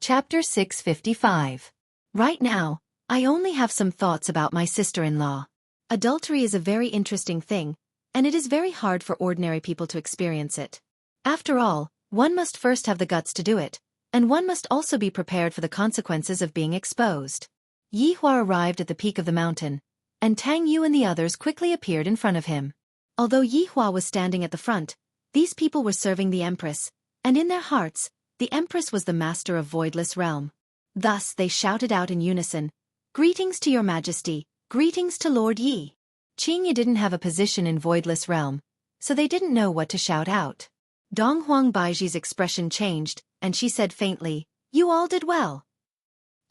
Chapter 655. Right now, I only have some thoughts about my sister-in-law. Adultery is a very interesting thing, and it is very hard for ordinary people to experience it. After all, one must first have the guts to do it, and one must also be prepared for the consequences of being exposed. Yi Hua arrived at the peak of the mountain, and Tang Yu and the others quickly appeared in front of him. Although Yi Hua was standing at the front, these people were serving the Empress, and in their hearts, the Empress was the master of Voidless Realm. Thus they shouted out in unison, "Greetings to your Majesty, greetings to Lord Yi." Qingye didn't have a position in Voidless Realm, so they didn't know what to shout out. Donghuang Baiji's expression changed, and she said faintly, "You all did well."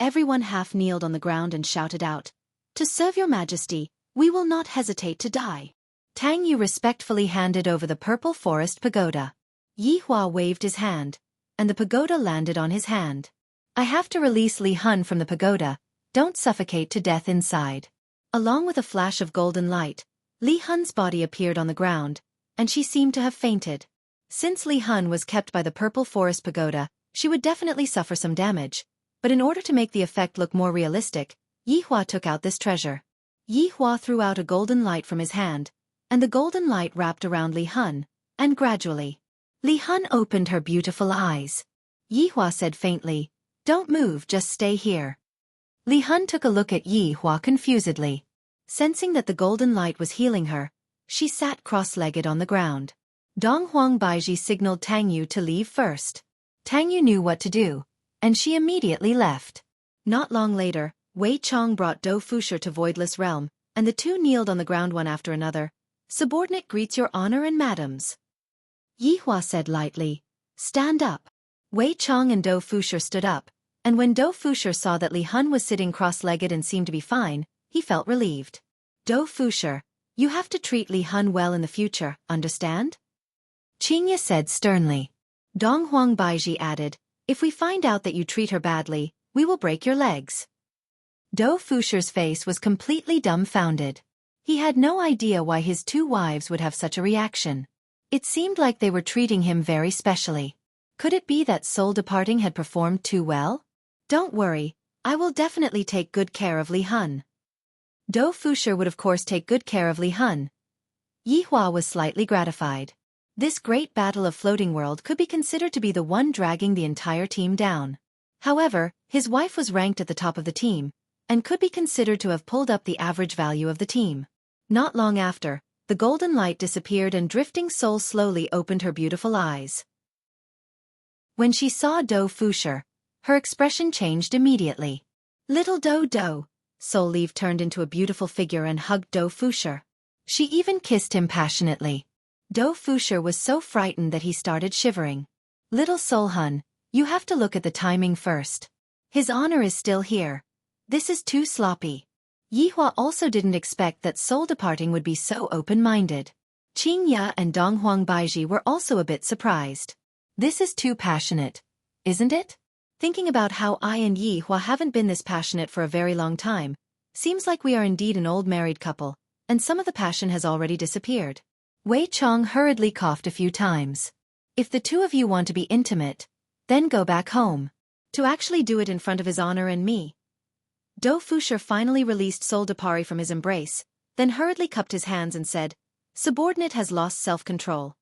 Everyone half-kneeled on the ground and shouted out, "To serve your Majesty, we will not hesitate to die." Tang Yu respectfully handed over the Purple Forest Pagoda. Yi Hua waved his hand, and the pagoda landed on his hand. "I have to release Li Hun from the pagoda, don't suffocate to death inside." Along with a flash of golden light, Li Hun's body appeared on the ground, and she seemed to have fainted. Since Li Hun was kept by the Purple Forest Pagoda, she would definitely suffer some damage, but in order to make the effect look more realistic, Yi Hua took out this treasure. Yi Hua threw out a golden light from his hand, and the golden light wrapped around Li Hun, and gradually, Li Hun opened her beautiful eyes. Yi Hua said faintly, "Don't move, just stay here." Li Hun took a look at Yi Hua confusedly. Sensing that the golden light was healing her, she sat cross-legged on the ground. Donghuang Baiji signaled Tang Yu to leave first. Tang Yu knew what to do, and she immediately left. Not long later, Wei Chong brought Dou Fusher to Voidless Realm, and the two kneeled on the ground one after another. "Subordinate greets your honor and madams." Yi Hua said lightly, "Stand up." Wei Chong and Dou Fusher stood up, and when Dou Fusher saw that Li Hun was sitting cross-legged and seemed to be fine, he felt relieved. "Dou Fusher, you have to treat Li Hun well in the future, understand?" Qingye said sternly. Donghuang Baiji added, "If we find out that you treat her badly, we will break your legs." Dou Fusher's face was completely dumbfounded. He had no idea why his two wives would have such a reaction. It seemed like they were treating him very specially. Could it be that soul departing had performed too well? "Don't worry, I will definitely take good care of Li Hun." Dou Fusher would of course take good care of Li Hun. Yi Hua was slightly gratified. This great battle of Floating World could be considered to be the one dragging the entire team down. However, his wife was ranked at the top of the team, and could be considered to have pulled up the average value of the team. Not long after, the golden light disappeared and Drifting Soul slowly opened her beautiful eyes. When she saw Dou Fusher, her expression changed immediately. "Little Dou," Soul Leaf turned into a beautiful figure and hugged Dou Fusher. She even kissed him passionately. Dou Fusher was so frightened that he started shivering. "Little Soul Hun, you have to look at the timing first. His honor is still here. This is too sloppy." Yi Hua also didn't expect that soul departing would be so open-minded. Qingye and Donghuang Baiji were also a bit surprised. "This is too passionate, isn't it? Thinking about how I and Yi Hua haven't been this passionate for a very long time, seems like we are indeed an old married couple, and some of the passion has already disappeared." Wei Chong hurriedly coughed a few times. "If the two of you want to be intimate, then go back home. To actually do it in front of his honor and me." Dou Fusher finally released Soul Depari from his embrace, then hurriedly cupped his hands and said, "Subordinate has lost self-control."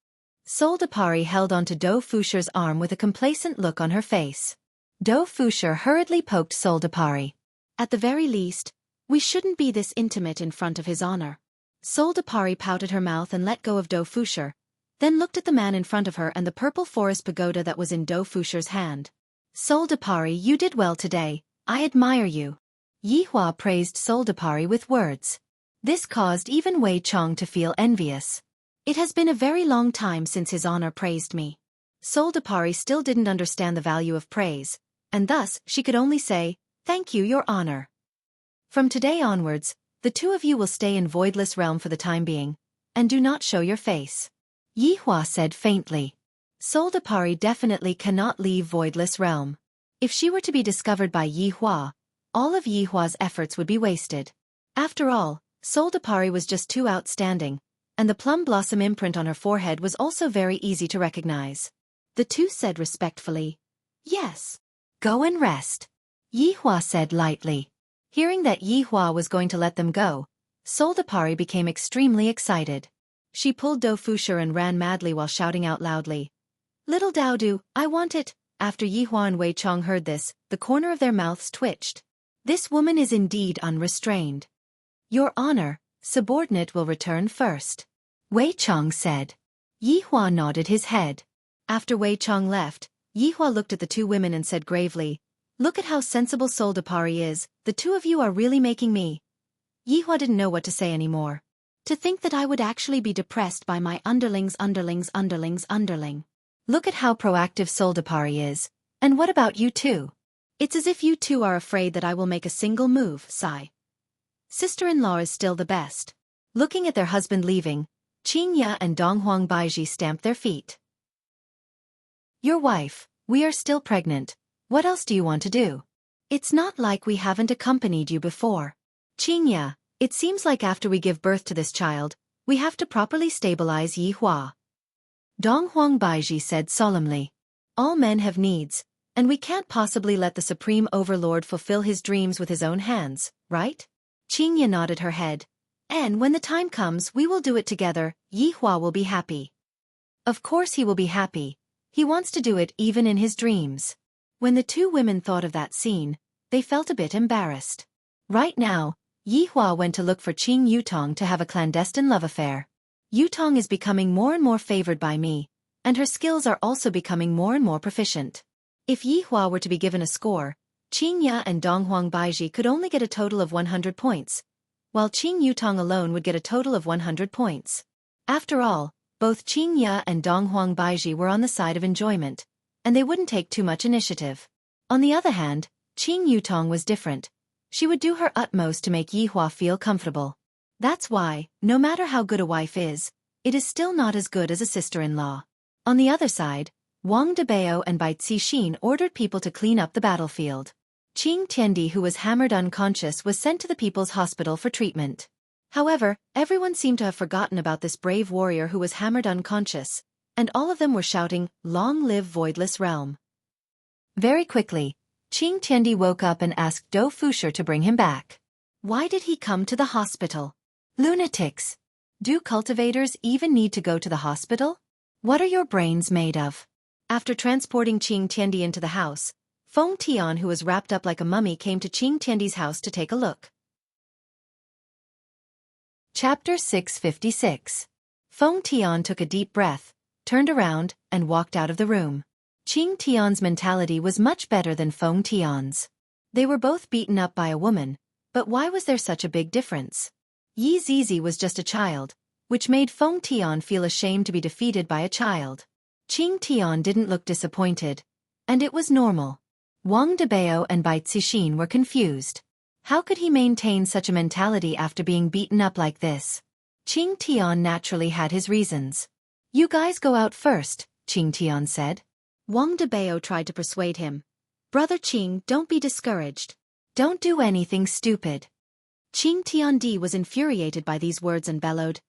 Soul Depari held onto Dou Fusher's arm with a complacent look on her face. Dou Fusher hurriedly poked Soul Depari. "At the very least, we shouldn't be this intimate in front of his honor." Soul Depari pouted her mouth and let go of Dou Fusher, then looked at the man in front of her and the Purple Forest Pagoda that was in Dou Fusher's hand. "Soul Depari, you did well today, I admire you." Yi Hua praised Soul Depari with words. This caused even Wei Chong to feel envious. "It has been a very long time since his honor praised me." Soul Depari still didn't understand the value of praise, and thus she could only say, "Thank you, your honor." "From today onwards, the two of you will stay in Voidless Realm for the time being, and do not show your face." Yi Hua said faintly. Soul Depari definitely cannot leave Voidless Realm. If she were to be discovered by Yi Hua, all of Yi Hua's efforts would be wasted. After all, Soul Depari was just too outstanding, and the plum blossom imprint on her forehead was also very easy to recognize. The two said respectfully, "Yes." Go and rest, Yihua said lightly. Hearing that Yihua was going to let them go, Soldapari became extremely excited. She pulled Do Fusher and ran madly while shouting out loudly, "Little Daodu, I want it!" After Yihua and Wei Chong heard this, the corner of their mouths twitched. This woman is indeed unrestrained. Your Honor, subordinate will return first, Wei Chong said. Yihua nodded his head. After Wei Chong left, Yihua looked at the two women and said gravely, "Look at how sensible Soldapari is, the two of you are really making me." Yihua didn't know what to say anymore. To think that I would actually be depressed by my underling's underling. Look at how proactive Soldapari is. And what about you two? It's as if you two are afraid that I will make a single move, sigh. Sister-in-law is still the best. Looking at their husband leaving, Qingya and Donghuang Baiji stamped their feet. Your wife, we are still pregnant. What else do you want to do? It's not like we haven't accompanied you before. Qingya, it seems like after we give birth to this child, we have to properly stabilize Yihua. Donghuang Baiji said solemnly. All men have needs, and we can't possibly let the Supreme Overlord fulfill his dreams with his own hands, right? Qingya nodded her head. And when the time comes, we will do it together. Yihua will be happy. Of course he will be happy. He wants to do it even in his dreams. When the two women thought of that scene, they felt a bit embarrassed. Right now, Yihua went to look for Qing Yutong to have a clandestine love affair. Yutong is becoming more and more favored by me, and her skills are also becoming more and more proficient. If Yihua were to be given a score, Qingya and Donghuang Baiji could only get a total of 100 points, while Qing Yutong alone would get a total of 100 points. After all, both Qingya and Donghuang Baiji were on the side of enjoyment, and they wouldn't take too much initiative. On the other hand, Qing Yutong was different. She would do her utmost to make Yihua feel comfortable. That's why, no matter how good a wife is, it is still not as good as a sister-in-law. On the other side, Wang Debao and Bai Cixin ordered people to clean up the battlefield. Qing Tiandi, who was hammered unconscious, was sent to the People's Hospital for treatment. However, everyone seemed to have forgotten about this brave warrior who was hammered unconscious, and all of them were shouting, "Long live Voidless Realm." Very quickly, Qing Tiandi woke up and asked Do Fusher to bring him back. Why did he come to the hospital? Lunatics! Do cultivators even need to go to the hospital? What are your brains made of? After transporting Qing Tiandi into the house, Feng Tian, who was wrapped up like a mummy, came to Qing Tiandi's house to take a look. Chapter 656. Feng Tian took a deep breath, turned around, and walked out of the room. Qing Tian's mentality was much better than Feng Tian's. They were both beaten up by a woman, but why was there such a big difference? Yi Zizi was just a child, which made Feng Tian feel ashamed to be defeated by a child. Qing Tian didn't look disappointed, and it was normal. Wang Debao and Bai Cixin were confused. How could he maintain such a mentality after being beaten up like this? Qing Tian naturally had his reasons. You guys go out first, Qing Tian said. Wang Debao tried to persuade him. Brother Qing, don't be discouraged. Don't do anything stupid. Qing Tiandi was infuriated by these words and bellowed,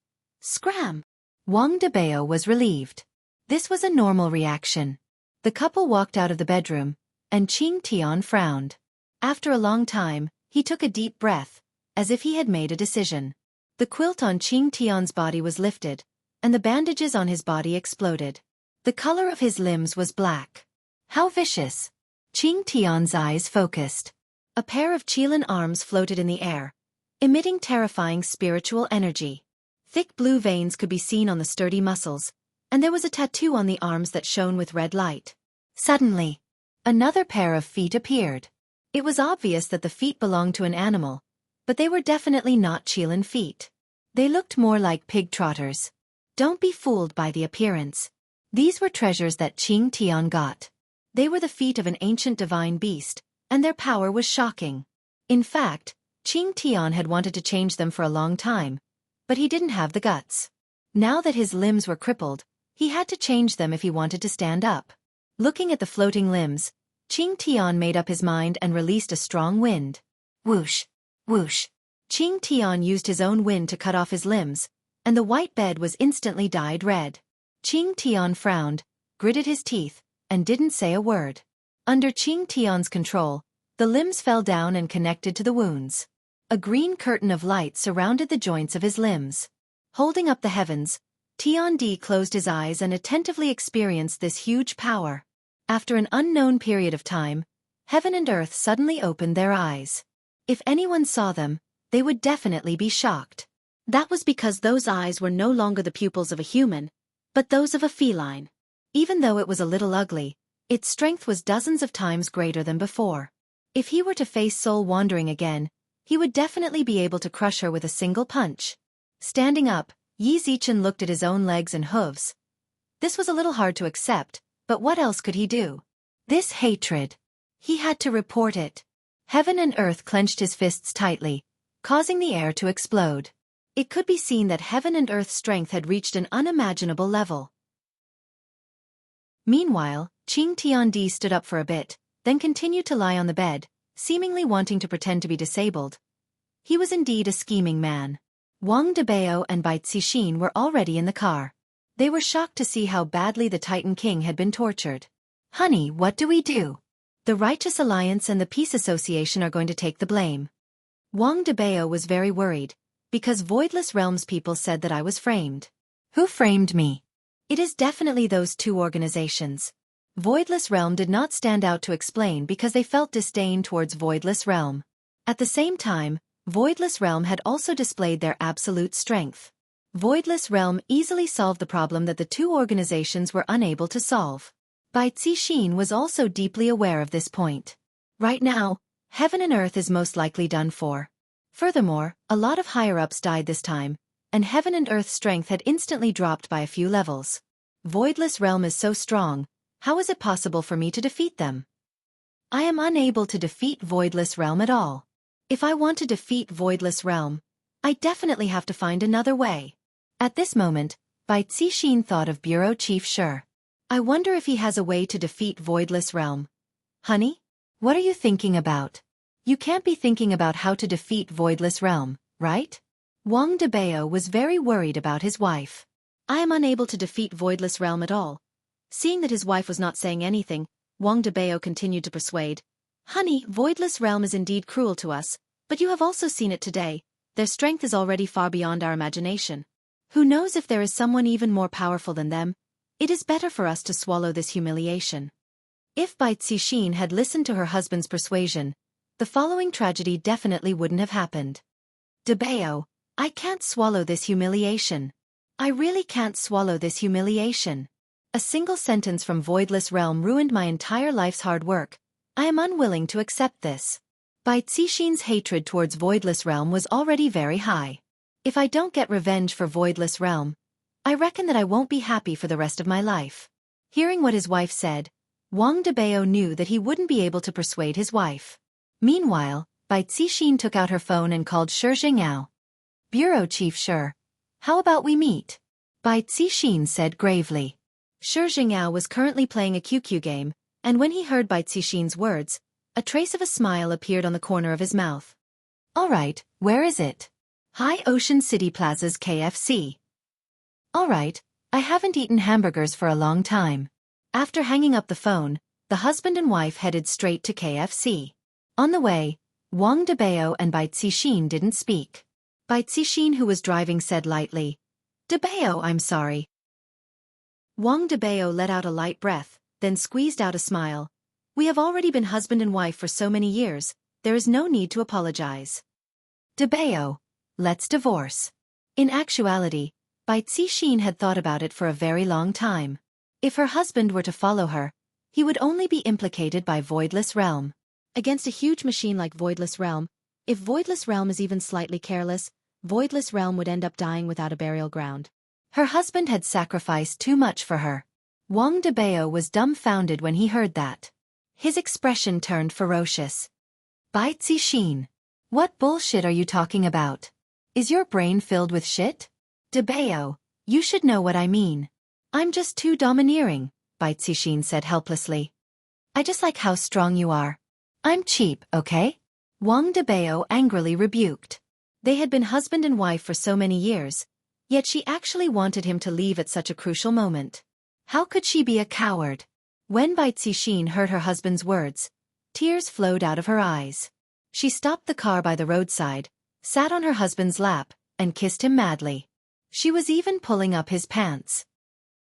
"Scram!" Wang Debao was relieved. This was a normal reaction. The couple walked out of the bedroom, and Qing Tian frowned. After a long time, he took a deep breath, as if he had made a decision. The quilt on Qing Tian's body was lifted, and the bandages on his body exploded. The color of his limbs was black. How vicious! Qing Tian's eyes focused. A pair of Qilin arms floated in the air, emitting terrifying spiritual energy. Thick blue veins could be seen on the sturdy muscles, and there was a tattoo on the arms that shone with red light. Suddenly, another pair of feet appeared. It was obvious that the feet belonged to an animal, but they were definitely not Qilin feet. They looked more like pig trotters. Don't be fooled by the appearance. These were treasures that Qing Tian got. They were the feet of an ancient divine beast, and their power was shocking. In fact, Qing Tian had wanted to change them for a long time, but he didn't have the guts. Now that his limbs were crippled, he had to change them if he wanted to stand up. Looking at the floating limbs, Qing Tian made up his mind and released a strong wind. Whoosh! Whoosh! Qing Tian used his own wind to cut off his limbs, and the white bed was instantly dyed red. Qing Tian frowned, gritted his teeth, and didn't say a word. Under Qing Tian's control, the limbs fell down and connected to the wounds. A green curtain of light surrounded the joints of his limbs. Holding up the heavens, Tiandi closed his eyes and attentively experienced this huge power. After an unknown period of time, heaven and earth suddenly opened their eyes. If anyone saw them, they would definitely be shocked. That was because those eyes were no longer the pupils of a human, but those of a feline. Even though it was a little ugly, its strength was dozens of times greater than before. If he were to face Soul Wandering again, he would definitely be able to crush her with a single punch. Standing up, Yi Zichen looked at his own legs and hooves. This was a little hard to accept, but what else could he do? This hatred. He had to report it. Heaven and earth clenched his fists tightly, causing the air to explode. It could be seen that heaven and earth's strength had reached an unimaginable level. Meanwhile, Qing Tiandi stood up for a bit, then continued to lie on the bed, seemingly wanting to pretend to be disabled. He was indeed a scheming man. Wang Debao and Bai Cixin were already in the car. They were shocked to see how badly the Titan King had been tortured. "Honey, what do we do? The Righteous Alliance and the Peace Association are going to take the blame." Wang Debao was very worried, because Voidless Realms people said that I was framed. Who framed me? It is definitely those two organizations. Voidless Realm did not stand out to explain because they felt disdain towards Voidless Realm. At the same time, Voidless Realm had also displayed their absolute strength. Voidless Realm easily solved the problem that the two organizations were unable to solve. Bai Cixin was also deeply aware of this point. Right now, heaven and earth is most likely done for. Furthermore, a lot of higher-ups died this time, and heaven and earth's strength had instantly dropped by a few levels. Voidless Realm is so strong, how is it possible for me to defeat them? I am unable to defeat Voidless Realm at all. If I want to defeat Voidless Realm, I definitely have to find another way. At this moment, Bai Cixin thought of Bureau Chief Shi. I wonder if he has a way to defeat Voidless Realm. Honey? What are you thinking about? You can't be thinking about how to defeat Voidless Realm, right? Wang Debao was very worried about his wife. I am unable to defeat Voidless Realm at all. Seeing that his wife was not saying anything, Wang Debao continued to persuade. Honey, Voidless Realm is indeed cruel to us, but you have also seen it today. Their strength is already far beyond our imagination. Who knows if there is someone even more powerful than them? It is better for us to swallow this humiliation. If Bai Cixin had listened to her husband's persuasion, the following tragedy definitely wouldn't have happened. Debao, I can't swallow this humiliation. I really can't swallow this humiliation. A single sentence from Voidless Realm ruined my entire life's hard work. I am unwilling to accept this. Bai Cixin's hatred towards Voidless Realm was already very high. If I don't get revenge for Voidless Realm, I reckon that I won't be happy for the rest of my life. Hearing what his wife said, Wang Debao knew that he wouldn't be able to persuade his wife. Meanwhile, Bai Cixin took out her phone and called Shi Jingao. Bureau Chief Shi, how about we meet? Bai Cixin said gravely. Shi Jingao was currently playing a QQ game, and when he heard Bai Cixin's words, a trace of a smile appeared on the corner of his mouth. All right, where is it? High Ocean City Plaza's KFC. All right, I haven't eaten hamburgers for a long time. After hanging up the phone, the husband and wife headed straight to KFC. On the way, Wang Debao and Bai Cixin didn't speak. Bai Cixin, who was driving, said lightly, Debao, I'm sorry. Wang Debao let out a light breath, then squeezed out a smile. We have already been husband and wife for so many years, there is no need to apologize. Debao, let's divorce. In actuality, Bai Cixin had thought about it for a very long time. If her husband were to follow her, he would only be implicated by Voidless Realm. Against a huge machine like Voidless Realm, if Voidless Realm is even slightly careless, Voidless Realm would end up dying without a burial ground. Her husband had sacrificed too much for her. Wang Debao was dumbfounded when he heard that. His expression turned ferocious. Bai Cixin, what bullshit are you talking about? Is your brain filled with shit? Debao, you should know what I mean. I'm just too domineering, Bai Cixin said helplessly. I just like how strong you are. I'm cheap, okay? Wang Debao angrily rebuked. They had been husband and wife for so many years, yet she actually wanted him to leave at such a crucial moment. How could she be a coward? When Bai Cixin heard her husband's words, tears flowed out of her eyes. She stopped the car by the roadside, sat on her husband's lap, and kissed him madly. She was even pulling up his pants.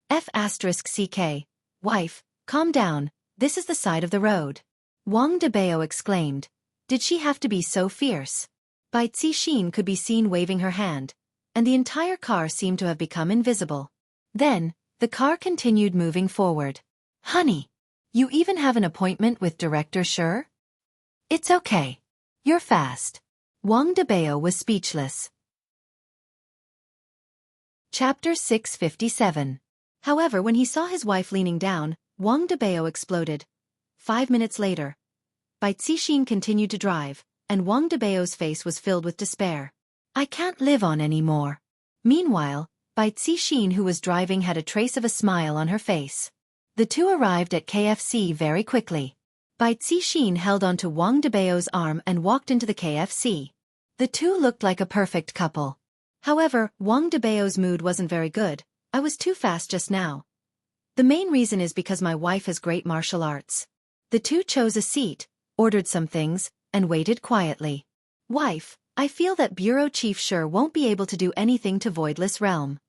F***ck, wife, calm down, this is the side of the road. Wang Debao exclaimed. Did she have to be so fierce? Bai Cixin could be seen waving her hand, and the entire car seemed to have become invisible. Then, the car continued moving forward. Honey, you even have an appointment with Director Shi? It's okay. You're fast. Wang Debao was speechless. Chapter 657. However, when he saw his wife leaning down, Wang Debao exploded. 5 minutes later, Bai Cixin continued to drive, and Wang Debao's face was filled with despair. I can't live on anymore. Meanwhile, Bai Cixin, who was driving, had a trace of a smile on her face. The two arrived at KFC very quickly. Bai Cixin held onto Wang Debao's arm and walked into the KFC. The two looked like a perfect couple. However, Wang Debao's mood wasn't very good. I was too fast just now. The main reason is because my wife has great martial arts. The two chose a seat, ordered some things, and waited quietly. Wife, I feel that Bureau Chief Shi won't be able to do anything to Voidless Realm.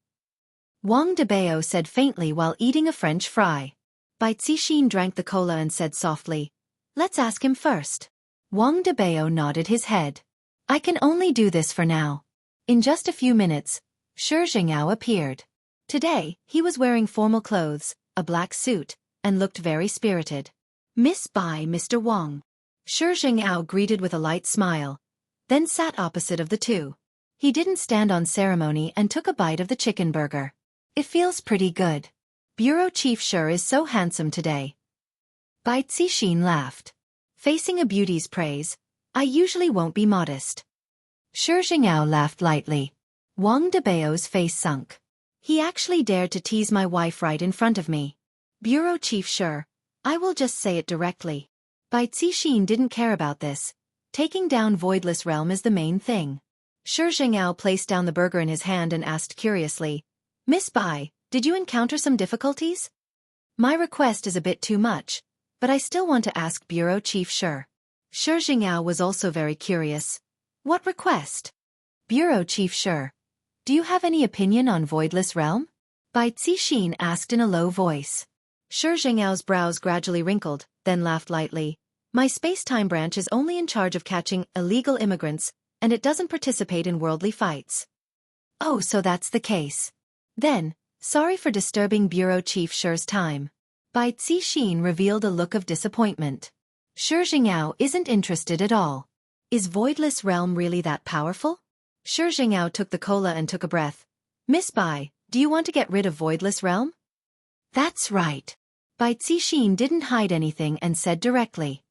Wang Debao said faintly while eating a French fry. Bai Cixin drank the cola and said softly, let's ask him first. Wang Debao nodded his head. I can only do this for now. In just a few minutes, Shi Jingyao appeared. Today, he was wearing formal clothes, a black suit, and looked very spirited. Miss Bai, Mr. Wang. Shi Jingyao greeted with a light smile, then sat opposite of the two. He didn't stand on ceremony and took a bite of the chicken burger. It feels pretty good. Bureau Chief Shi is so handsome today. Bai Cixin laughed. Facing a beauty's praise, I usually won't be modest. Shi Jingyao laughed lightly. Wang Debao's face sunk. He actually dared to tease my wife right in front of me. Bureau Chief Shi, I will just say it directly. Bai Cixin didn't care about this. Taking down Voidless Realm is the main thing. Shi Jingyao placed down the burger in his hand and asked curiously, Miss Bai, did you encounter some difficulties? My request is a bit too much, but I still want to ask Bureau Chief Shi. Shi Jingyao was also very curious. What request? Bureau Chief Shi, do you have any opinion on Voidless Realm? Bai Cixin asked in a low voice. Shi Jingyao's brows gradually wrinkled, then laughed lightly. My space-time branch is only in charge of catching illegal immigrants, and it doesn't participate in worldly fights. Oh, so that's the case. Then, sorry for disturbing Bureau Chief Shi's time. Bai Cixin revealed a look of disappointment. Shi Jingyao isn't interested at all. Is Voidless Realm really that powerful? Shi Jingyao took the cola and took a breath. Miss Bai, do you want to get rid of Voidless Realm? That's right. Bai Cixin didn't hide anything and said directly.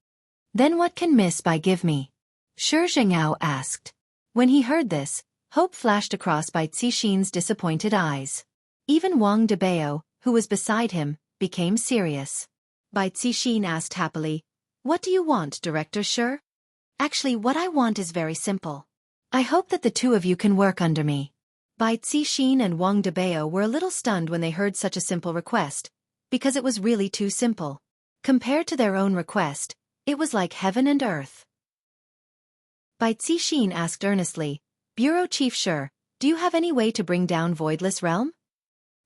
Then what can Miss Bai give me? Shi Jingyao asked. When he heard this, hope flashed across Bai Cixin's disappointed eyes. Even Wang Debao, who was beside him, became serious. Bai Cixin asked happily, What do you want, Director Shi? Actually, what I want is very simple. I hope that the two of you can work under me. Bai Cixin and Wang Debao were a little stunned when they heard such a simple request, because it was really too simple. Compared to their own request, it was like heaven and earth. Bai Cixin asked earnestly, Bureau Chief Shi, do you have any way to bring down Voidless Realm?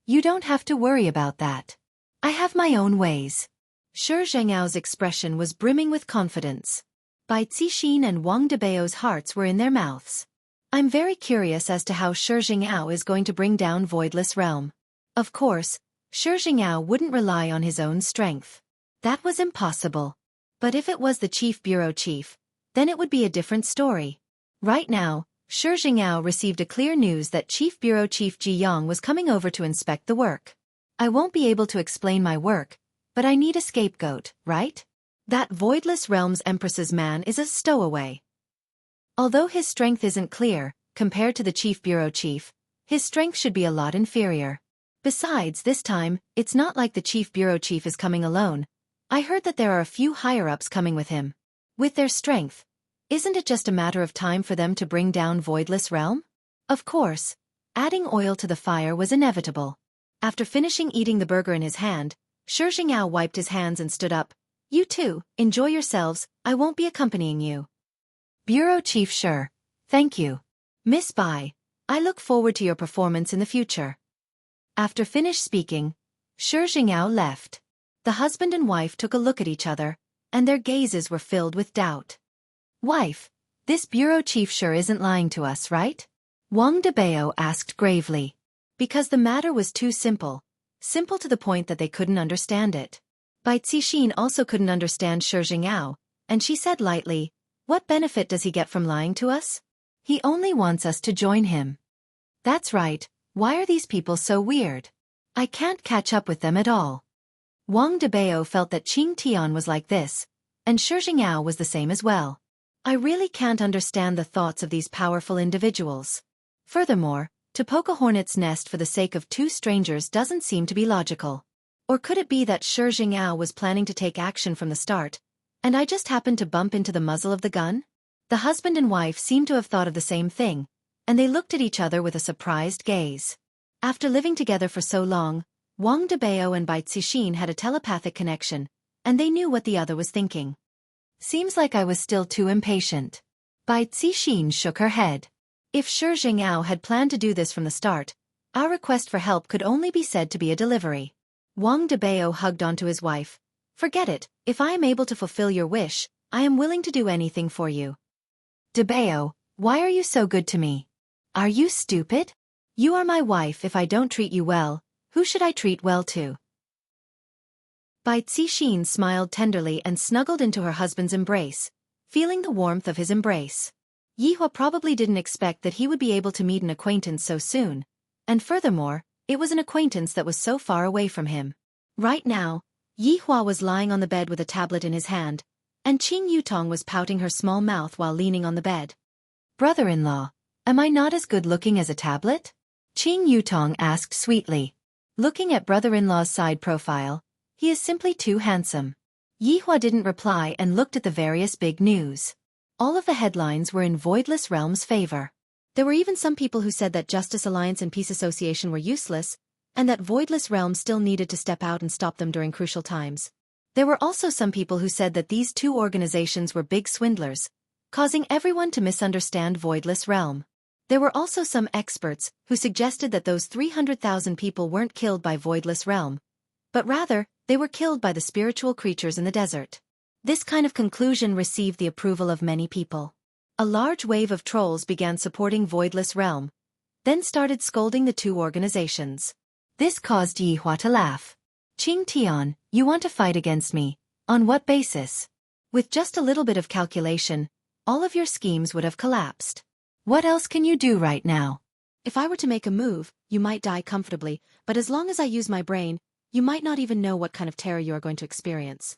You don't have to worry about that. I have my own ways. Shi Zhengyao's expression was brimming with confidence. Bai Cixin and Wang Debao's hearts were in their mouths. I'm very curious as to how Shi Zhengyao is going to bring down Voidless Realm. Of course, Shi Zhengyao wouldn't rely on his own strength. That was impossible. But if it was the Chief Bureau Chief, then it would be a different story. Right now, Shi Zhengyao received a clear news that Chief Bureau Chief Ji Yang was coming over to inspect the work. I won't be able to explain my work, but I need a scapegoat, right? That Voidless Realm's Empress's man is a stowaway. Although his strength isn't clear, compared to the Chief Bureau Chief, his strength should be a lot inferior. Besides, this time, it's not like the Chief Bureau Chief is coming alone. I heard that there are a few higher-ups coming with him. With their strength, isn't it just a matter of time for them to bring down Voidless Realm? Of course, adding oil to the fire was inevitable. After finishing eating the burger in his hand, Shi Jingyao wiped his hands and stood up. You two, enjoy yourselves, I won't be accompanying you. Bureau Chief Shi, thank you. Miss Bai, I look forward to your performance in the future. After finished speaking, Shi Jingyao left. The husband and wife took a look at each other, and their gazes were filled with doubt. Wife, this bureau chief sure isn't lying to us, right? Wang Debao asked gravely. Because the matter was too simple to the point that they couldn't understand it. Bai Cixin also couldn't understand Shi Jingyao, and she said lightly, what benefit does he get from lying to us? He only wants us to join him. That's right, why are these people so weird? I can't catch up with them at all. Wang Debao felt that Qing Tian was like this, and Shi Jingyao was the same as well. I really can't understand the thoughts of these powerful individuals. Furthermore, to poke a hornet's nest for the sake of two strangers doesn't seem to be logical. Or could it be that Shi Jingyao was planning to take action from the start, and I just happened to bump into the muzzle of the gun? The husband and wife seemed to have thought of the same thing, and they looked at each other with a surprised gaze. After living together for so long, Wang Debao and Bai Cixin had a telepathic connection, and they knew what the other was thinking. Seems like I was still too impatient. Bai Cixin shook her head. If Shi Jingyao had planned to do this from the start, our request for help could only be said to be a delivery. Wang Debao hugged onto his wife. Forget it, if I am able to fulfill your wish, I am willing to do anything for you. Debao, why are you so good to me? Are you stupid? You are my wife. If I don't treat you well, who should I treat well to? Bai Cixin smiled tenderly and snuggled into her husband's embrace, feeling the warmth of his embrace. Yihua probably didn't expect that he would be able to meet an acquaintance so soon, and furthermore, it was an acquaintance that was so far away from him. Right now, Yihua was lying on the bed with a tablet in his hand, and Qing Yutong was pouting her small mouth while leaning on the bed. Brother-in-law, am I not as good-looking as a tablet? Qing Yutong asked sweetly. Looking at brother-in-law's side profile, he is simply too handsome. Yihua didn't reply and looked at the various big news. All of the headlines were in Voidless Realm's favor. There were even some people who said that Justice Alliance and Peace Association were useless, and that Voidless Realm still needed to step out and stop them during crucial times. There were also some people who said that these two organizations were big swindlers, causing everyone to misunderstand Voidless Realm. There were also some experts who suggested that those 300,000 people weren't killed by Voidless Realm, but rather, they were killed by the spiritual creatures in the desert. This kind of conclusion received the approval of many people. A large wave of trolls began supporting Voidless Realm, then started scolding the two organizations. This caused Yihua to laugh. Qing Tian, you want to fight against me? On what basis? With just a little bit of calculation, all of your schemes would have collapsed. What else can you do right now? If I were to make a move, you might die comfortably, but as long as I use my brain, you might not even know what kind of terror you are going to experience.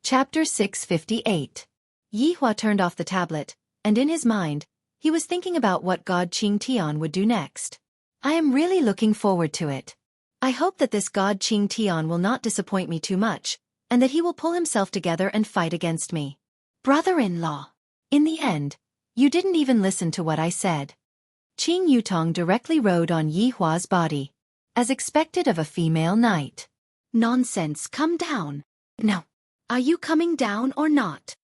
Chapter 658. Yihua turned off the tablet, and in his mind, he was thinking about what God Qing Tian would do next. I am really looking forward to it. I hope that this God Qing Tian will not disappoint me too much, and that he will pull himself together and fight against me. Brother-in-law. In the end, you didn't even listen to what I said. Qing Yutong directly rode on Yihua's body, as expected of a female knight. Nonsense, come down. No. Are you coming down or not?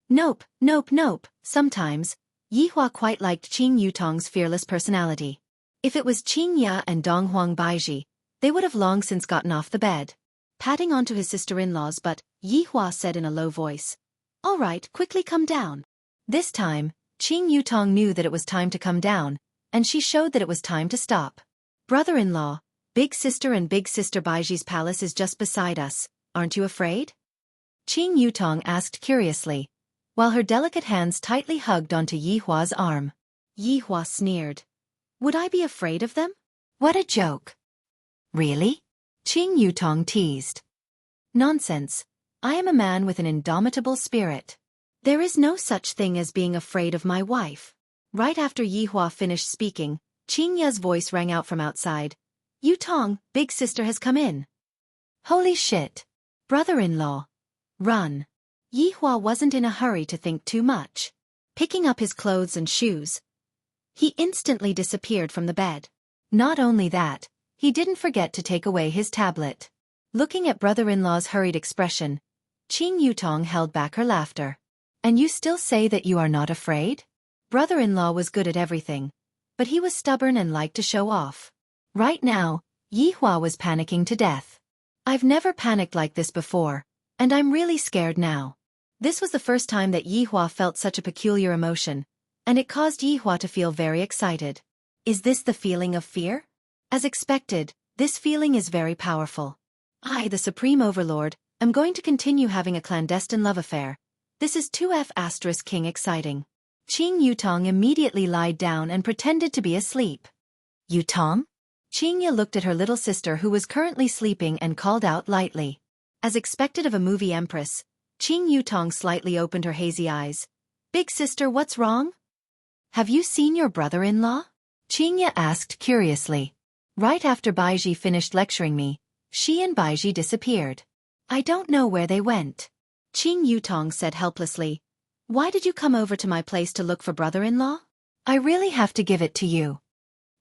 Nope, nope, nope. Sometimes, Yihua quite liked Qing Yutong's fearless personality. If it was Qing Ya and Donghuang Baiji, they would have long since gotten off the bed. Patting onto his sister-in-laws, but Yihua said in a low voice, all right, quickly come down. This time, Qing Yutong knew that it was time to come down, and she showed that it was time to stop. Brother-in-law, Big Sister and Big Sister Baiji's palace is just beside us, aren't you afraid? Qing Yutong asked curiously, while her delicate hands tightly hugged onto Yihua's arm. Yihua sneered. Would I be afraid of them? What a joke. Really? Qing Yutong teased. Nonsense. I am a man with an indomitable spirit. There is no such thing as being afraid of my wife. Right after Yihua finished speaking, Qing Ya's voice rang out from outside. Yutong, Big Sister has come in. Holy shit. Brother-in-law. Run. Yihua wasn't in a hurry to think too much. Picking up his clothes and shoes, he instantly disappeared from the bed. Not only that, He didn't forget to take away his tablet. Looking at brother-in-law's hurried expression, Qing Yutong held back her laughter. And you still say that you are not afraid? Brother-in-law was good at everything, but he was stubborn and liked to show off. Right now, Yi Hua was panicking to death. I've never panicked like this before, and I'm really scared now. This was the first time that Yi Hua felt such a peculiar emotion, and it caused Yi Hua to feel very excited. Is this the feeling of fear? As expected, this feeling is very powerful. I, the Supreme Overlord, am going to continue having a clandestine love affair. This is 2F** king exciting. Qing Yutong immediately lied down and pretended to be asleep. Yutong? Qingya looked at her little sister who was currently sleeping and called out lightly. As expected of a movie empress, Qing Yutong slightly opened her hazy eyes. Big sister, what's wrong? Have you seen your brother-in-law? Qingya asked curiously. Right after Baiji finished lecturing me, she and Baiji disappeared. I don't know where they went. Qing Yutong said helplessly. Why did you come over to my place to look for brother-in-law? I really have to give it to you.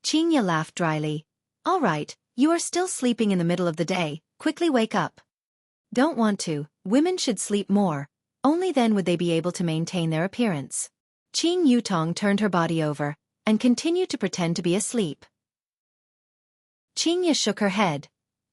Qingya laughed dryly. All right, you are still sleeping in the middle of the day, quickly wake up. Don't want to, women should sleep more, only then would they be able to maintain their appearance. Qing Yutong turned her body over, and continued to pretend to be asleep. Qingya shook her head,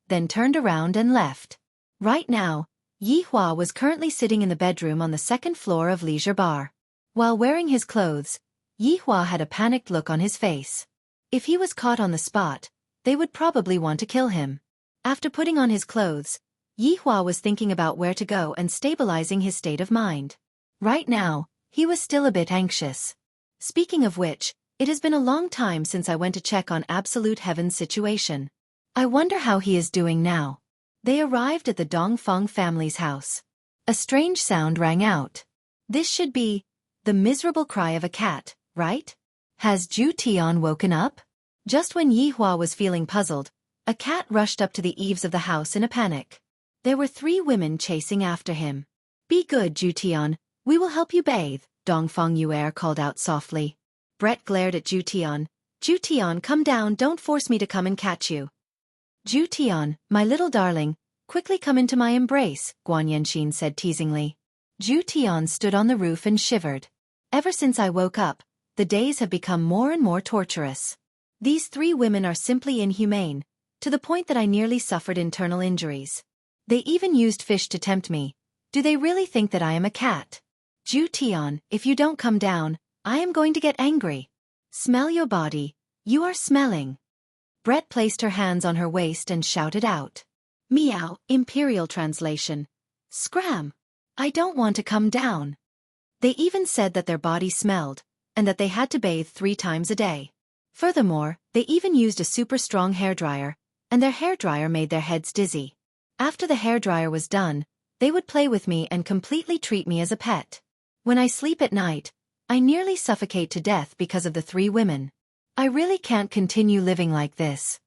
then turned around and left. Right now, Yi Hua was currently sitting in the bedroom on the second floor of Leisure Bar. While wearing his clothes, Yi Hua had a panicked look on his face. If he was caught on the spot, they would probably want to kill him. After putting on his clothes, Yi Hua was thinking about where to go and stabilizing his state of mind. Right now, he was still a bit anxious. Speaking of which, it has been a long time since I went to check on Absolute Heaven's situation. I wonder how he is doing now. They arrived at the Dongfeng family's house. A strange sound rang out. This should be the miserable cry of a cat, right? Has Zhu Tian woken up? Just when Yi Hua was feeling puzzled, a cat rushed up to the eaves of the house in a panic. There were 3 women chasing after him. Be good, Zhu Tian, we will help you bathe, Dongfeng Yuer called out softly. Brett glared at Zhu Tian. Zhu Tian, come down, don't force me to come and catch you. Zhu Tian, my little darling, quickly come into my embrace, Guan Yanxin said teasingly. Zhu Tian stood on the roof and shivered. Ever since I woke up, the days have become more and more torturous. These 3 women are simply inhumane, to the point that I nearly suffered internal injuries. They even used fish to tempt me. Do they really think that I am a cat? Zhu Tian, if you don't come down, I am going to get angry. Smell your body, you are smelling. Brett placed her hands on her waist and shouted out. Meow, Imperial translation. Scram! I don't want to come down. They even said that their body smelled, and that they had to bathe 3 times a day. Furthermore, they even used a super strong hairdryer, and their hairdryer made their heads dizzy. After the hairdryer was done, they would play with me and completely treat me as a pet. When I sleep at night, I nearly suffocate to death because of the 3 women. I really can't continue living like this.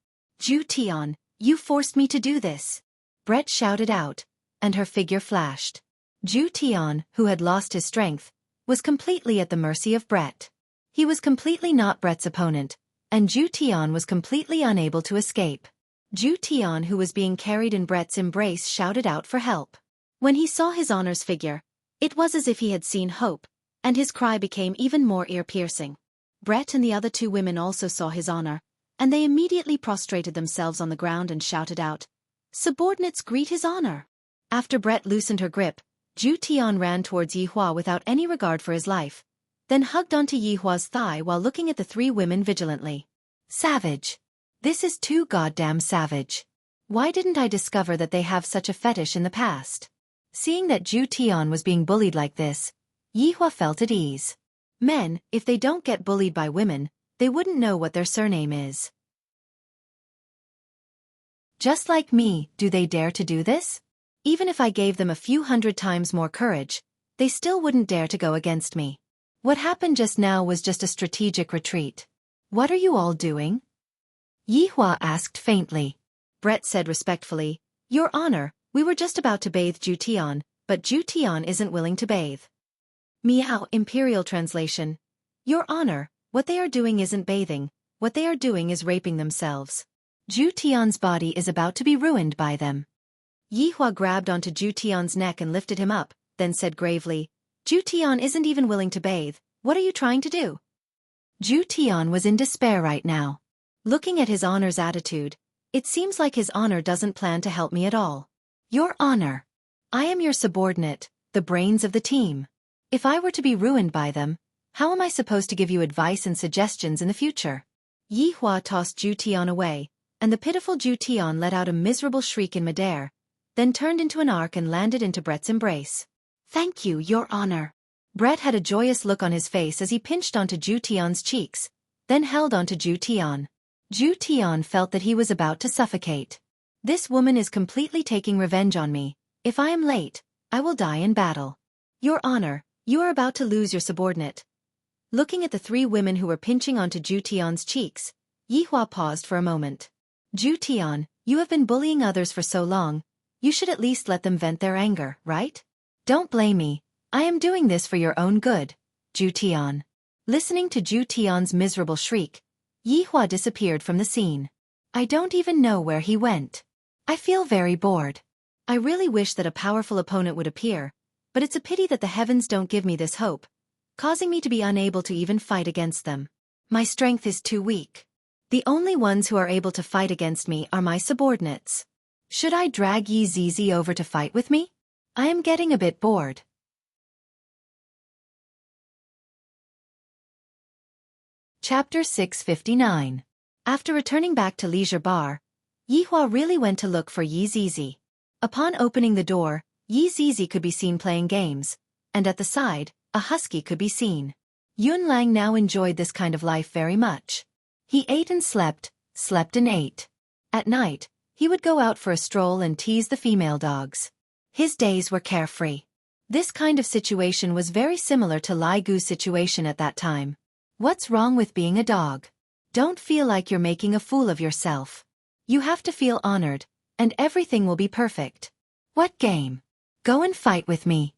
Zhu Tian, you forced me to do this. Brett shouted out, and her figure flashed. Zhu Tian, who had lost his strength, was completely at the mercy of Brett. He was completely not Brett's opponent, and Zhu Tian was completely unable to escape. Zhu Tian, who was being carried in Brett's embrace, shouted out for help. When he saw his honor's figure, it was as if he had seen hope, and his cry became even more ear-piercing. Brett and the other 2 women also saw his honor, and they immediately prostrated themselves on the ground and shouted out, "Subordinates greet his honor!" After Brett loosened her grip, Zhu Tian ran towards Yi Hua without any regard for his life, then hugged onto Yi Hua's thigh while looking at the 3 women vigilantly. Savage. This is too goddamn savage. Why didn't I discover that they have such a fetish in the past? Seeing that Zhu Tian was being bullied like this, Yi Hua felt at ease. Men, if they don't get bullied by women, they wouldn't know what their surname is. Just like me, do they dare to do this? Even if I gave them a few 100 times more courage, they still wouldn't dare to go against me. What happened just now was just a strategic retreat. What are you all doing? Yi Hua asked faintly. Brett said respectfully, Your Honor, we were just about to bathe Zhu Tian, but Zhu Tian isn't willing to bathe. Meow, Imperial translation. Your Honor, what they are doing isn't bathing, what they are doing is raping themselves. Zhu Tian's body is about to be ruined by them. Yihua grabbed onto Zhu Tian's neck and lifted him up, then said gravely, Zhu Tian isn't even willing to bathe. What are you trying to do? Zhu Tian was in despair right now. Looking at his honor's attitude, it seems like his honor doesn't plan to help me at all. Your honor. I am your subordinate, the brains of the team. If I were to be ruined by them, how am I supposed to give you advice and suggestions in the future? Yihua tossed Zhu Tian away, and the pitiful Zhu Tian let out a miserable shriek in midair, then turned into an arc and landed into Brett's embrace. Thank you, your honor. Brett had a joyous look on his face as he pinched onto Zhu Tian's cheeks, then held onto Zhu Tian. Zhu Tian felt that he was about to suffocate. This woman is completely taking revenge on me. If I am late, I will die in battle. Your honor, you are about to lose your subordinate. Looking at the three women who were pinching onto Zhu Tian's cheeks, Yihua paused for a moment. Zhu Tian, you have been bullying others for so long, you should at least let them vent their anger, right? Don't blame me. I am doing this for your own good, Zhu Tian. Listening to Zhu Tian's miserable shriek, Yihua disappeared from the scene. I don't even know where he went. I feel very bored. I really wish that a powerful opponent would appear, but it's a pity that the heavens don't give me this hope, causing me to be unable to even fight against them. My strength is too weak. The only ones who are able to fight against me are my subordinates. Should I drag Yi Zizi over to fight with me? I am getting a bit bored. Chapter 659. After returning back to Leisure Bar, Yihua really went to look for Yi Zizi. Upon opening the door, Yi Zizi could be seen playing games, and at the side, a husky could be seen. Yun Lang now enjoyed this kind of life very much. He ate and slept and ate. At night, he would go out for a stroll and tease the female dogs. His days were carefree. This kind of situation was very similar to Lai Gu's situation at that time. What's wrong with being a dog? Don't feel like you're making a fool of yourself. You have to feel honored, and everything will be perfect. What game? Go and fight with me.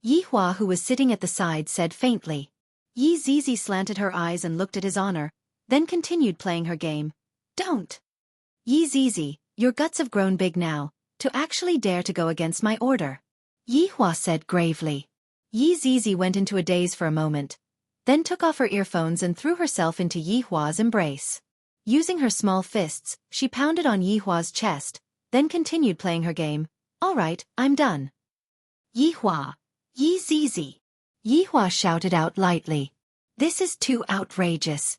Yihua, who was sitting at the side, said faintly. Yi Zizi slanted her eyes and looked at his honor, then continued playing her game. Don't. Yi Zizi, your guts have grown big now, to actually dare to go against my order. Yihua said gravely. Yi Zizi went into a daze for a moment, then took off her earphones and threw herself into Yihua's embrace. Using her small fists, she pounded on Yihua's chest, then continued playing her game. All right, I'm done. Yihua. Yi Zizi. Yihua shouted out lightly. This is too outrageous.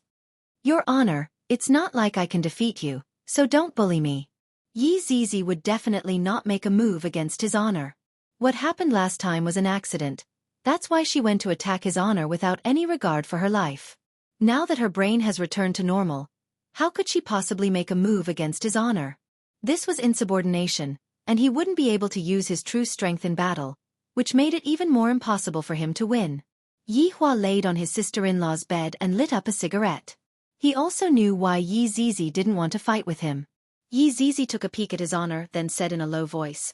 Your honor, it's not like I can defeat you, so don't bully me. Yi Zizi would definitely not make a move against his honor. What happened last time was an accident. That's why she went to attack his honor without any regard for her life. Now that her brain has returned to normal, how could she possibly make a move against his honor? This was insubordination, and he wouldn't be able to use his true strength in battle, which made it even more impossible for him to win. Yihua laid on his sister-in-law's bed and lit up a cigarette. He also knew why Yi Zizi didn't want to fight with him. Yi Zizi took a peek at his honor, then said in a low voice.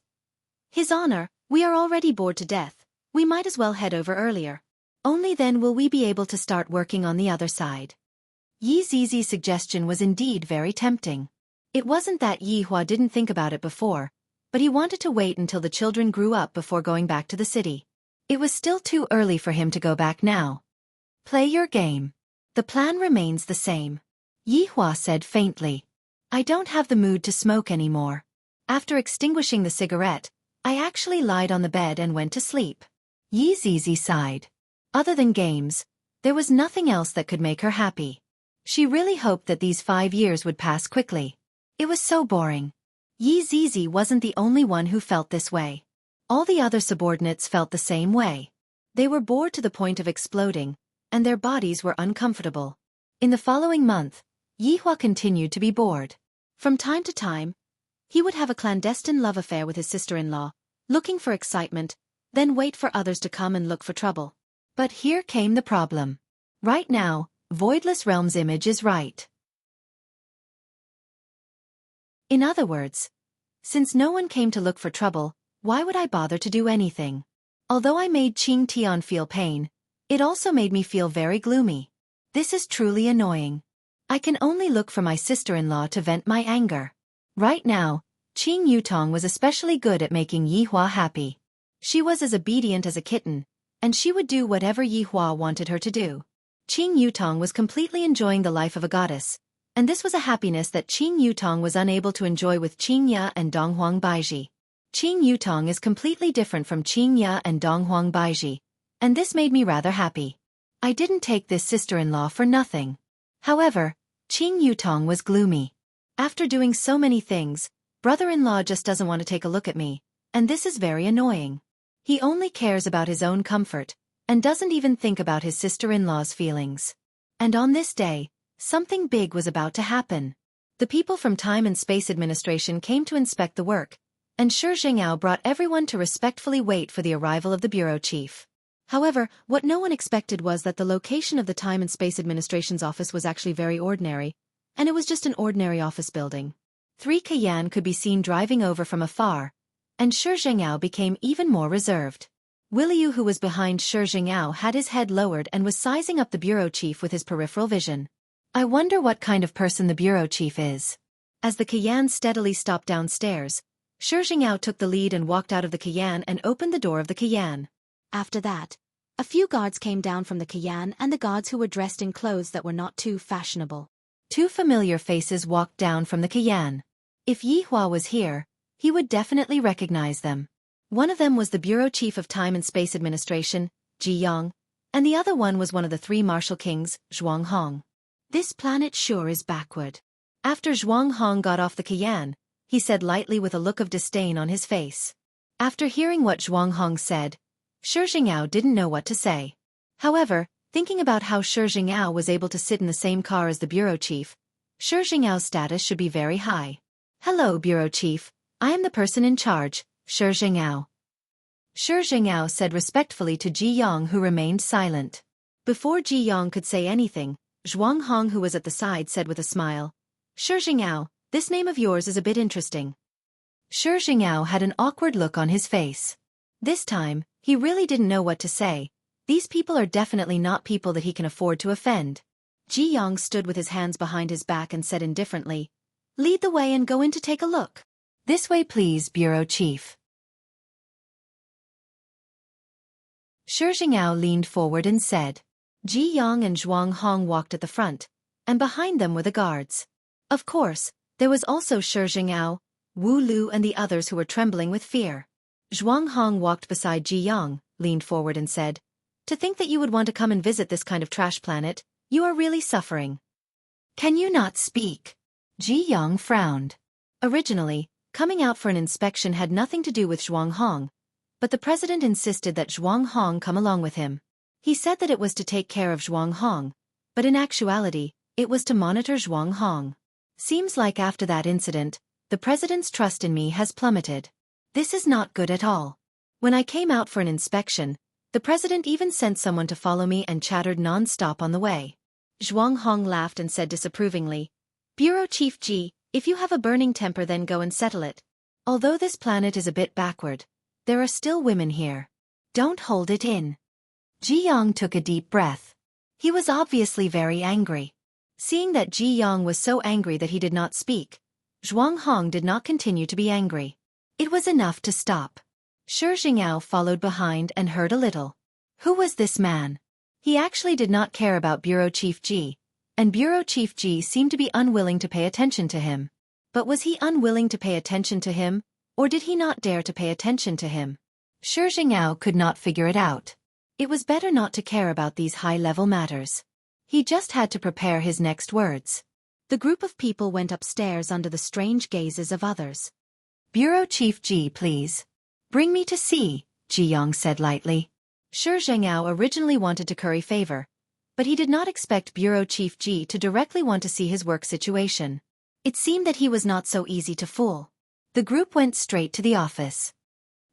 His honor, we are already bored to death. We might as well head over earlier. Only then will we be able to start working on the other side. Yi Zizi's suggestion was indeed very tempting. It wasn't that Yihua didn't think about it before, but he wanted to wait until the children grew up before going back to the city. It was still too early for him to go back now. Play your game. The plan remains the same. Yihua said faintly. I don't have the mood to smoke anymore. After extinguishing the cigarette, I actually lied on the bed and went to sleep. Yi Zizi sighed. Other than games, there was nothing else that could make her happy. She really hoped that these 5 years would pass quickly. It was so boring. Yi Zizi wasn't the only one who felt this way. All the other subordinates felt the same way. They were bored to the point of exploding, and their bodies were uncomfortable. In the following month, Yihua continued to be bored. From time to time, he would have a clandestine love affair with his sister-in-law, looking for excitement, then wait for others to come and look for trouble. But here came the problem. Right now, Voidless Realm's image is right. In other words, since no one came to look for trouble, why would I bother to do anything? Although I made Qing Tian feel pain, it also made me feel very gloomy. This is truly annoying. I can only look for my sister-in-law to vent my anger. Right now, Qing Yutong was especially good at making Yi Hua happy. She was as obedient as a kitten, and she would do whatever Yi Hua wanted her to do. Qing Yutong was completely enjoying the life of a goddess, and this was a happiness that Qing Yutong was unable to enjoy with Qing Ya and Donghuang Baiji. Qing Yutong is completely different from Qing Ya and Donghuang Baiji, and this made me rather happy. I didn't take this sister-in-law for nothing. However, Qing Yutong was gloomy. After doing so many things, brother-in-law just doesn't want to take a look at me, and this is very annoying. He only cares about his own comfort, and doesn't even think about his sister-in-law's feelings. And on this day, something big was about to happen. The people from Time and Space Administration came to inspect the work, and Shi Zhengyao brought everyone to respectfully wait for the arrival of the bureau chief. However, what no one expected was that the location of the Time and Space Administration's office was actually very ordinary, and it was just an ordinary office building. 3 Kayan could be seen driving over from afar, and Shi Zhengyao became even more reserved. Williu, who was behind Shi Zhengyao, had his head lowered and was sizing up the bureau chief with his peripheral vision. I wonder what kind of person the bureau chief is. As the Kayan steadily stopped downstairs, Shi Zhengyao took the lead and walked out of the Kayan and opened the door of the Kayan. After that, a few guards came down from the Kayan, and the guards who were dressed in clothes that were not too fashionable. 2 familiar faces walked down from the Kayan. If Yi Hua was here, he would definitely recognize them. One of them was the Bureau Chief of Time and Space Administration, Ji Yang, and the other one was one of the 3 Martial Kings, Zhuang Hong. This planet sure is backward. After Zhuang Hong got off the Kayan, he said lightly with a look of disdain on his face. After hearing what Zhuang Hong said, Shi Zhengyao didn't know what to say. However, thinking about how Shi Zhengyao was able to sit in the same car as the Bureau Chief, Shi Zhengyao's status should be very high. Hello, Bureau Chief. I am the person in charge, Shi Zhengyao. Shi Zhengyao said respectfully to Ji Yang, who remained silent. Before Ji Yang could say anything, Zhuang Hong, who was at the side, said with a smile, Shi Zhengyao, this name of yours is a bit interesting. Shi Zhengyao had an awkward look on his face. This time, he really didn't know what to say. These people are definitely not people that he can afford to offend. Ji Yang stood with his hands behind his back and said indifferently, lead the way and go in to take a look. This way please, Bureau Chief. Shi Zhengyao leaned forward and said. Ji Yang and Zhuang Hong walked at the front, and behind them were the guards. Of course, there was also Shi Zhengyao, Wu Lu and the others who were trembling with fear. Zhuang Hong walked beside Ji Yang, leaned forward and said, to think that you would want to come and visit this kind of trash planet, you are really suffering. Can you not speak? Ji Yang frowned. Originally, coming out for an inspection had nothing to do with Zhuang Hong, but the president insisted that Zhuang Hong come along with him. He said that it was to take care of Zhuang Hong, but in actuality, it was to monitor Zhuang Hong. Seems like after that incident, the president's trust in me has plummeted. This is not good at all. When I came out for an inspection, the president even sent someone to follow me and chattered non-stop on the way. Zhuang Hong laughed and said disapprovingly, Bureau Chief Ji, if you have a burning temper then go and settle it. Although this planet is a bit backward, there are still women here. Don't hold it in. Ji Yang took a deep breath. He was obviously very angry. Seeing that Ji Yang was so angry that he did not speak, Zhuang Hong did not continue to be angry. It was enough to stop. Shi Zhengyao followed behind and heard a little. Who was this man? He actually did not care about Bureau Chief Ji, and Bureau Chief Ji seemed to be unwilling to pay attention to him. But was he unwilling to pay attention to him, or did he not dare to pay attention to him? Shi Zhengyao could not figure it out. It was better not to care about these high-level matters. He just had to prepare his next words. The group of people went upstairs under the strange gazes of others. Bureau Chief Ji, please. Bring me to see, Ji Yang said lightly. Shi Zhengyao originally wanted to curry favor, but he did not expect Bureau Chief Ji to directly want to see his work situation. It seemed that he was not so easy to fool. The group went straight to the office.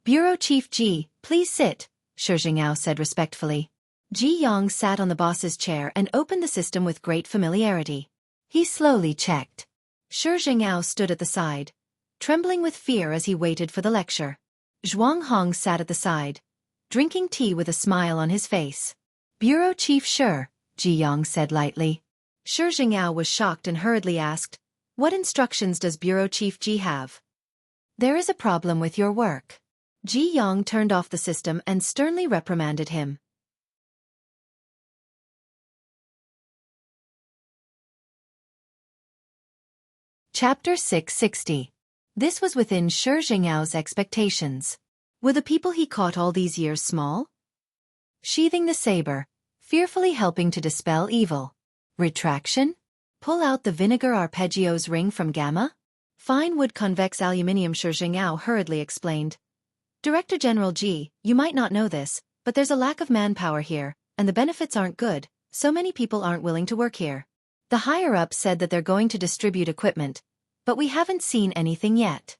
Bureau Chief Ji, please sit, Shi Zhengyao said respectfully. Ji Yang sat on the boss's chair and opened the system with great familiarity. He slowly checked. Shi Zhengyao stood at the side, trembling with fear as he waited for the lecture. Zhuang Hong sat at the side, drinking tea with a smile on his face. Bureau Chief, sure, Ji Yang said lightly. Shi Jingao was shocked and hurriedly asked, "What instructions does Bureau Chief Ji have?" "There is a problem with your work." Ji Yang turned off the system and sternly reprimanded him. Chapter 660. This was within Shi Jing'ao's expectations. Were the people he caught all these years small? Sheathing the saber, fearfully helping to dispel evil. Retraction? Pull out the vinegar arpeggios ring from Gamma? Fine wood convex aluminium. Shi Jing'ao hurriedly explained. "Director General Ji, you might not know this, but there's a lack of manpower here, and the benefits aren't good, so many people aren't willing to work here. The higher-ups said that they're going to distribute equipment, but we haven't seen anything yet."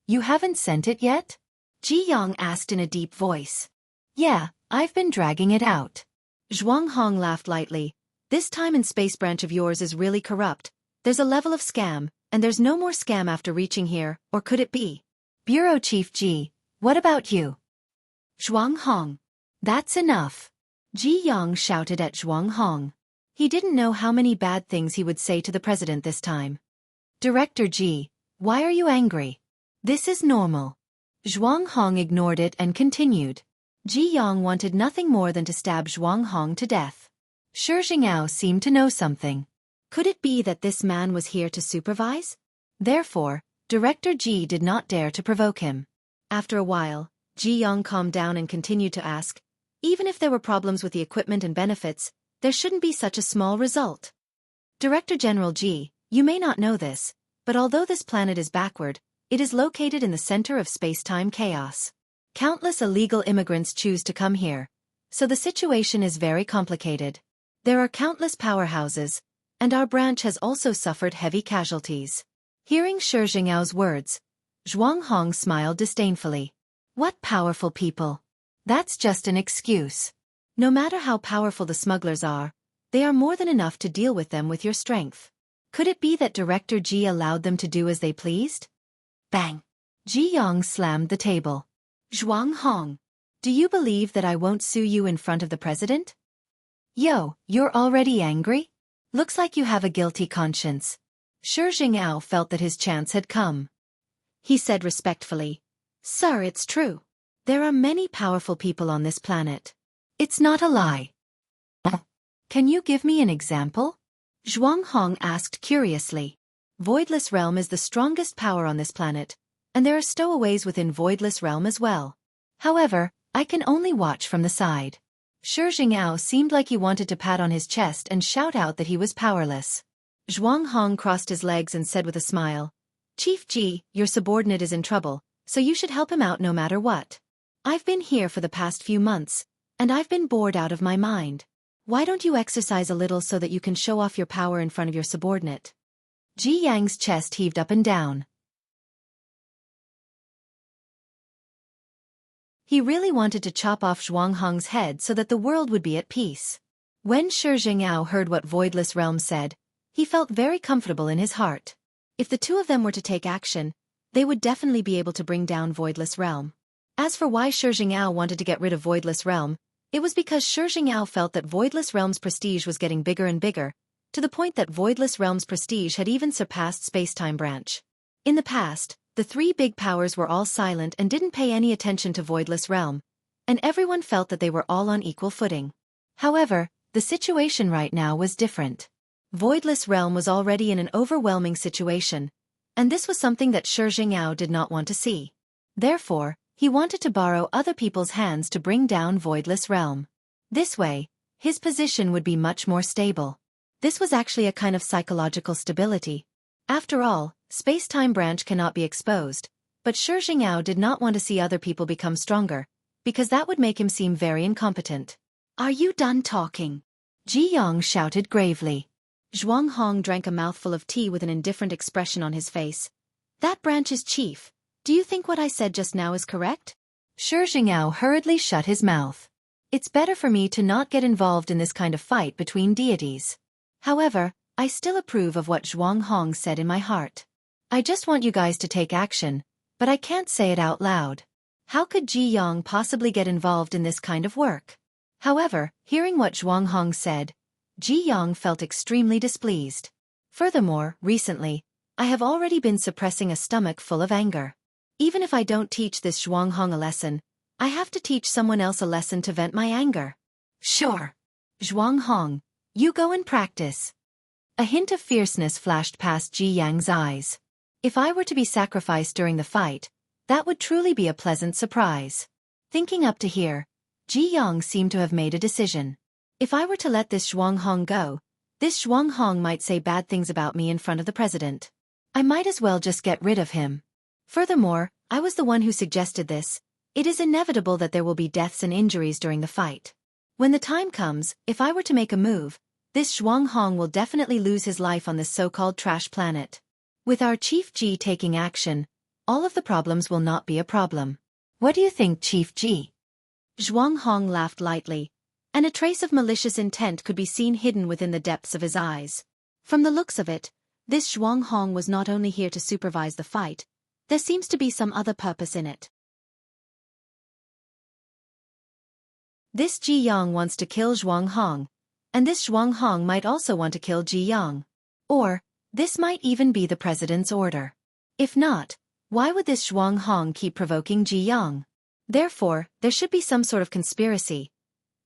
"You haven't sent it yet?" Ji Yang asked in a deep voice. "Yeah, I've been dragging it out." Zhuang Hong laughed lightly. "This time and space branch of yours is really corrupt. There's a level of scam, and there's no more scam after reaching here, or could it be? Bureau Chief Ji, what about you?" "Zhuang Hong. That's enough." Ji Yang shouted at Zhuang Hong. He didn't know how many bad things he would say to the president this time. "Director Ji, why are you angry? This is normal." Zhuang Hong ignored it and continued. Ji Yang wanted nothing more than to stab Zhuang Hong to death. Shi Jing'ao seemed to know something. Could it be that this man was here to supervise? Therefore, Director Ji did not dare to provoke him. After a while, Ji Yang calmed down and continued to ask, "Even if there were problems with the equipment and benefits, there shouldn't be such a small result. Director General Ji, you may not know this, but although this planet is backward, it is located in the center of space-time chaos. Countless illegal immigrants choose to come here, so the situation is very complicated. There are countless powerhouses, and our branch has also suffered heavy casualties." Hearing Shi Jing'ao's words, Zhuang Hong smiled disdainfully. "What powerful people? That's just an excuse. No matter how powerful the smugglers are, they are more than enough to deal with them with your strength. Could it be that Director Ji allowed them to do as they pleased?" Bang! Ji Yang slammed the table. "Zhuang Hong, do you believe that I won't sue you in front of the president?" "Yo, you're already angry? Looks like you have a guilty conscience." Shi Jing'ao felt that his chance had come. He said respectfully, "Sir, it's true. There are many powerful people on this planet. It's not a lie." "Can you give me an example?" Zhuang Hong asked curiously. "Voidless Realm is the strongest power on this planet, and there are stowaways within Voidless Realm as well. However, I can only watch from the side." Shi Jing'ao seemed like he wanted to pat on his chest and shout out that he was powerless. Zhuang Hong crossed his legs and said with a smile, "Chief Ji, your subordinate is in trouble, so you should help him out no matter what. I've been here for the past few months, and I've been bored out of my mind. Why don't you exercise a little so that you can show off your power in front of your subordinate?" Ji Yang's chest heaved up and down. He really wanted to chop off Zhuang Hong's head so that the world would be at peace. When Shi Jing'ao heard what Voidless Realm said, he felt very comfortable in his heart. If the two of them were to take action, they would definitely be able to bring down Voidless Realm. As for why Shi Jing'ao wanted to get rid of Voidless Realm, it was because Shi Jing'ao felt that Voidless Realm's prestige was getting bigger and bigger, to the point that Voidless Realm's prestige had even surpassed Space-Time Branch. In the past, the three big powers were all silent and didn't pay any attention to Voidless Realm, and everyone felt that they were all on equal footing. However, the situation right now was different. Voidless Realm was already in an overwhelming situation, and this was something that Shi Jing'ao did not want to see. Therefore, he wanted to borrow other people's hands to bring down Voidless Realm. This way, his position would be much more stable. This was actually a kind of psychological stability. After all, Space-Time Branch cannot be exposed, but Shi Jing'ao did not want to see other people become stronger, because that would make him seem very incompetent. "Are you done talking?" Ji Yang shouted gravely. Zhuang Hong drank a mouthful of tea with an indifferent expression on his face. "That branch is chief. Do you think what I said just now is correct?" Shi Jing'ao hurriedly shut his mouth. "It's better for me to not get involved in this kind of fight between deities. However, I still approve of what Zhuang Hong said in my heart. I just want you guys to take action, but I can't say it out loud. How could Ji Yang possibly get involved in this kind of work?" However, hearing what Zhuang Hong said, Ji Yang felt extremely displeased. Furthermore, recently, I have already been suppressing a stomach full of anger. Even if I don't teach this Zhuanghong a lesson, I have to teach someone else a lesson to vent my anger. Sure. Zhuanghong, you go and practice. A hint of fierceness flashed past Ji Yang's eyes. If I were to be sacrificed during the fight, that would truly be a pleasant surprise. Thinking up to here, Ji Yang seemed to have made a decision. If I were to let this Zhuanghong go, this Zhuanghong might say bad things about me in front of the president. I might as well just get rid of him. Furthermore, I was the one who suggested this. It is inevitable that there will be deaths and injuries during the fight. When the time comes, if I were to make a move, this Zhuanghong will definitely lose his life on this so-called trash planet. With our Chief Ji taking action, all of the problems will not be a problem. What do you think, Chief Ji? Zhuanghong laughed lightly, and a trace of malicious intent could be seen hidden within the depths of his eyes. From the looks of it, this Zhuanghong was not only here to supervise the fight, there seems to be some other purpose in it. This Ji Yang wants to kill Zhuanghong, and this Zhuanghong might also want to kill Ji Yang. Or, this might even be the president's order. If not, why would this Zhuanghong keep provoking Ji Yang? Therefore, there should be some sort of conspiracy.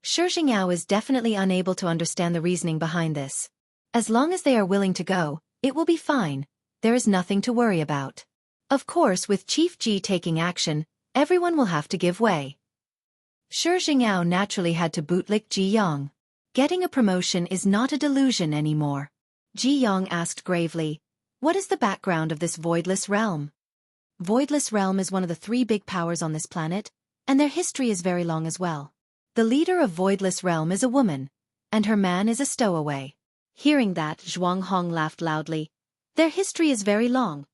Shi Jingyao is definitely unable to understand the reasoning behind this. As long as they are willing to go, it will be fine. There is nothing to worry about. Of course, with Chief Ji taking action, everyone will have to give way. Shi Jingyao naturally had to bootlick Ji Yang. Getting a promotion is not a delusion anymore. Ji Yang asked gravely, what is the background of this voidless realm? Voidless realm is one of the 3 big powers on this planet, and their history is very long as well. The leader of voidless realm is a woman, and her man is a stowaway. Hearing that, Zhuanghong laughed loudly. Their history is very long.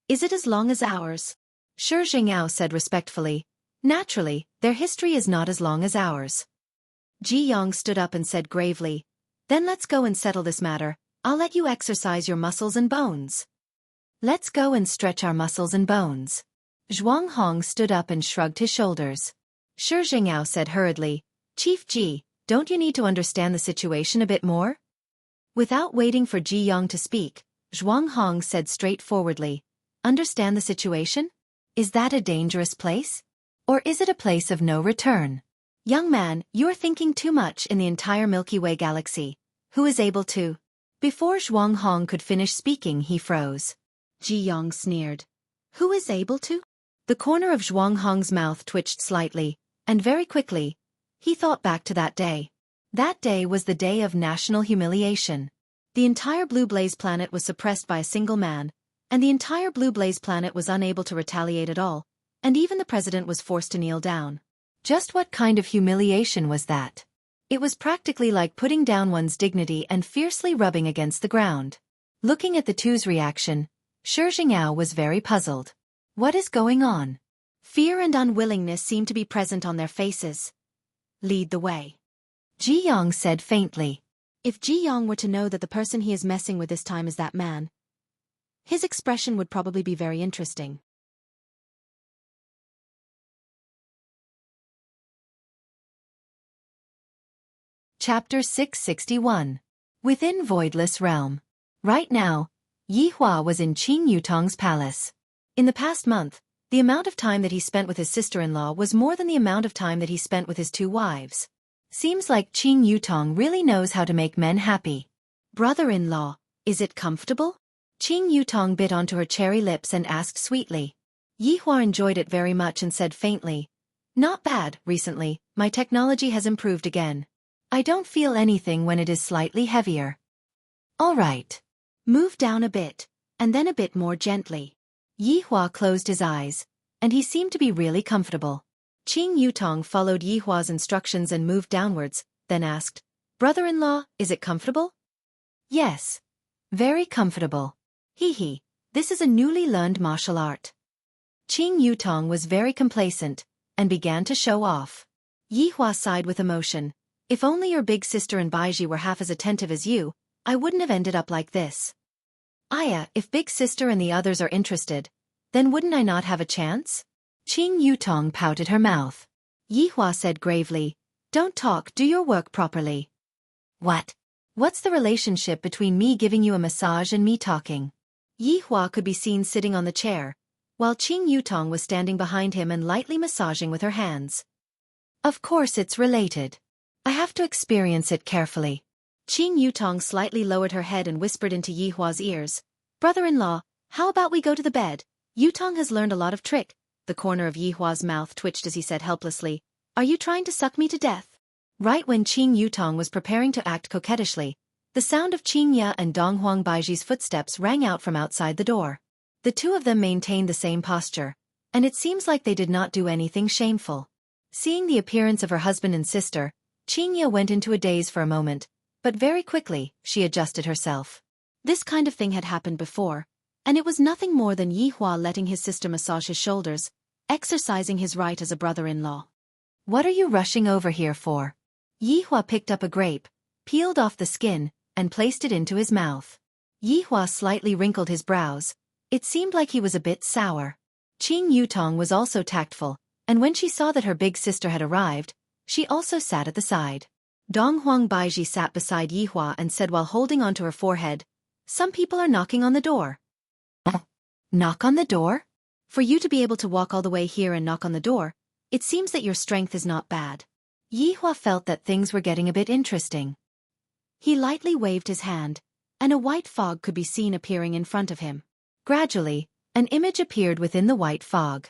Is it as long as ours? Shi Jingyao said respectfully. Naturally, their history is not as long as ours. Ji Yang stood up and said gravely, then let's go and settle this matter. I'll let you exercise your muscles and bones. Let's go and stretch our muscles and bones. Zhuanghong stood up and shrugged his shoulders. Shi Jingyao said hurriedly, Chief Ji, don't you need to understand the situation a bit more? Without waiting for Ji Yang to speak, Zhuanghong said straightforwardly, understand the situation? Is that a dangerous place? Or is it a place of no return? Young man, you are thinking too much in the entire Milky Way galaxy. Who is able to? Before Zhuanghong could finish speaking, he froze. Ji Yang sneered. Who is able to? The corner of Zhuanghong's mouth twitched slightly, and very quickly, he thought back to that day. That day was the day of national humiliation. The entire Blue Blaze planet was suppressed by a single man, and the entire Blue Blaze planet was unable to retaliate at all, and even the president was forced to kneel down. Just what kind of humiliation was that? It was practically like putting down one's dignity and fiercely rubbing against the ground. Looking at the two's reaction, Shi Jingyao was very puzzled. What is going on? Fear and unwillingness seemed to be present on their faces. Lead the way. Ji Yang said faintly. If Ji Yang were to know that the person he is messing with this time is that man, his expression would probably be very interesting. Chapter 661. Within Voidless Realm. Right now, Yi Hua was in Qing Yutong's palace. In the past month, the amount of time that he spent with his sister-in-law was more than the amount of time that he spent with his 2 wives. Seems like Qing Yutong really knows how to make men happy. Brother-in-law, is it comfortable? Qing Yutong bit onto her cherry lips and asked sweetly. Yi Hua enjoyed it very much and said faintly, not bad, recently, my technology has improved again. I don't feel anything when it is slightly heavier. All right. Move down a bit, and then a bit more gently. Yi Hua closed his eyes, and he seemed to be really comfortable. Qing Yutong followed Yi Hua's instructions and moved downwards, then asked, brother-in-law, is it comfortable? Yes. Very comfortable. Hee, this is a newly learned martial art. Qing Yutong was very complacent, and began to show off. Yi Hua sighed with emotion. If only your big sister and Baiji were half as attentive as you, I wouldn't have ended up like this. Aya, if big sister and the others are interested, then wouldn't I not have a chance? Qing Yutong pouted her mouth. Yi Hua said gravely, don't talk, do your work properly. What? What's the relationship between me giving you a massage and me talking? Yi Hua could be seen sitting on the chair, while Qing Yutong was standing behind him and lightly massaging with her hands. Of course it's related. I have to experience it carefully. Qing Yutong slightly lowered her head and whispered into Yi Hua's ears. Brother-in-law, how about we go to the bed? Yutong has learned a lot of trick. The corner of Yi Hua's mouth twitched as he said helplessly, Are you trying to suck me to death? Right when Qing Yutong was preparing to act coquettishly, the sound of Qing Ya and Dong Huang Baiji's footsteps rang out from outside the door. The two of them maintained the same posture, and it seems like they did not do anything shameful. Seeing the appearance of her husband and sister, Qing Ya went into a daze for a moment, but very quickly, she adjusted herself. This kind of thing had happened before, and it was nothing more than Yi Hua letting his sister massage his shoulders, exercising his right as a brother-in-law. What are you rushing over here for? Yi Hua picked up a grape, peeled off the skin, and placed it into his mouth. Yi Hua slightly wrinkled his brows. It seemed like he was a bit sour. Qing Yutong was also tactful, and when she saw that her big sister had arrived, she also sat at the side. Dong Huang Baiji sat beside Yi Hua and said while holding onto her forehead, Some people are knocking on the door. Knock on the door? For you to be able to walk all the way here and knock on the door, it seems that your strength is not bad. Yi Hua felt that things were getting a bit interesting. He lightly waved his hand, and a white fog could be seen appearing in front of him. Gradually, an image appeared within the white fog.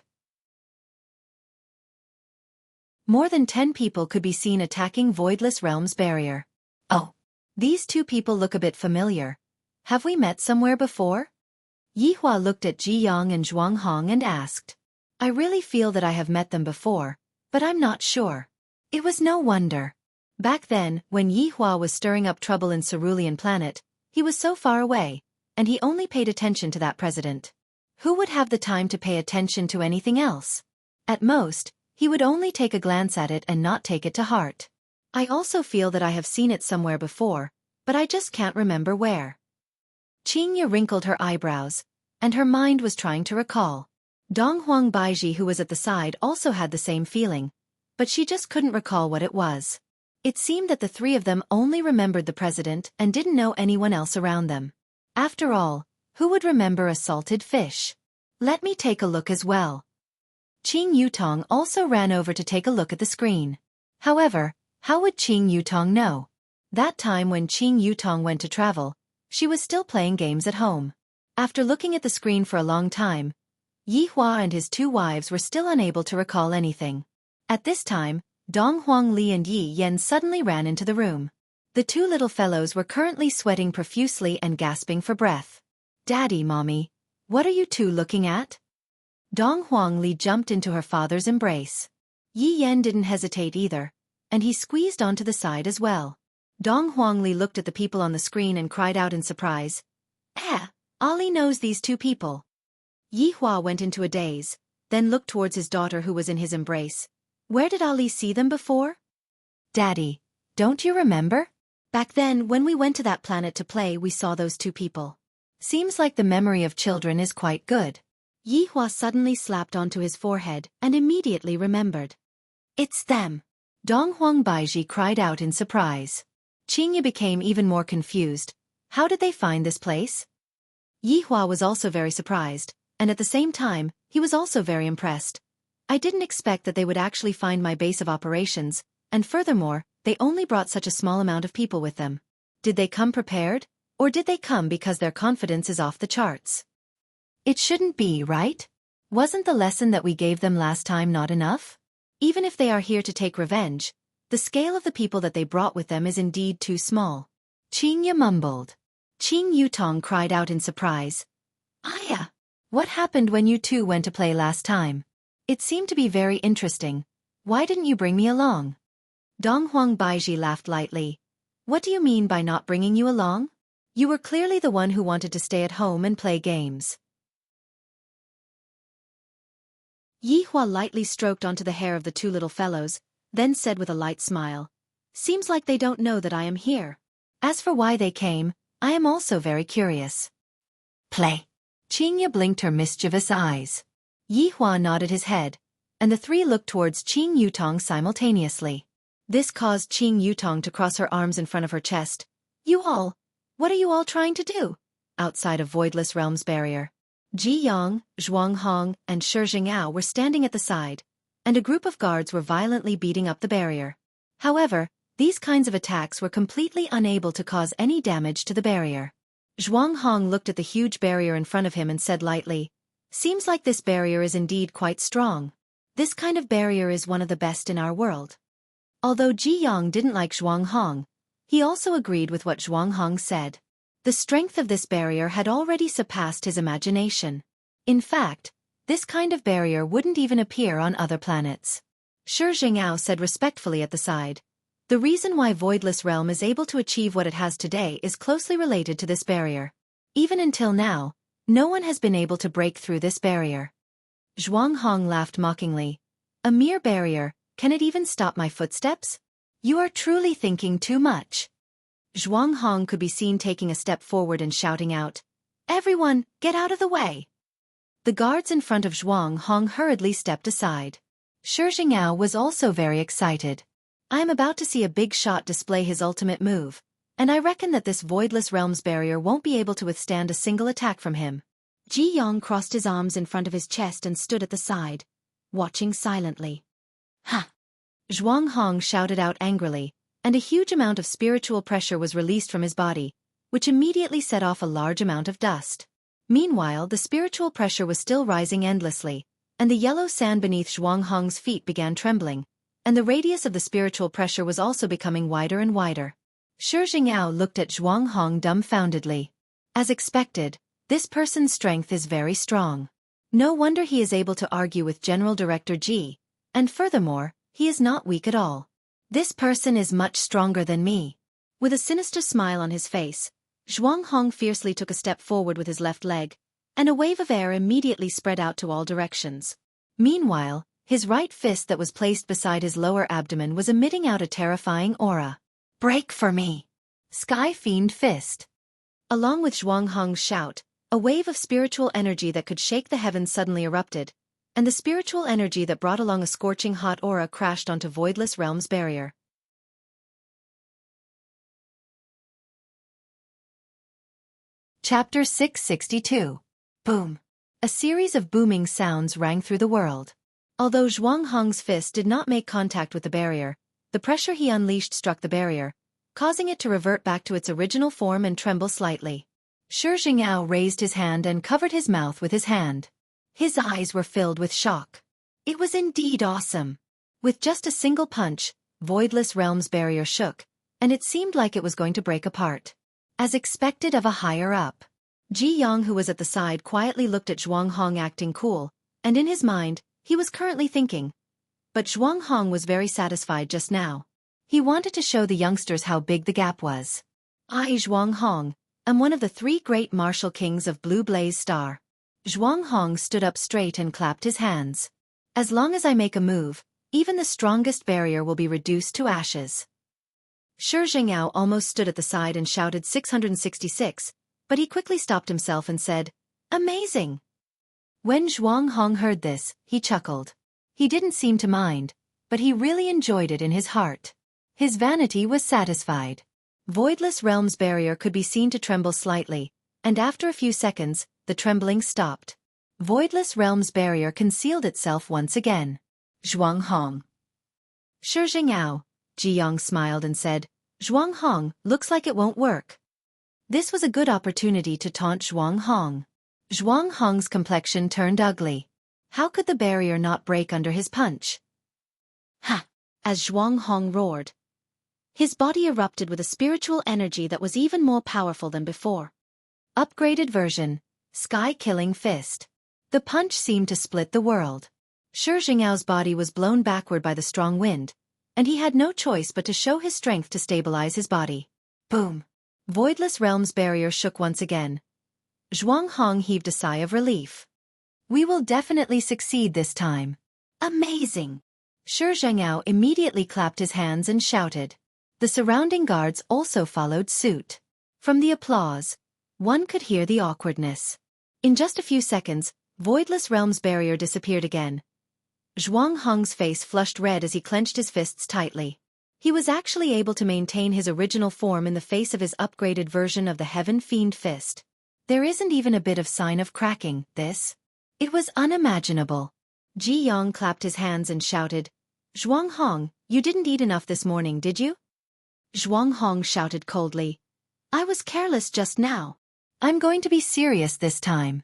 More than 10 people could be seen attacking Voidless Realm's barrier. Oh, these two people look a bit familiar. Have we met somewhere before? Yi Hua looked at Ji Yang and Zhuang Hong and asked. I really feel that I have met them before, but I'm not sure. It was no wonder. Back then, when Yi Hua was stirring up trouble in Cerulean Planet, he was so far away, and he only paid attention to that president. Who would have the time to pay attention to anything else? At most, he would only take a glance at it and not take it to heart. I also feel that I have seen it somewhere before, but I just can't remember where. Qing Ya wrinkled her eyebrows, and her mind was trying to recall. Dong Huang Baiji, who was at the side, also had the same feeling, but she just couldn't recall what it was. It seemed that the three of them only remembered the president and didn't know anyone else around them. After all, who would remember a salted fish? Let me take a look as well. Qing Yutong also ran over to take a look at the screen. However, how would Qing Yutong know? That time when Qing Yutong went to travel, she was still playing games at home. After looking at the screen for a long time, Yi Hua and his two wives were still unable to recall anything. At this time, Dong Huang Li and Yi Yan suddenly ran into the room. The two little fellows were currently sweating profusely and gasping for breath. Daddy, Mommy, what are you two looking at? Dong Huang Li jumped into her father's embrace. Yi Yan didn't hesitate either, and he squeezed onto the side as well. Dong Huang Li looked at the people on the screen and cried out in surprise. Ali knows these two people. Yi Hua went into a daze, then looked towards his daughter who was in his embrace. Where did Ali see them before? Daddy, don't you remember? Back then, when we went to that planet to play, we saw those two people. Seems like the memory of children is quite good. Yi Hua suddenly slapped onto his forehead and immediately remembered. It's them. Dong Huang Baiji cried out in surprise. Qing Ya became even more confused. How did they find this place? Yi Hua was also very surprised, and at the same time, he was also very impressed. I didn't expect that they would actually find my base of operations, and furthermore, they only brought such a small amount of people with them. Did they come prepared, or did they come because their confidence is off the charts? It shouldn't be, right? Wasn't the lesson that we gave them last time not enough? Even if they are here to take revenge, the scale of the people that they brought with them is indeed too small. Qing Ya mumbled. Qing Yutong cried out in surprise. Aya! What happened when you two went to play last time? It seemed to be very interesting. Why didn't you bring me along? Dong Huang Baiji laughed lightly. What do you mean by not bringing you along? You were clearly the one who wanted to stay at home and play games. Yi Hua lightly stroked onto the hair of the two little fellows, then said with a light smile. Seems like they don't know that I am here. As for why they came, I am also very curious. Play. Qing Ya blinked her mischievous eyes. Yi Hua nodded his head, and the three looked towards Qing Yutong simultaneously. This caused Qing Yutong to cross her arms in front of her chest. What are you all trying to do? Outside of Voidless Realms barrier. Ji Yang, Zhuang Hong, and Shi Jingao were standing at the side, and a group of guards were violently beating up the barrier. However, these kinds of attacks were completely unable to cause any damage to the barrier. Zhuang Hong looked at the huge barrier in front of him and said lightly, "Seems like this barrier is indeed quite strong. This kind of barrier is one of the best in our world." Although Ji Yang didn't like Zhuang Hong, he also agreed with what Zhuang Hong said. The strength of this barrier had already surpassed his imagination. In fact, this kind of barrier wouldn't even appear on other planets. Shi Jingao said respectfully at the side, "The reason why Voidless Realm is able to achieve what it has today is closely related to this barrier. Even until now, no one has been able to break through this barrier." Zhuang Hong laughed mockingly. "A mere barrier, can it even stop my footsteps? You are truly thinking too much." Zhuang Hong could be seen taking a step forward and shouting out, "Everyone, get out of the way!" The guards in front of Zhuang Hong hurriedly stepped aside. Shi Jingao was also very excited. "I am about to see a big shot display his ultimate move, and I reckon that this Voidless Realms barrier won't be able to withstand a single attack from him." Ji Yang crossed his arms in front of his chest and stood at the side, watching silently. "Ha!" Zhuang Hong shouted out angrily, and a huge amount of spiritual pressure was released from his body, which immediately set off a large amount of dust. Meanwhile, the spiritual pressure was still rising endlessly, and the yellow sand beneath Zhuang Hong's feet began trembling, and the radius of the spiritual pressure was also becoming wider and wider. Shi Jingao looked at Zhuang Hong dumbfoundedly. As expected, this person's strength is very strong. No wonder he is able to argue with General Director Ji, and furthermore, he is not weak at all. This person is much stronger than me. With a sinister smile on his face, Zhuang Hong fiercely took a step forward with his left leg, and a wave of air immediately spread out to all directions. Meanwhile, his right fist that was placed beside his lower abdomen was emitting out a terrifying aura. "Break for me! Sky Fiend Fist!" Along with Zhuang Hong's shout, a wave of spiritual energy that could shake the heavens suddenly erupted, and the spiritual energy that brought along a scorching hot aura crashed onto Voidless Realms barrier. Chapter 662. Boom. A series of booming sounds rang through the world. Although Zhuang Hong's fist did not make contact with the barrier, the pressure he unleashed struck the barrier, causing it to revert back to its original form and tremble slightly. Shi Jingao raised his hand and covered his mouth with his hand. His eyes were filled with shock. It was indeed awesome. With just a single punch, Voidless Realms barrier shook, and it seemed like it was going to break apart. As expected of a higher-up, Ji Yang, who was at the side, quietly looked at Zhuang Hong acting cool, and in his mind, he was currently thinking. But Zhuang Hong was very satisfied just now. He wanted to show the youngsters how big the gap was. "I, Zhuang Hong, am one of the 3 great martial kings of Blue Blaze Star." Zhuang Hong stood up straight and clapped his hands. "As long as I make a move, even the strongest barrier will be reduced to ashes." Shi Jingao almost stood at the side and shouted 666, but he quickly stopped himself and said, "Amazing!" When Zhuang Hong heard this, he chuckled. He didn't seem to mind, but he really enjoyed it in his heart. His vanity was satisfied. Voidless Realms barrier could be seen to tremble slightly, and after a few seconds, the trembling stopped. Voidless Realms barrier concealed itself once again. "Zhuang Hong." Shi Jingao, Ji Yang smiled and said, "Zhuang Hong, looks like it won't work." This was a good opportunity to taunt Zhuang Hong. Zhuang Hong's complexion turned ugly. How could the barrier not break under his punch? "Ha!" As Zhuang Hong roared, his body erupted with a spiritual energy that was even more powerful than before. Upgraded version, Sky-Killing Fist. The punch seemed to split the world. Shi Jingao's body was blown backward by the strong wind, and he had no choice but to show his strength to stabilize his body. Boom! Voidless Realms barrier shook once again. Zhuang Hong heaved a sigh of relief. "We will definitely succeed this time." "Amazing!" Shi Jingao immediately clapped his hands and shouted. The surrounding guards also followed suit. From the applause, one could hear the awkwardness. In just a few seconds, Voidless Realms barrier disappeared again. Zhuang Hong's face flushed red as he clenched his fists tightly. He was actually able to maintain his original form in the face of his upgraded version of the Heaven Fiend Fist. There isn't even a bit of sign of cracking this. It was unimaginable. Ji Yong clapped his hands and shouted, "Zhuang Hong, you didn't eat enough this morning, did you?" Zhuang Hong shouted coldly, "I was careless just now. I'm going to be serious this time."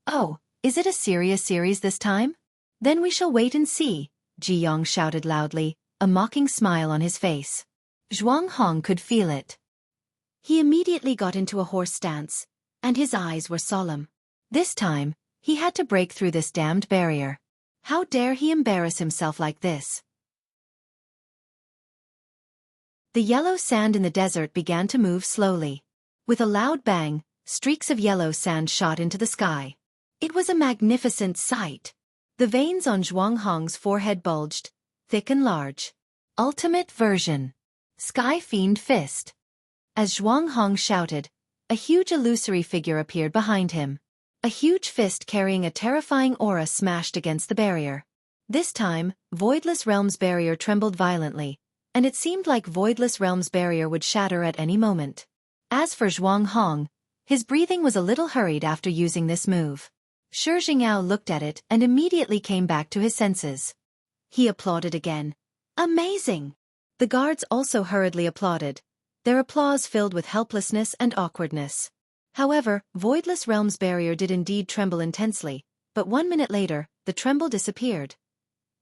"Oh, is it a serious series this time? Then we shall wait and see," Ji Yong shouted loudly, a mocking smile on his face. Zhuang Hong could feel it. He immediately got into a horse stance, and his eyes were solemn. This time, he had to break through this damned barrier. How dare he embarrass himself like this? The yellow sand in the desert began to move slowly. With a loud bang, streaks of yellow sand shot into the sky. It was a magnificent sight. The veins on Zhuang Hong's forehead bulged, thick and large. Ultimate version. Sky Fiend Fist. As Zhuang Hong shouted, a huge illusory figure appeared behind him. A huge fist carrying a terrifying aura smashed against the barrier. This time, Voidless Realm's barrier trembled violently, and it seemed like Voidless Realm's barrier would shatter at any moment. As for Zhuang Hong, his breathing was a little hurried after using this move. Shi Jingyao looked at it and immediately came back to his senses. He applauded again. Amazing! The guards also hurriedly applauded, their applause filled with helplessness and awkwardness. However, Voidless Realm's barrier did indeed tremble intensely, but 1 minute later, the tremble disappeared.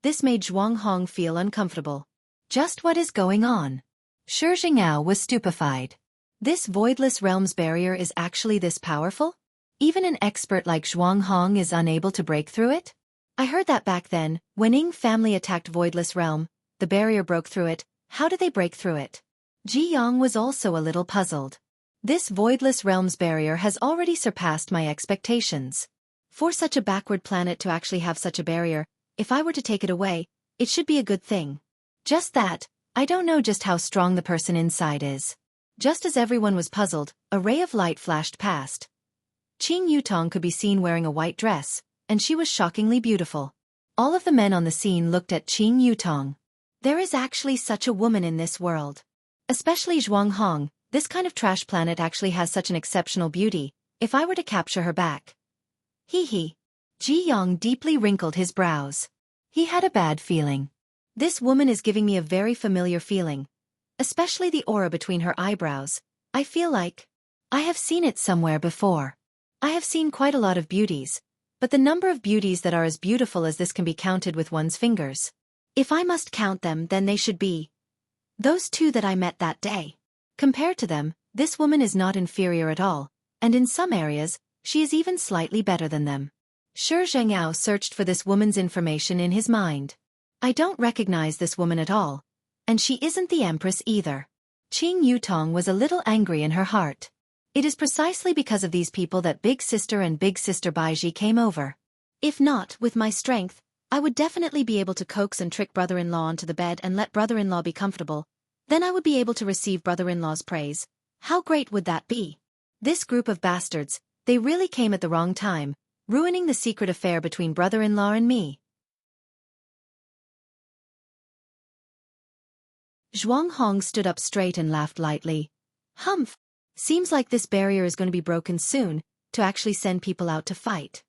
This made Zhuang Hong feel uncomfortable. Just what is going on? Shi Jingyao was stupefied. This Voidless Realm's barrier is actually this powerful? Even an expert like Zhuang Hong is unable to break through it? I heard that back then, when Ying family attacked Voidless Realm, the barrier broke through it. How did they break through it? Ji Yong was also a little puzzled. This Voidless Realm's barrier has already surpassed my expectations. For such a backward planet to actually have such a barrier, if I were to take it away, it should be a good thing. Just that, I don't know just how strong the person inside is. Just as everyone was puzzled, a ray of light flashed past. Qing Yutong could be seen wearing a white dress, and she was shockingly beautiful. All of the men on the scene looked at Qing Yutong. There is actually such a woman in this world. Especially Zhuang Hong, this kind of trash planet actually has such an exceptional beauty, if I were to capture her back. Hee hee. Ji Yong deeply wrinkled his brows. He had a bad feeling. This woman is giving me a very familiar feeling. Especially the aura between her eyebrows. I feel like I have seen it somewhere before. I have seen quite a lot of beauties, but the number of beauties that are as beautiful as this can be counted with one's fingers. If I must count them, then they should be those two that I met that day. Compared to them, this woman is not inferior at all, and in some areas, she is even slightly better than them. Shi Jingyao searched for this woman's information in his mind. I don't recognize this woman at all, and she isn't the Empress either. Qing Yutong was a little angry in her heart. It is precisely because of these people that Big Sister and Big Sister Baiji came over. If not, with my strength, I would definitely be able to coax and trick brother-in-law onto the bed and let brother-in-law be comfortable. Then I would be able to receive brother-in-law's praise. How great would that be? This group of bastards, they really came at the wrong time, ruining the secret affair between brother-in-law and me. Zhuang Hong stood up straight and laughed lightly. Humph! Seems like this barrier is going to be broken soon, to actually send people out to fight.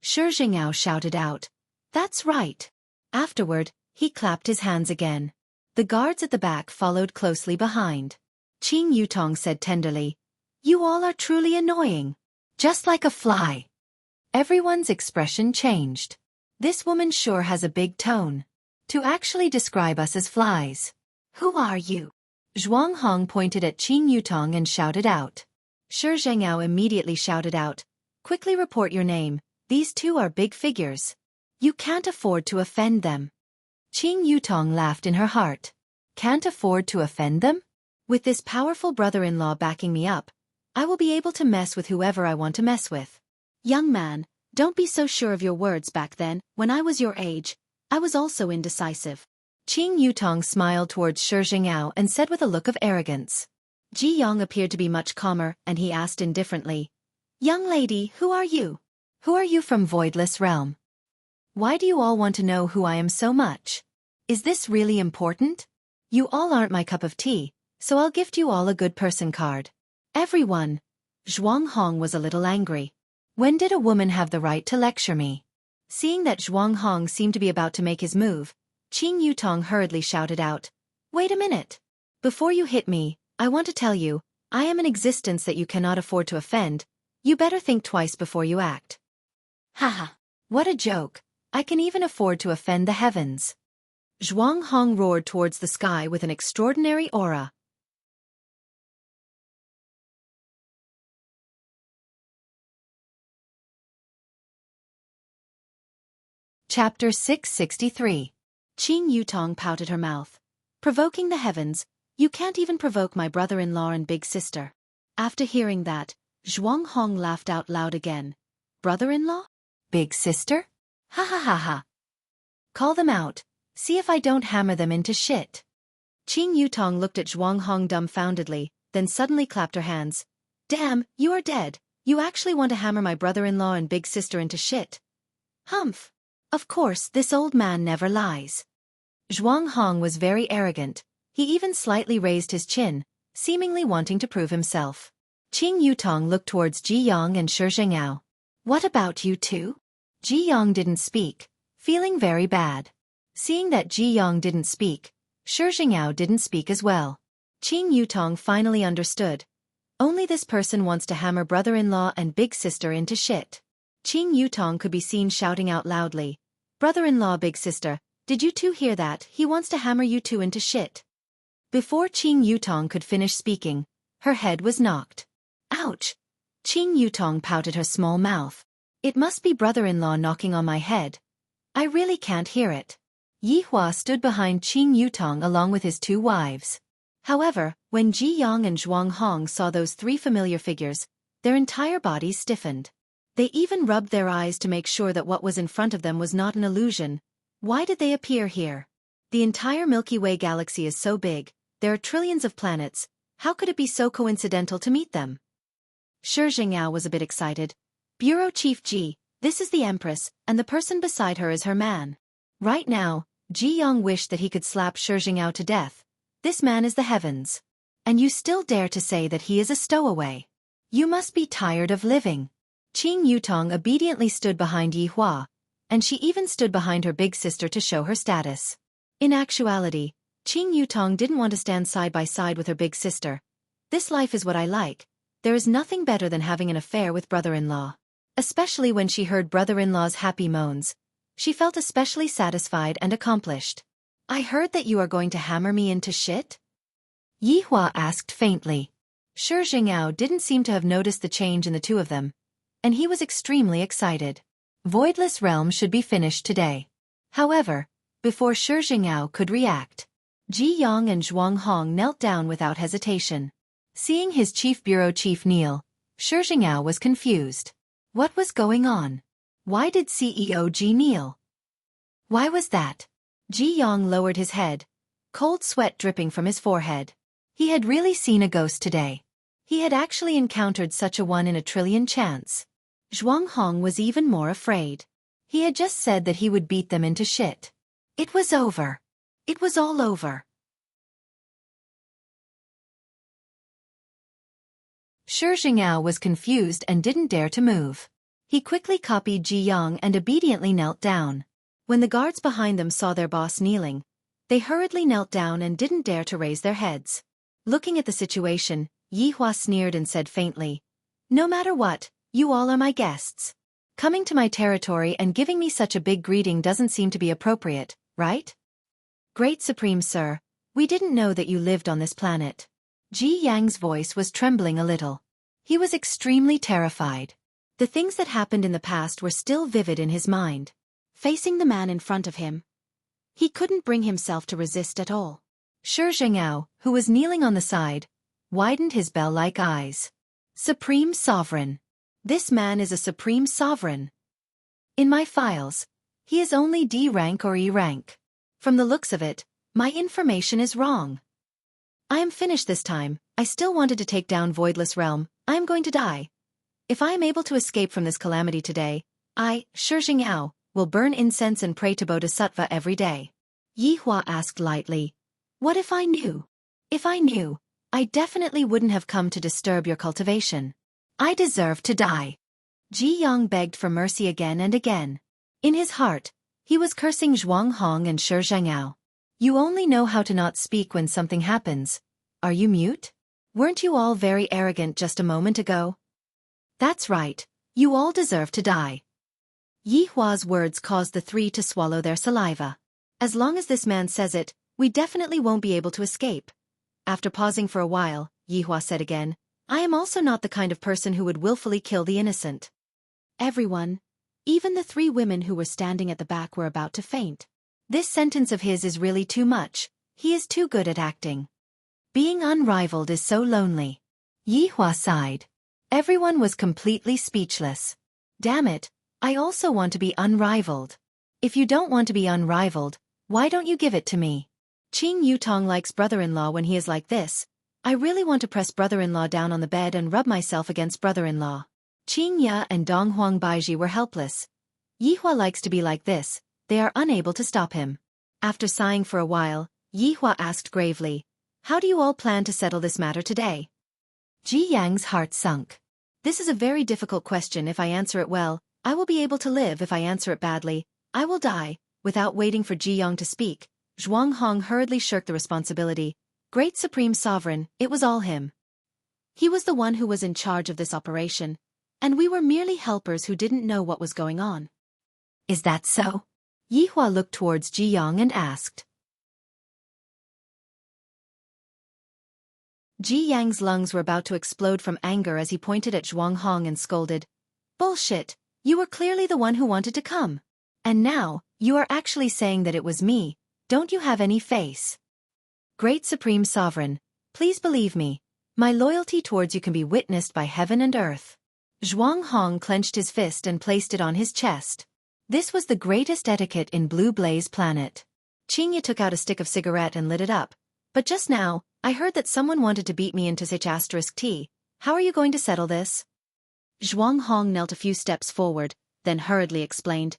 Shi Jingyao shouted out. That's right. Afterward, he clapped his hands again. The guards at the back followed closely behind. Qing Yutong said tenderly, You all are truly annoying. Just like a fly. Everyone's expression changed. This woman sure has a big tone. To actually describe us as flies. Who are you? Zhuang Hong pointed at Qing Yutong and shouted out. Shi Jingyao immediately shouted out, Quickly report your name, these two are big figures. You can't afford to offend them. Qing Yutong laughed in her heart. Can't afford to offend them? With this powerful brother-in-law backing me up, I will be able to mess with whoever I want to mess with. Young man, don't be so sure of your words back then. When I was your age, I was also indecisive. Qing Yutong smiled towards Shi Jingyao and said with a look of arrogance. Ji Yong appeared to be much calmer, and he asked indifferently, Young lady, who are you? Who are you from Voidless Realm? Why do you all want to know who I am so much? Is this really important? You all aren't my cup of tea, so I'll gift you all a good person card. Everyone. Zhuang Hong was a little angry. When did a woman have the right to lecture me? Seeing that Zhuang Hong seemed to be about to make his move, Qing Yutong hurriedly shouted out, "Wait a minute. Before you hit me, I want to tell you, I am an existence that you cannot afford to offend. You better think twice before you act." Haha. What a joke. I can even afford to offend the heavens. Zhuang Hong roared towards the sky with an extraordinary aura. Chapter 663. Qing Yutong pouted her mouth. Provoking the heavens, you can't even provoke my brother-in-law and big sister. After hearing that, Zhuang Hong laughed out loud again. Brother-in-law? Big sister? Ha ha ha ha. Call them out. See if I don't hammer them into shit. Qing Yutong looked at Zhuang Hong dumbfoundedly, then suddenly clapped her hands. Damn, you are dead. You actually want to hammer my brother-in-law and big sister into shit. Humph. Of course, this old man never lies. Zhuang Hong was very arrogant. He even slightly raised his chin, seemingly wanting to prove himself. Qing Yutong looked towards Ji Yang and Shi Zhengyao. What about you two? Ji Yang didn't speak, feeling very bad. Seeing that Ji Yang didn't speak, Shi Zhengyao didn't speak as well. Qing Yutong finally understood. Only this person wants to hammer brother-in-law and big sister into shit. Qing Yutong could be seen shouting out loudly. Brother-in-law, big sister, did you two hear that? He wants to hammer you two into shit. Before Qing Yutong could finish speaking, her head was knocked. Ouch! Qing Yutong pouted her small mouth. It must be brother-in-law knocking on my head. I really can't hear it. Yi Hua stood behind Qing Yutong along with his two wives. However, when Ji Yang and Zhuang Hong saw those three familiar figures, their entire bodies stiffened. They even rubbed their eyes to make sure that what was in front of them was not an illusion. Why did they appear here? The entire Milky Way galaxy is so big, there are trillions of planets, how could it be so coincidental to meet them? Shi Zhengyao was a bit excited. Bureau Chief Ji, this is the Empress, and the person beside her is her man. Right now, Ji Yang wished that he could slap Shi Zhengyao to death. This man is the heavens. And you still dare to say that he is a stowaway. You must be tired of living. Qing Yutong obediently stood behind Yi Hua, and she even stood behind her big sister to show her status. In actuality, Qing Yutong didn't want to stand side by side with her big sister. This life is what I like. There is nothing better than having an affair with brother-in-law. Especially when she heard brother-in-law's happy moans. She felt especially satisfied and accomplished. I heard that you are going to hammer me into shit? Yi Hua asked faintly. Shi Zhengyao didn't seem to have noticed the change in the two of them, and he was extremely excited. Voidless Realm should be finished today. However, before Shi Zhengyao could react, Ji Yang and Zhuang Hong knelt down without hesitation. Seeing his chief bureau chief kneel, Shi Zhengyao was confused. What was going on? Why did CEO Ji kneel? Why was that? Ji Yang lowered his head, cold sweat dripping from his forehead. He had really seen a ghost today. He had actually encountered such a 1 in a trillion chance. Zhuang Hong was even more afraid. He had just said that he would beat them into shit. It was over. It was all over. Shi Zhengyao was confused and didn't dare to move. He quickly copied Ji Yang and obediently knelt down. When the guards behind them saw their boss kneeling, they hurriedly knelt down and didn't dare to raise their heads. Looking at the situation, Yi Hua sneered and said faintly, "No matter what, you all are my guests. Coming to my territory and giving me such a big greeting doesn't seem to be appropriate, right? Great Supreme Sir, we didn't know that you lived on this planet." Ji Yang's voice was trembling a little. He was extremely terrified. The things that happened in the past were still vivid in his mind. Facing the man in front of him, he couldn't bring himself to resist at all. Shi Zhengyao, who was kneeling on the side, widened his bell-like eyes. Supreme Sovereign. This man is a Supreme Sovereign. In my files, he is only D rank or E rank. From the looks of it, my information is wrong. I am finished this time. I still wanted to take down Voidless Realm. I am going to die. If I am able to escape from this calamity today, I, Shi Zhengyao, will burn incense and pray to Bodhisattva every day. Yi Hua asked lightly, What if I knew? If I knew, I definitely wouldn't have come to disturb your cultivation. I deserve to die. Ji Yang begged for mercy again and again. In his heart, he was cursing Zhuang Hong and Shi Zhangao. You only know how to not speak when something happens. Are you mute? Weren't you all very arrogant just a moment ago? That's right, you all deserve to die. Yi Hua's words caused the three to swallow their saliva. As long as this man says it, we definitely won't be able to escape. After pausing for a while, Yi Hua said again, I am also not the kind of person who would willfully kill the innocent. Everyone, even the three women who were standing at the back, were about to faint. This sentence of his is really too much. He is too good at acting. Being unrivaled is so lonely. Yi Hua sighed. Everyone was completely speechless. Damn it, I also want to be unrivaled. If you don't want to be unrivaled, why don't you give it to me? Qing Yutong likes brother-in-law when he is like this. I really want to press brother-in-law down on the bed and rub myself against brother-in-law. Qing Ya and Dong Huang Baiji were helpless. Yi Hua likes to be like this. They are unable to stop him. After sighing for a while, Yi Hua asked gravely, How do you all plan to settle this matter today? Ji Yang's heart sunk. This is a very difficult question. If I answer it well, I will be able to live. If I answer it badly, I will die. Without waiting for Ji Yang to speak, Zhuang Hong hurriedly shirked the responsibility. Great Supreme Sovereign, it was all him. He was the one who was in charge of this operation, and we were merely helpers who didn't know what was going on. Is that so? Yi Hua looked towards Ji Yang and asked. Ji Yang's lungs were about to explode from anger as he pointed at Zhuang Hong and scolded. Bullshit, you were clearly the one who wanted to come. And now, you are actually saying that it was me. Don't you have any face? Great Supreme Sovereign, please believe me. My loyalty towards you can be witnessed by heaven and earth. Zhuang Hong clenched his fist and placed it on his chest. This was the greatest etiquette in Blue Blaze Planet. Qingya took out a stick of cigarette and lit it up. But just now, I heard that someone wanted to beat me into *T. How are you going to settle this? Zhuang Hong knelt a few steps forward, then hurriedly explained.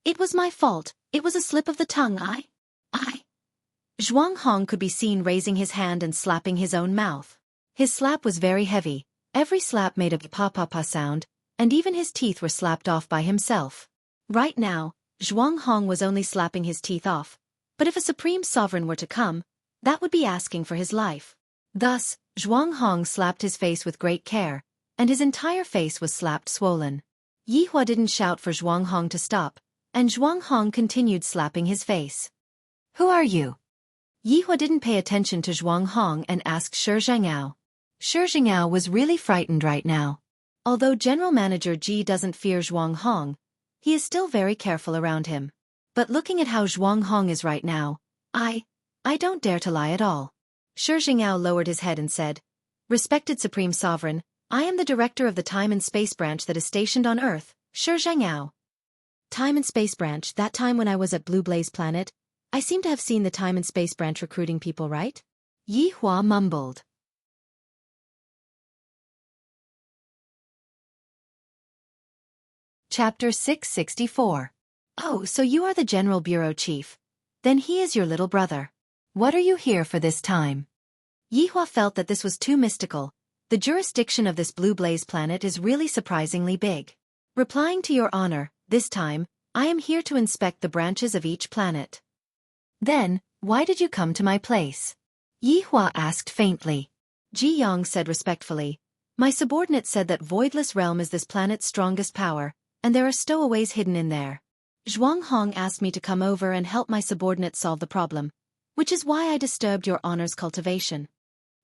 It was my fault. It was a slip of the tongue. I. Zhuang Hong could be seen raising his hand and slapping his own mouth. His slap was very heavy. Every slap made a pa-pa-pa sound, and even his teeth were slapped off by himself. Right now, Zhuang Hong was only slapping his teeth off, but if a Supreme Sovereign were to come, that would be asking for his life. Thus, Zhuang Hong slapped his face with great care, and his entire face was slapped swollen. Yi Hua didn't shout for Zhuang Hong to stop, and Zhuang Hong continued slapping his face. Who are you? Yi Hua didn't pay attention to Zhuang Hong and asked Shi Zhangao. Shi Zhangao was really frightened right now. Although General Manager Ji doesn't fear Zhuang Hong, he is still very careful around him. But looking at how Zhuang Hong is right now, I don't dare to lie at all. Shi Zhangao lowered his head and said, Respected Supreme Sovereign, I am the director of the Time and Space Branch that is stationed on Earth, Shi Zhangao. Time and Space Branch, that time when I was at Blue Blaze Planet, I seem to have seen the Time and Space Branch recruiting people, right? Yi Hua mumbled. Chapter 664. Oh, so you are the General Bureau Chief. Then he is your little brother. What are you here for this time? Yi Hua felt that this was too mystical. The jurisdiction of this Blue Blaze Planet is really surprisingly big. Replying to your honor, this time, I am here to inspect the branches of each planet. Then, why did you come to my place? Yi Hua asked faintly. Ji Yang said respectfully, My subordinate said that Voidless Realm is this planet's strongest power, and there are stowaways hidden in there. Zhuang Hong asked me to come over and help my subordinate solve the problem, which is why I disturbed your honor's cultivation.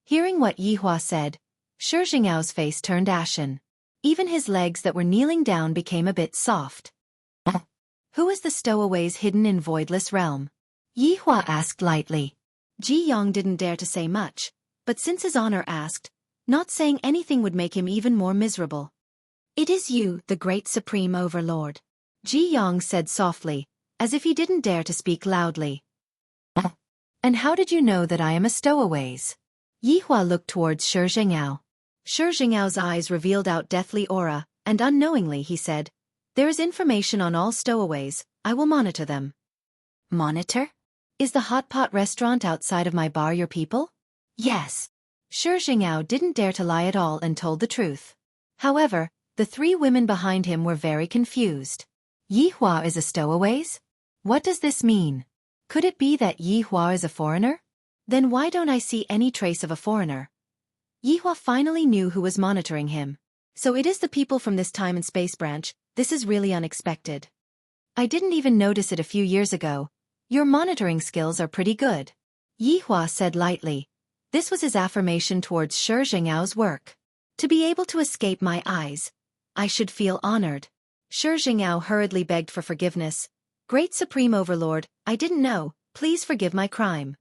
Hearing what Yi Hua said, Shi Zhangao's face turned ashen. Even his legs that were kneeling down became a bit soft. Who is the stowaways hidden in Voidless Realm? Yi Hua asked lightly. Ji Yang didn't dare to say much, but since his honor asked, not saying anything would make him even more miserable. It is you, the great supreme overlord. Ji Yang said softly, as if he didn't dare to speak loudly. And how did you know that I am a stowaways? Yi Hua looked towards Shi Zhangao. Shi Zhangao's eyes revealed out deathly aura, and unknowingly he said, There is information on all stowaways, I will monitor them. Monitor? Is the hot pot restaurant outside of my bar your people? Yes. Shi Jingao didn't dare to lie at all and told the truth. However, the three women behind him were very confused. Yi Hua is a stowaways? What does this mean? Could it be that Yi Hua is a foreigner? Then why don't I see any trace of a foreigner? Yi Hua finally knew who was monitoring him. So it is the people from this time and space branch. This is really unexpected. I didn't even notice it a few years ago. Your monitoring skills are pretty good. Yi Hua said lightly. This was his affirmation towards Shi Jing'ao's work. To be able to escape my eyes, I should feel honored. Shi Jing'ao hurriedly begged for forgiveness. Great Supreme Overlord, I didn't know, please forgive my crime.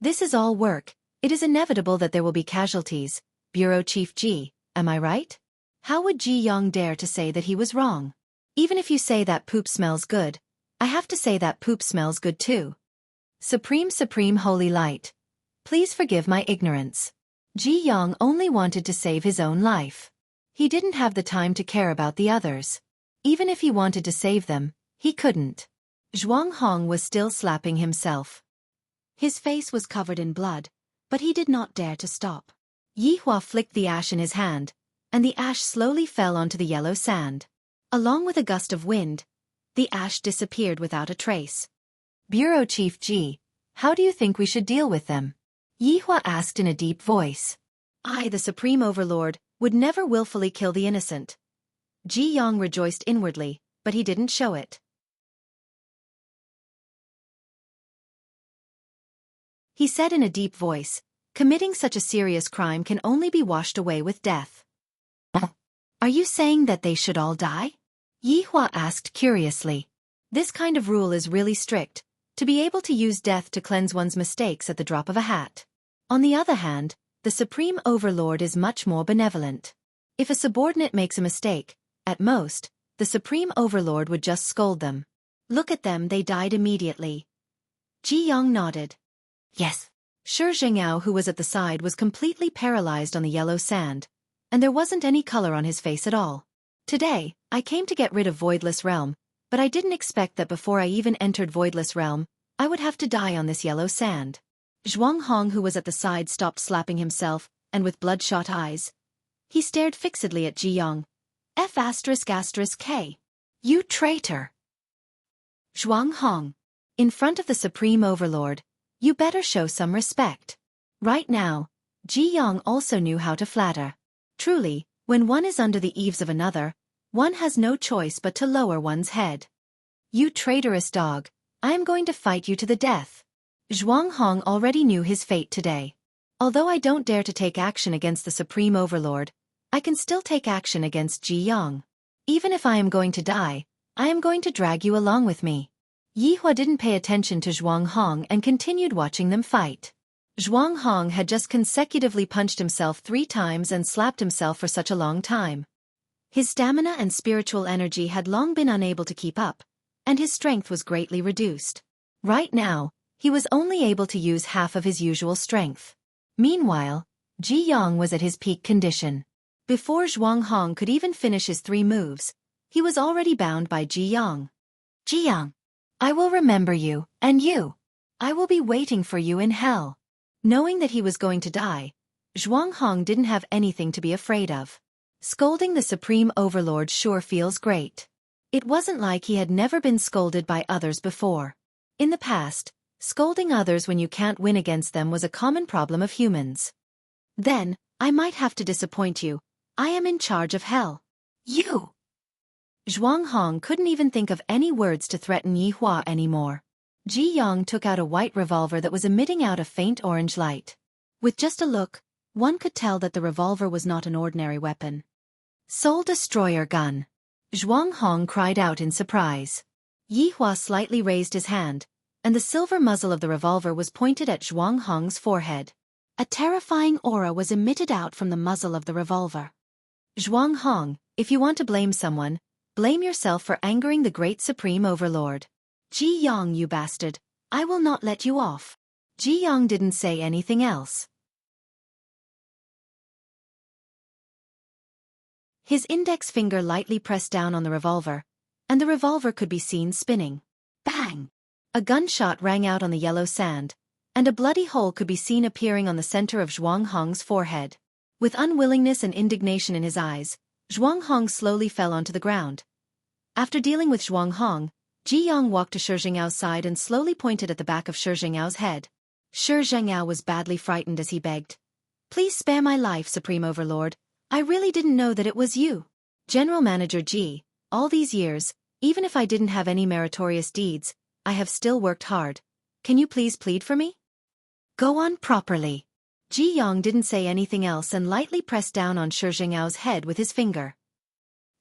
This is all work. It is inevitable that there will be casualties. Bureau Chief Ji, am I right? How would Ji Yong dare to say that he was wrong? Even if you say that poop smells good, I have to say that poop smells good too. Supreme Holy Light. Please forgive my ignorance. Ji Yong only wanted to save his own life. He didn't have the time to care about the others. Even if he wanted to save them, he couldn't. Zhuang Hong was still slapping himself. His face was covered in blood, but he did not dare to stop. Yi Hua flicked the ash in his hand, and the ash slowly fell onto the yellow sand. Along with a gust of wind, the ash disappeared without a trace. Bureau Chief Ji, how do you think we should deal with them? Yi Hua asked in a deep voice. I, the Supreme Overlord, would never willfully kill the innocent. Ji Yong rejoiced inwardly, but he didn't show it. He said in a deep voice, committing such a serious crime can only be washed away with death. Are you saying that they should all die? Yi Hua asked curiously. This kind of rule is really strict, to be able to use death to cleanse one's mistakes at the drop of a hat. On the other hand, the Supreme Overlord is much more benevolent. If a subordinate makes a mistake, at most, the Supreme Overlord would just scold them. Look at them, they died immediately. Ji Yong nodded. Yes. Shi Jing'ao, who was at the side, was completely paralyzed on the yellow sand, and there wasn't any color on his face at all. Today, I came to get rid of Voidless Realm, but I didn't expect that before I even entered Voidless Realm, I would have to die on this yellow sand. Zhuang Hong, who was at the side, stopped slapping himself, and with bloodshot eyes, he stared fixedly at Ji Yong. F***K. You traitor. Zhuang Hong. In front of the Supreme Overlord, you better show some respect. Right now, Ji Yong also knew how to flatter. Truly, when one is under the eaves of another, one has no choice but to lower one's head. You traitorous dog, I am going to fight you to the death. Zhuang Hong already knew his fate today. Although I don't dare to take action against the Supreme Overlord, I can still take action against Ji Yong. Even if I am going to die, I am going to drag you along with me. Yi Hua didn't pay attention to Zhuang Hong and continued watching them fight. Zhuang Hong had just consecutively punched himself 3 times and slapped himself for such a long time. His stamina and spiritual energy had long been unable to keep up, and his strength was greatly reduced. Right now, he was only able to use half of his usual strength. Meanwhile, Ji Yong was at his peak condition. Before Zhuang Hong could even finish his 3 moves, he was already bound by Ji Yong. Ji Yong, I will remember you, and you. I will be waiting for you in hell. Knowing that he was going to die, Zhuang Hong didn't have anything to be afraid of. Scolding the Supreme Overlord sure feels great. It wasn't like he had never been scolded by others before. In the past, scolding others when you can't win against them was a common problem of humans. Then, I might have to disappoint you. I am in charge of hell. You! Zhuang Hong couldn't even think of any words to threaten Yi Hua anymore. Ji Yong took out a white revolver that was emitting out a faint orange light. With just a look, one could tell that the revolver was not an ordinary weapon. Soul Destroyer Gun! Zhuang Hong cried out in surprise. Yi Hua slightly raised his hand, and the silver muzzle of the revolver was pointed at Zhuang Hong's forehead. A terrifying aura was emitted out from the muzzle of the revolver. Zhuang Hong, if you want to blame someone, blame yourself for angering the great Supreme Overlord. Ji Yong, you bastard, I will not let you off. Ji Yong didn't say anything else. His index finger lightly pressed down on the revolver, and the revolver could be seen spinning. Bang! A gunshot rang out on the yellow sand, and a bloody hole could be seen appearing on the center of Zhuang Hong's forehead. With unwillingness and indignation in his eyes, Zhuang Hong slowly fell onto the ground. After dealing with Zhuang Hong, Ji Yang walked to Shi Zhengyao's side and slowly pointed at the back of Shi Zhengyao's head. Shi Zhengyao was badly frightened as he begged. "Please spare my life, Supreme Overlord. I really didn't know that it was you. General Manager Ji, all these years, even if I didn't have any meritorious deeds, I have still worked hard. Can you please plead for me? Go on properly." Ji Yang didn't say anything else and lightly pressed down on Shi Zhengyao's head with his finger.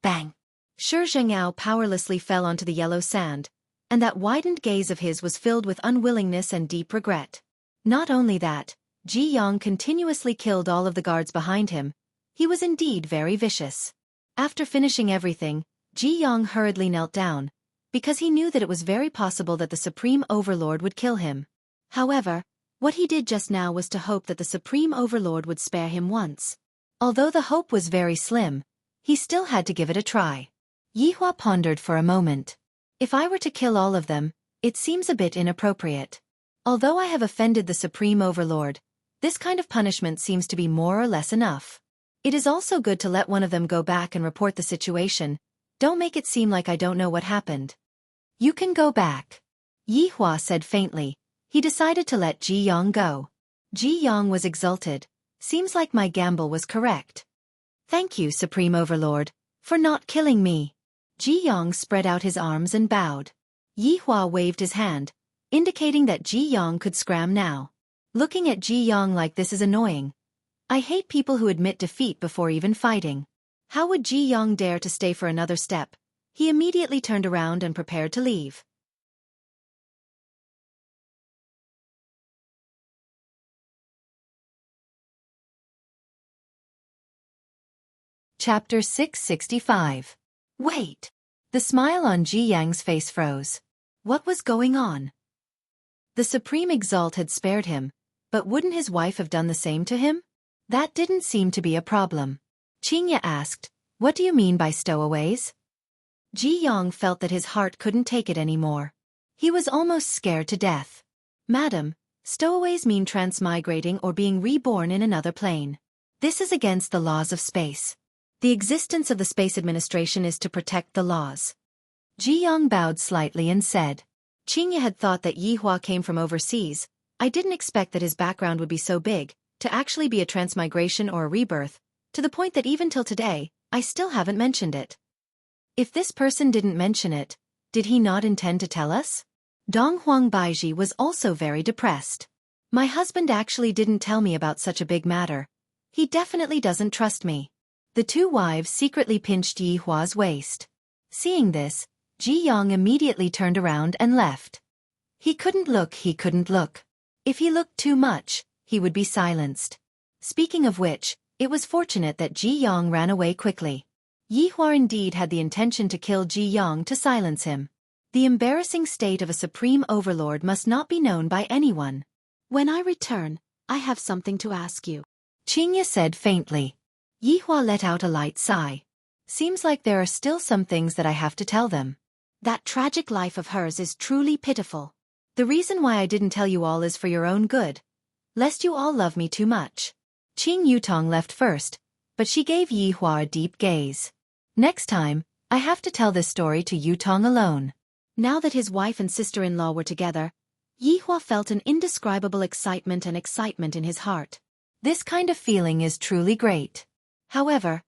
Bang! Shi Zhengyao powerlessly fell onto the yellow sand, and that widened gaze of his was filled with unwillingness and deep regret. Not only that, Ji Yang continuously killed all of the guards behind him. He was indeed very vicious. After finishing everything, Ji Yang hurriedly knelt down, because he knew that it was very possible that the Supreme Overlord would kill him. However, what he did just now was to hope that the Supreme Overlord would spare him once. Although the hope was very slim, he still had to give it a try. Yihua pondered for a moment. If I were to kill all of them, it seems a bit inappropriate. Although I have offended the Supreme Overlord, this kind of punishment seems to be more or less enough. It is also good to let one of them go back and report the situation. Don't make it seem like I don't know what happened. You can go back. Yihua said faintly. He decided to let Ji Yang go. Ji Yang was exulted. Seems like my gamble was correct. Thank you, Supreme Overlord, for not killing me. Ji Yang spread out his arms and bowed. Yihua waved his hand, indicating that Ji Yang could scram now. Looking at Ji Yang like this is annoying. I hate people who admit defeat before even fighting. How would Ji Yang dare to stay for another step? He immediately turned around and prepared to leave. Chapter 665. Wait! The smile on Ji Yang's face froze. What was going on? The Supreme Exalt had spared him, but wouldn't his wife have done the same to him? That didn't seem to be a problem. Qingye asked, "What do you mean by stowaways?" Ji Yang felt that his heart couldn't take it anymore. He was almost scared to death. "Madam, stowaways mean transmigrating or being reborn in another plane. This is against the laws of space. The existence of the Space Administration is to protect the laws." Ji Yang bowed slightly and said. Qingye had thought that Yihua came from overseas. I didn't expect that his background would be so big, to actually be a transmigration or a rebirth, to the point that even till today, I still haven't mentioned it. If this person didn't mention it, did he not intend to tell us? Dong Huang Baiji was also very depressed. My husband actually didn't tell me about such a big matter. He definitely doesn't trust me. The two wives secretly pinched Yihua's waist. Seeing this, Ji Yang immediately turned around and left. He couldn't look. If he looked too much, he would be silenced. Speaking of which, it was fortunate that Ji Yang ran away quickly. Yihua indeed had the intention to kill Ji Yang to silence him. The embarrassing state of a Supreme Overlord must not be known by anyone. When I return, I have something to ask you, Qingye said faintly. Yihua let out a light sigh. Seems like there are still some things that I have to tell them. That tragic life of hers is truly pitiful. The reason why I didn't tell you all is for your own good, lest you all love me too much. Qing Yutong left first, but she gave Yihua a deep gaze. Next time, I have to tell this story to Yutong alone. Now that his wife and sister-in-law were together, Yihua felt an indescribable excitement in his heart. This kind of feeling is truly great. However,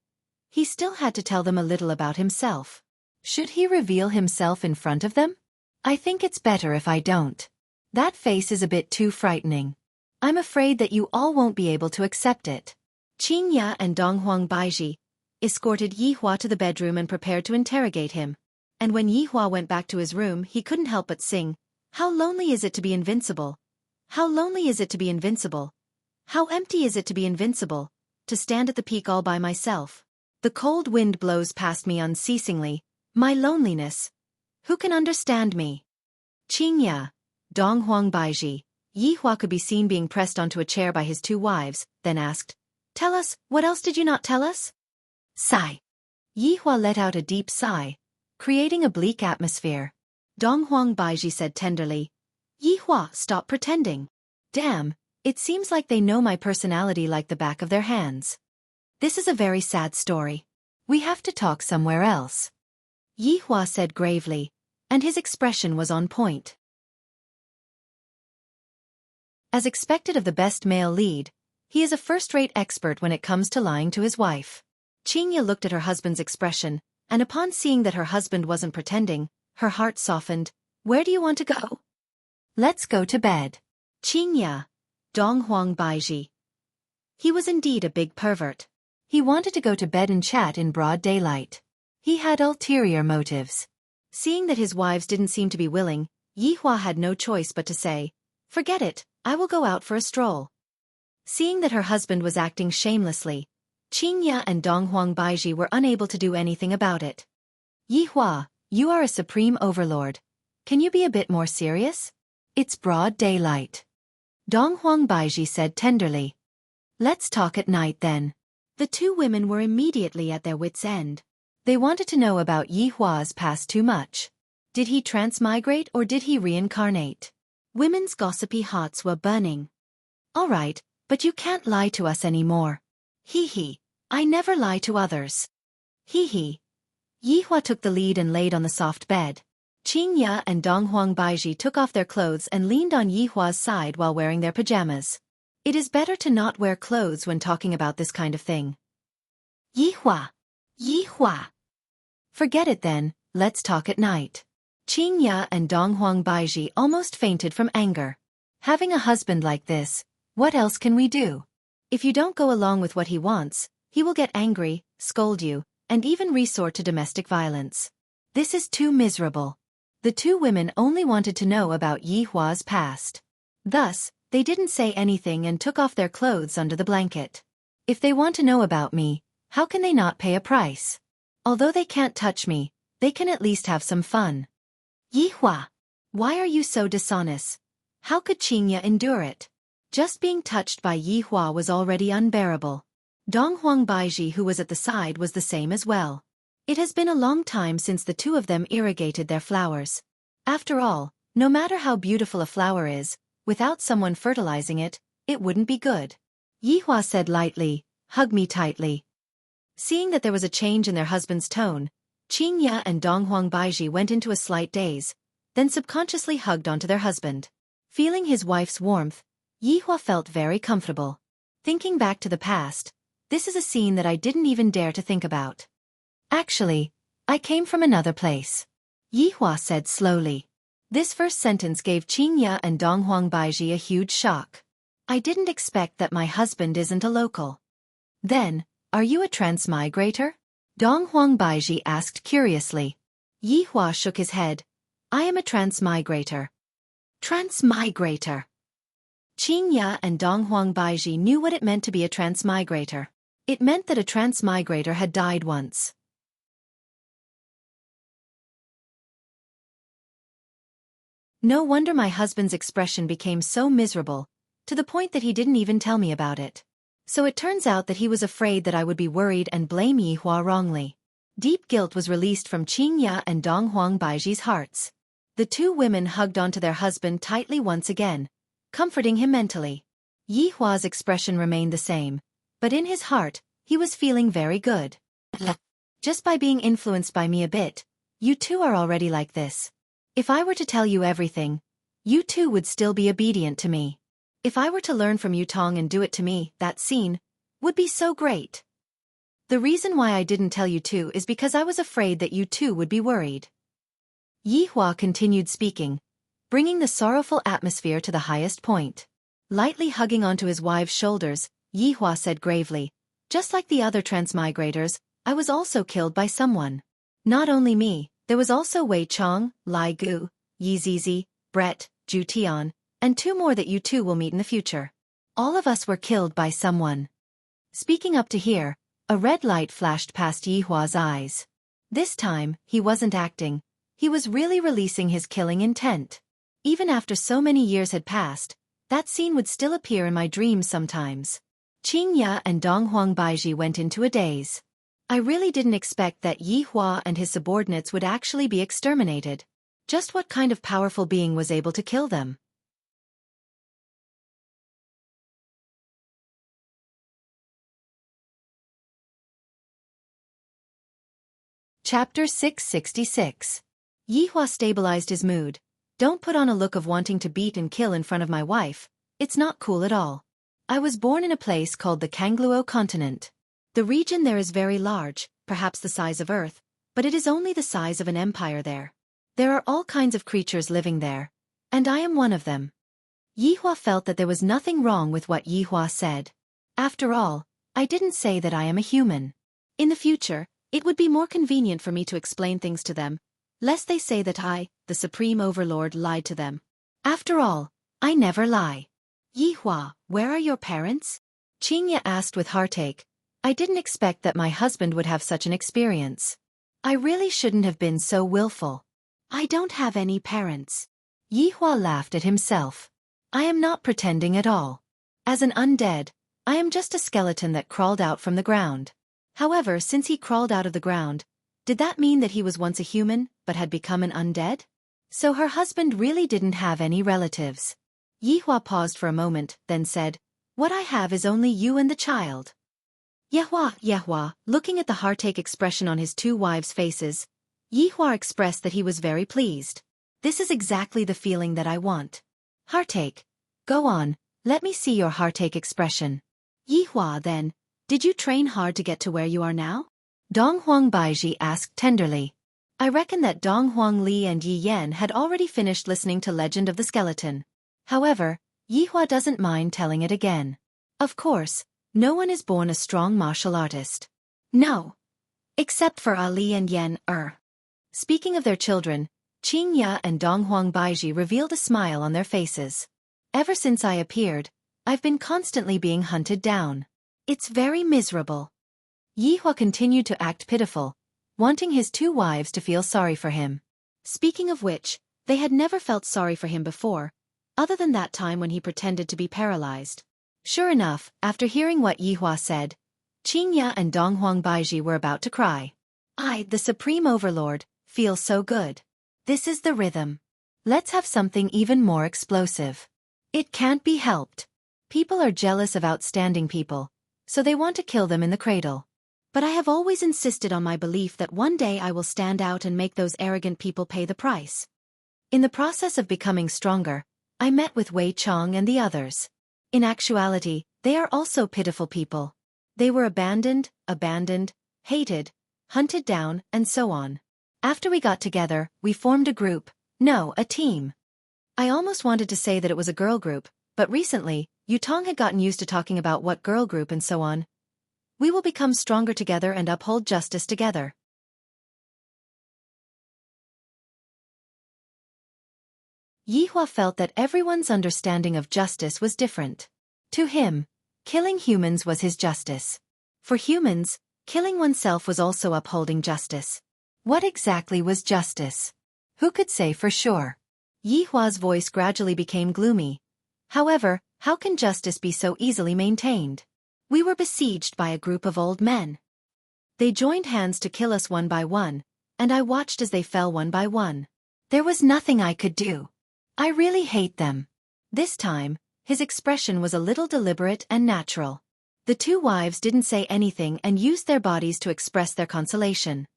he still had to tell them a little about himself. Should he reveal himself in front of them? I think it's better if I don't. That face is a bit too frightening. I'm afraid that you all won't be able to accept it. Qing Ya and Donghuang Baiji escorted Yihua to the bedroom and prepared to interrogate him. And when Yihua went back to his room, he couldn't help but sing, "How lonely is it to be invincible? How lonely is it to be invincible? How empty is it to be invincible? To stand at the peak all by myself. The cold wind blows past me unceasingly. My loneliness. Who can understand me?" Qing Ya, Donghuang Baiji, Yihua could be seen being pressed onto a chair by his two wives, then asked, "Tell us, what else did you not tell us?" Sigh. Yihua let out a deep sigh, creating a bleak atmosphere. Donghuang Baiji said tenderly, Yihua, stop pretending. Damn, it seems like they know my personality like the back of their hands. This is a very sad story. We have to talk somewhere else. Yihua said gravely, and his expression was on point. As expected of the best male lead, he is a first-rate expert when it comes to lying to his wife. Qingya looked at her husband's expression, and upon seeing that her husband wasn't pretending, her heart softened. Where do you want to go? Let's go to bed. Qingya, Donghuang Baiji. He was indeed a big pervert. He wanted to go to bed and chat in broad daylight. He had ulterior motives. Seeing that his wives didn't seem to be willing, Yihua had no choice but to say, "Forget it, I will go out for a stroll." Seeing that her husband was acting shamelessly, Qingya and Donghuang Baiji were unable to do anything about it. "Yihua, you are a supreme overlord. Can you be a bit more serious? It's broad daylight." Donghuang Baiji said tenderly. "Let's talk at night then." The two women were immediately at their wits' end. They wanted to know about Yihua's past too much. Did he transmigrate or did he reincarnate? Women's gossipy hearts were burning. "All right, but you can't lie to us anymore." "Hee, I never lie to others." "Hee." Yihua took the lead and laid on the soft bed. Qingya and Donghuang Baiji took off their clothes and leaned on Yihua's side while wearing their pajamas. It is better to not wear clothes when talking about this kind of thing. Yihua. Forget it then, let's talk at night. Qingya and Donghuang Baiji almost fainted from anger. Having a husband like this, what else can we do? If you don't go along with what he wants, he will get angry, scold you, and even resort to domestic violence. This is too miserable. The two women only wanted to know about Yihua's past. Thus, they didn't say anything and took off their clothes under the blanket. If they want to know about me, how can they not pay a price? Although they can't touch me, they can at least have some fun. Yihua, why are you so dishonest? How could Qingya endure it? Just being touched by Yihua was already unbearable. Donghuang Baiji, who was at the side, was the same as well. It has been a long time since the two of them irrigated their flowers. After all, no matter how beautiful a flower is, without someone fertilizing it, it wouldn't be good. Yihua said lightly, "Hug me tightly." Seeing that there was a change in their husband's tone, Qingya and Donghuang Baiji went into a slight daze, then subconsciously hugged onto their husband. Feeling his wife's warmth, Yihua felt very comfortable. Thinking back to the past, this is a scene that I didn't even dare to think about. Actually, I came from another place. Yihua said slowly. This first sentence gave Qingya and Donghuang Baiji a huge shock. I didn't expect that my husband isn't a local. Then, are you a transmigrator? Donghuang Baiji asked curiously. Yihua shook his head. I am a transmigrator. Transmigrator. Qingya and Donghuang Baiji knew what it meant to be a transmigrator. It meant that a transmigrator had died once. No wonder my husband's expression became so miserable, to the point that he didn't even tell me about it. So it turns out that he was afraid that I would be worried and blame Yihua wrongly. Deep guilt was released from Qingya and Donghuang Baiji's hearts. The two women hugged onto their husband tightly once again, comforting him mentally. Yihua's expression remained the same, but in his heart, he was feeling very good. Just by being influenced by me a bit, you two are already like this. If I were to tell you everything, you two would still be obedient to me. If I were to learn from you Tong and do it to me, that scene would be so great. The reason why I didn't tell you two is because I was afraid that you two would be worried. Yihua continued speaking, bringing the sorrowful atmosphere to the highest point. Lightly hugging onto his wife's shoulders, Yihua said gravely, just like the other transmigrators, I was also killed by someone. Not only me, there was also Wei Chong, Lai Gu, Yi Zizi, Brett, Ju Tian, and two more that you two will meet in the future. All of us were killed by someone. Speaking up to here, a red light flashed past Yihua's eyes. This time, he wasn't acting. He was really releasing his killing intent. Even after so many years had passed, that scene would still appear in my dreams sometimes. Qingya and Donghuang Baiji went into a daze. I really didn't expect that Yihua and his subordinates would actually be exterminated. Just what kind of powerful being was able to kill them? Chapter 666. Yihua stabilized his mood. Don't put on a look of wanting to beat and kill in front of my wife. It's not cool at all. I was born in a place called the Kangluo continent. The region there is very large, perhaps the size of Earth, but it is only the size of an empire there. There are all kinds of creatures living there, and I am one of them. Yihua felt that there was nothing wrong with what Yihua said. After all, I didn't say that I am a human. In the future, it would be more convenient for me to explain things to them, lest they say that I, the Supreme Overlord, lied to them. After all, I never lie. Yihua, where are your parents? Qingya asked with heartache. I didn't expect that my husband would have such an experience. I really shouldn't have been so willful. I don't have any parents. Yihua laughed at himself. I am not pretending at all. As an undead, I am just a skeleton that crawled out from the ground. However, since he crawled out of the ground, did that mean that he was once a human, but had become an undead? So her husband really didn't have any relatives. Yihua paused for a moment, then said, What I have is only you and the child. Yihua, looking at the heartache expression on his two wives' faces, Yihua expressed that he was very pleased. This is exactly the feeling that I want. Heartache. Go on, let me see your heartache expression. Yihua, then, did you train hard to get to where you are now? Donghuang Baizhi asked tenderly. I reckon that Donghuang Li and Yi Yan had already finished listening to Legend of the Skeleton. However, Yihua doesn't mind telling it again. Of course, no one is born a strong martial artist. No. Except for Ali and Yan. Speaking of their children, Qingya and Donghuang Baizhi revealed a smile on their faces. Ever since I appeared, I've been constantly being hunted down. It's very miserable. Yihua continued to act pitiful, wanting his two wives to feel sorry for him. Speaking of which, they had never felt sorry for him before, other than that time when he pretended to be paralyzed. Sure enough, after hearing what Yihua said, Qingya and Donghuang Baizhi were about to cry. I, the Supreme Overlord, feel so good. This is the rhythm. Let's have something even more explosive. It can't be helped. People are jealous of outstanding people, so they want to kill them in the cradle. But I have always insisted on my belief that one day I will stand out and make those arrogant people pay the price. In the process of becoming stronger, I met with Wei Chong and the others. In actuality, they are also pitiful people. They were abandoned, hated, hunted down, and so on. After we got together, we formed a group, a team. I almost wanted to say that it was a girl group, but recently, Yutong had gotten used to talking about what girl group and so on. We will become stronger together and uphold justice together. Yihua felt that everyone's understanding of justice was different. To him, killing humans was his justice. For humans, killing oneself was also upholding justice. What exactly was justice? Who could say for sure? Yihua's voice gradually became gloomy. However, how can justice be so easily maintained? We were besieged by a group of old men. They joined hands to kill us one by one, and I watched as they fell one by one. There was nothing I could do. I really hate them. This time, his expression was a little deliberate and natural. The two wives didn't say anything and used their bodies to express their consolation.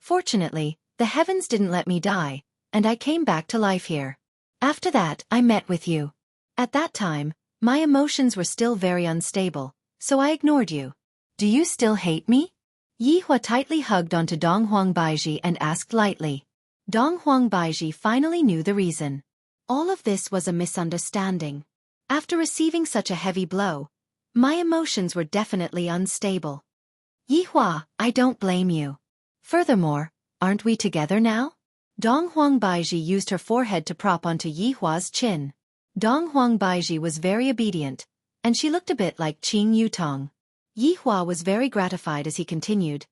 Fortunately, the heavens didn't let me die, and I came back to life here. After that, I met with you. At that time, my emotions were still very unstable, so I ignored you. Do you still hate me? Yihua tightly hugged onto Donghuang Baizhi and asked lightly. Donghuang Baizhi finally knew the reason. All of this was a misunderstanding. After receiving such a heavy blow, my emotions were definitely unstable. Yihua, I don't blame you. Furthermore, aren't we together now? Donghuang Baizhi used her forehead to prop onto Yihua's chin. Donghuang Baizhi was very obedient, and she looked a bit like Qing Yutong. Yihua was very gratified as he continued.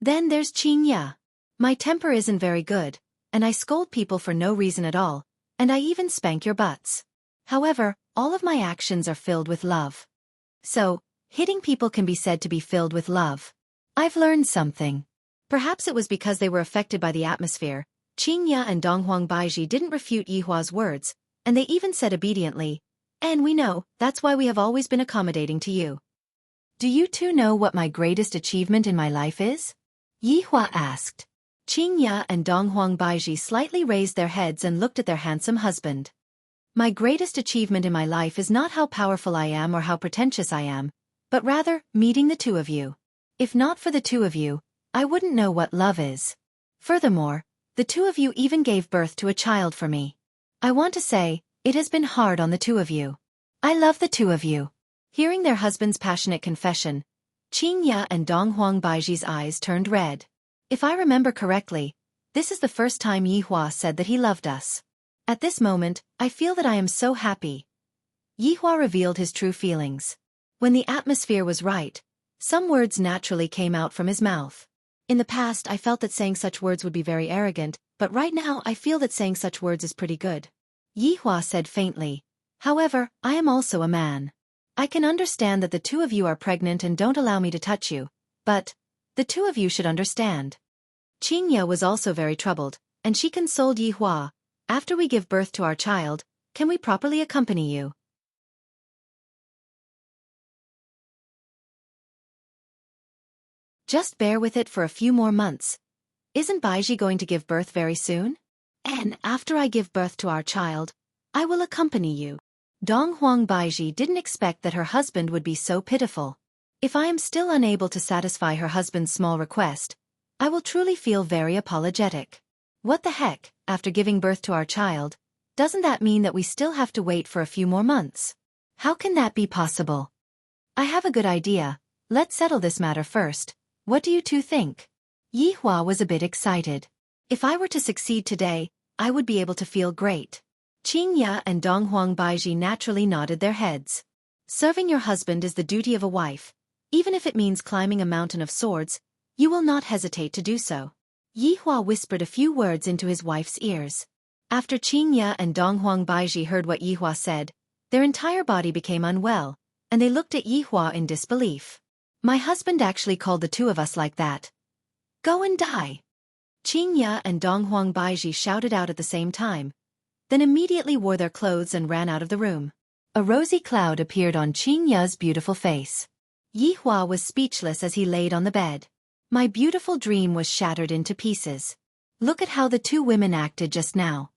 Then there's Qingya. My temper isn't very good, and I scold people for no reason at all, and I even spank your butts. However, all of my actions are filled with love. So, hitting people can be said to be filled with love. I've learned something. Perhaps it was because they were affected by the atmosphere. Qingya and Donghuang Baizhi didn't refute Yihua's words, and they even said obediently, and we know, that's why we have always been accommodating to you. Do you two know what my greatest achievement in my life is? Yihua asked. Qingya and Donghuang Baiji slightly raised their heads and looked at their handsome husband. My greatest achievement in my life is not how powerful I am or how pretentious I am, but rather, meeting the two of you. If not for the two of you, I wouldn't know what love is. Furthermore, the two of you even gave birth to a child for me. I want to say, it has been hard on the two of you. I love the two of you. Hearing their husband's passionate confession, Qingya and Donghuang Baiji's eyes turned red. If I remember correctly, this is the first time Yihua said that he loved us. At this moment, I feel that I am so happy. Yihua revealed his true feelings. When the atmosphere was right, some words naturally came out from his mouth. In the past, I felt that saying such words would be very arrogant, but right now I feel that saying such words is pretty good. Yihua said faintly, however, I am also a man. I can understand that the two of you are pregnant and don't allow me to touch you, but the two of you should understand. Qingya was also very troubled, and she consoled Yihua, after we give birth to our child, can we properly accompany you? Just bear with it for a few more months. Isn't Baiji going to give birth very soon? And after I give birth to our child, I will accompany you. Donghuang Baiji didn't expect that her husband would be so pitiful. If I am still unable to satisfy her husband's small request, I will truly feel very apologetic. What the heck, after giving birth to our child, doesn't that mean that we still have to wait for a few more months? How can that be possible? I have a good idea. Let's settle this matter first. What do you two think? Yihua was a bit excited. If I were to succeed today, I would be able to feel great. Qingya and Donghuang Baiji naturally nodded their heads. Serving your husband is the duty of a wife. Even if it means climbing a mountain of swords, you will not hesitate to do so. Yihua whispered a few words into his wife's ears. After Qingya and Donghuang Baiji heard what Yihua said, their entire body became unwell, and they looked at Yihua in disbelief. My husband actually called the two of us like that. Go and die. Qingya and Donghuang Baiji shouted out at the same time, then immediately wore their clothes and ran out of the room. A rosy cloud appeared on Qingya's beautiful face. Yihua was speechless as he laid on the bed. My beautiful dream was shattered into pieces. Look at how the two women acted just now.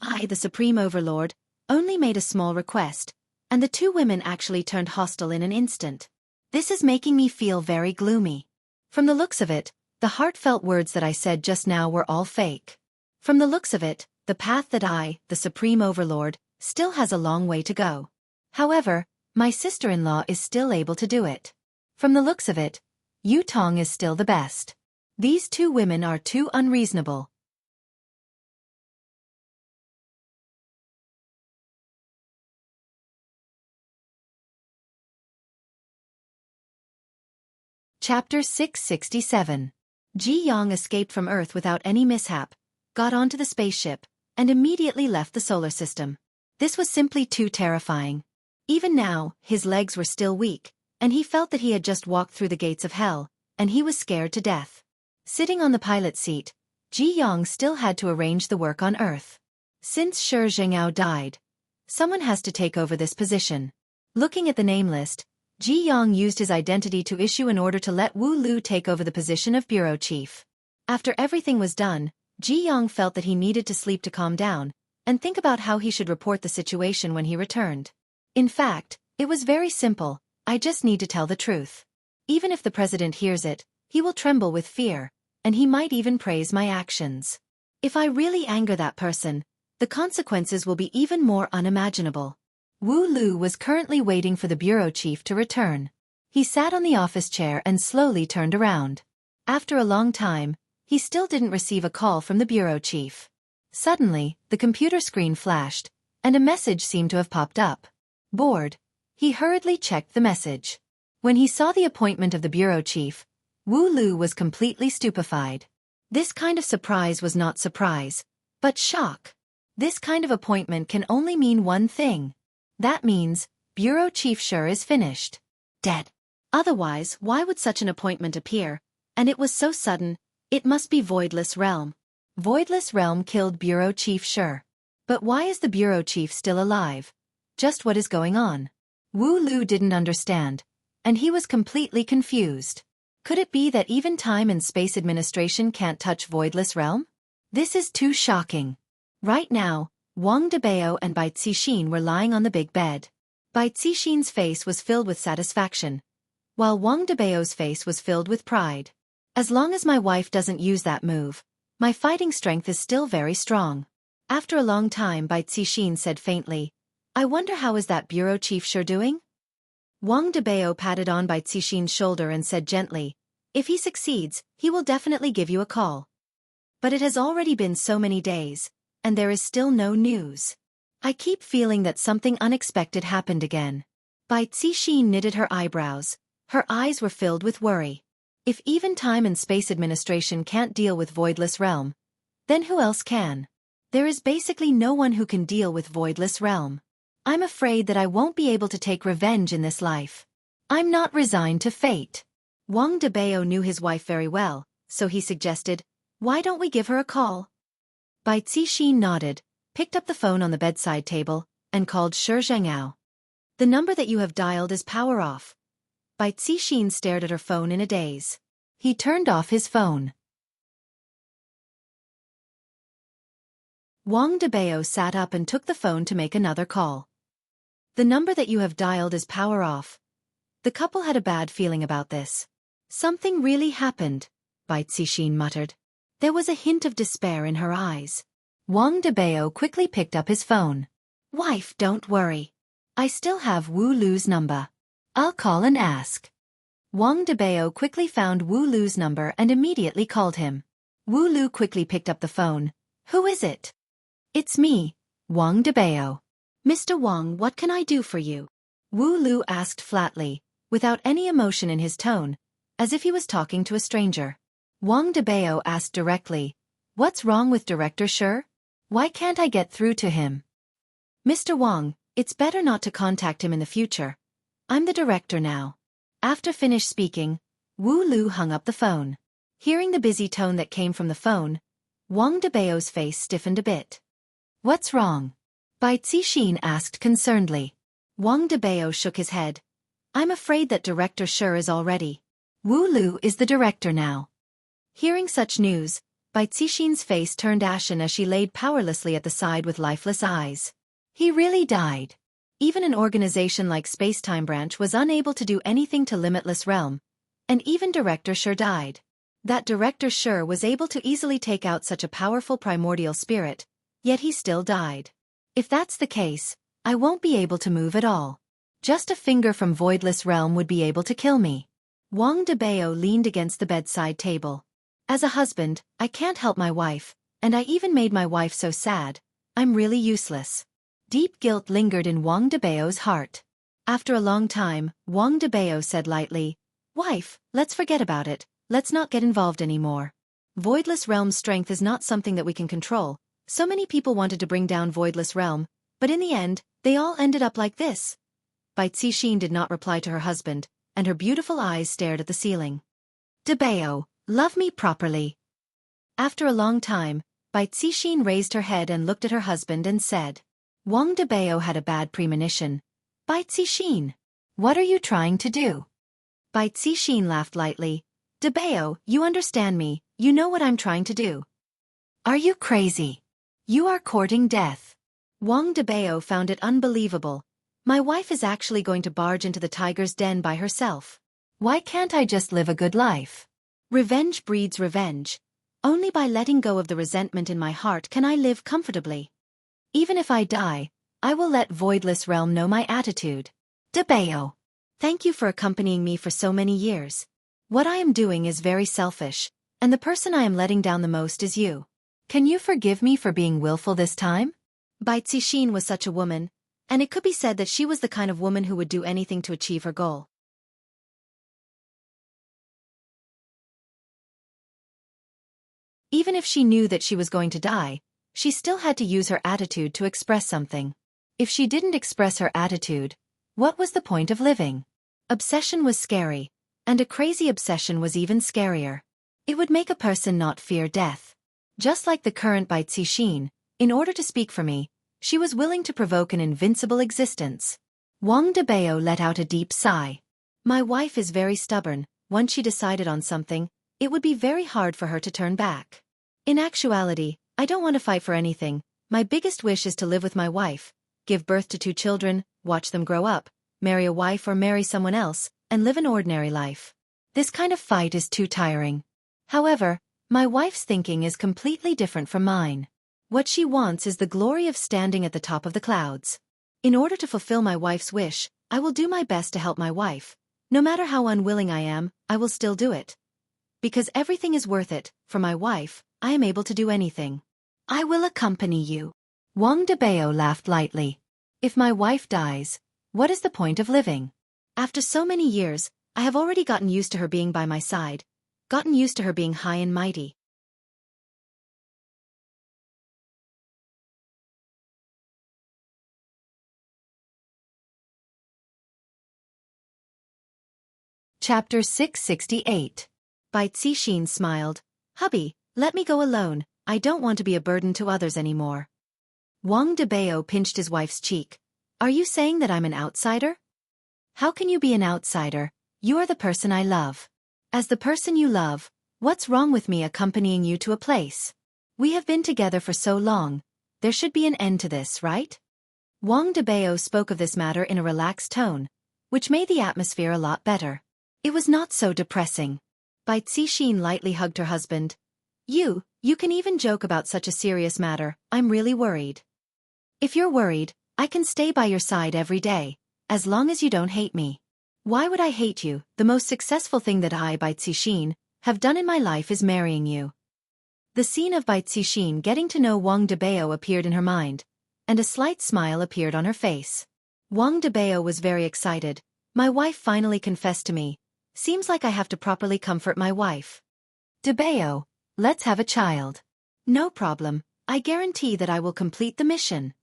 I, the Supreme Overlord, only made a small request, and the two women actually turned hostile in an instant. This is making me feel very gloomy. From the looks of it, the heartfelt words that I said just now were all fake. From the looks of it, the path that I, the Supreme Overlord, still has a long way to go. However, my sister-in-law is still able to do it. From the looks of it, Yu Tong is still the best. These two women are too unreasonable. Chapter 667. Ji Yang escaped from Earth without any mishap, got onto the spaceship, and immediately left the solar system. This was simply too terrifying. Even now, his legs were still weak, and he felt that he had just walked through the gates of hell, and he was scared to death. Sitting on the pilot seat, Ji Yang still had to arrange the work on Earth. Since Shi Zhengao died, someone has to take over this position. Looking at the name list, Ji Yang used his identity to issue an order to let Wu Lu take over the position of bureau chief. After everything was done, Ji Yang felt that he needed to sleep to calm down, and think about how he should report the situation when he returned. In fact, it was very simple. I just need to tell the truth. Even if the president hears it, he will tremble with fear, and he might even praise my actions. If I really anger that person, the consequences will be even more unimaginable. Wu Lu was currently waiting for the bureau chief to return. He sat on the office chair and slowly turned around. After a long time, he still didn't receive a call from the bureau chief. Suddenly, the computer screen flashed, and a message seemed to have popped up. Bored, he hurriedly checked the message. When he saw the appointment of the bureau chief, Wu Lu was completely stupefied. This kind of surprise was not surprise, but shock. This kind of appointment can only mean one thing. That means, Bureau Chief Shi is finished. Dead. Otherwise, why would such an appointment appear? And it was so sudden, it must be Voidless Realm. Voidless Realm killed Bureau Chief Shi. But why is the Bureau Chief still alive? Just what is going on? Wu Lu didn't understand, and he was completely confused. Could it be that even Time and Space Administration can't touch Voidless Realm? This is too shocking. Right now, Wang Debao and Bai Cixin were lying on the big bed. Bai Cixin's face was filled with satisfaction, while Wang Debao's face was filled with pride. As long as my wife doesn't use that move, my fighting strength is still very strong. After a long time, Bai Cixin said faintly, I wonder how is that bureau chief sure doing? Wang Debao patted on Bai Cixin's shoulder and said gently, if he succeeds, he will definitely give you a call. But it has already been so many days, and there is still no news. I keep feeling that something unexpected happened again. Bai Cixin knitted her eyebrows. Her eyes were filled with worry. If even Time and Space Administration can't deal with Voidless Realm, then who else can? There is basically no one who can deal with Voidless Realm. I'm afraid that I won't be able to take revenge in this life. I'm not resigned to fate. Wang Debao knew his wife very well, so he suggested, why don't we give her a call? Bai Cixin nodded, picked up the phone on the bedside table, and called Shi Zhengao. The number that you have dialed is power off. Bai Cixin stared at her phone in a daze. He turned off his phone. Wang Debao sat up and took the phone to make another call. The number that you have dialed is power off. The couple had a bad feeling about this. Something really happened, Bai Cixin muttered. There was a hint of despair in her eyes. Wang Debao quickly picked up his phone. Wife, don't worry. I still have Wu Lu's number. I'll call and ask. Wang Debao quickly found Wu Lu's number and immediately called him. Wu Lu quickly picked up the phone. Who is it? It's me, Wang Debao. Mr. Wang, what can I do for you? Wu Lu asked flatly, without any emotion in his tone, as if he was talking to a stranger. Wang Debao asked directly, what's wrong with Director Shi? Why can't I get through to him? Mr. Wang, it's better not to contact him in the future. I'm the director now. After finished speaking, Wu Lu hung up the phone. Hearing the busy tone that came from the phone, Wang Debao's face stiffened a bit. What's wrong? Bai Cixin asked concernedly. Wang Debao shook his head. I'm afraid that Director Shi is already. Wu Lu is the director now. Hearing such news, Bai Cixin's face turned ashen as she laid powerlessly at the side with lifeless eyes. He really died. Even an organization like Spacetime Branch was unable to do anything to Limitless Realm, and even Director Shi died. That Director Shi was able to easily take out such a powerful primordial spirit, yet he still died. If that's the case, I won't be able to move at all. Just a finger from Voidless Realm would be able to kill me. Wang Debao leaned against the bedside table. As a husband, I can't help my wife, and I even made my wife so sad. I'm really useless. Deep guilt lingered in Wang Debao's heart. After a long time, Wang Debao said lightly, Wife, let's forget about it, let's not get involved anymore. Voidless Realm's strength is not something that we can control. So many people wanted to bring down Voidless Realm, but in the end, they all ended up like this. Bai Cixin did not reply to her husband, and her beautiful eyes stared at the ceiling. Debao, love me properly. After a long time, Bai Cixin raised her head and looked at her husband and said, Wang Debao had a bad premonition. Bai Cixin, what are you trying to do? Bai Cixin laughed lightly. Debao, you understand me, you know what I'm trying to do. Are you crazy? You are courting death. Wang Debao found it unbelievable. My wife is actually going to barge into the tiger's den by herself. Why can't I just live a good life? Revenge breeds revenge. Only by letting go of the resentment in my heart can I live comfortably. Even if I die, I will let Voidless Realm know my attitude. Debao, thank you for accompanying me for so many years. What I am doing is very selfish, and the person I am letting down the most is you. Can you forgive me for being willful this time? Bai Cixin was such a woman, and it could be said that she was the kind of woman who would do anything to achieve her goal. Even if she knew that she was going to die, she still had to use her attitude to express something. If she didn't express her attitude, what was the point of living? Obsession was scary, and a crazy obsession was even scarier. It would make a person not fear death. Just like the current Bai Cixin, in order to speak for me, she was willing to provoke an invincible existence. Wang Debao let out a deep sigh. My wife is very stubborn, once she decided on something, it would be very hard for her to turn back. In actuality, I don't want to fight for anything. My biggest wish is to live with my wife, give birth to 2 children, watch them grow up, marry a wife or marry someone else, and live an ordinary life. This kind of fight is too tiring. However, my wife's thinking is completely different from mine. What she wants is the glory of standing at the top of the clouds. In order to fulfill my wife's wish, I will do my best to help my wife. No matter how unwilling I am, I will still do it. Because everything is worth it, for my wife, I am able to do anything. I will accompany you. Wang Debao laughed lightly. If my wife dies, what is the point of living? After so many years, I have already gotten used to her being by my side, gotten used to her being high and mighty. Chapter 668. Bai Cixin smiled. Hubby, let me go alone, I don't want to be a burden to others anymore. Wang Debao pinched his wife's cheek. Are you saying that I'm an outsider? How can you be an outsider? You are the person I love. As the person you love, what's wrong with me accompanying you to a place? We have been together for so long, there should be an end to this, right? Wang Debao spoke of this matter in a relaxed tone, which made the atmosphere a lot better. It was not so depressing. Bai Cixin lightly hugged her husband. You can even joke about such a serious matter, I'm really worried. If you're worried, I can stay by your side every day, as long as you don't hate me. Why would I hate you? The most successful thing that I, Bai Cixin, have done in my life is marrying you. The scene of Bai Cixin getting to know Wang Debao appeared in her mind, and a slight smile appeared on her face. Wang Debao was very excited. My wife finally confessed to me. Seems like I have to properly comfort my wife. Debao, let's have a child. No problem, I guarantee that I will complete the mission.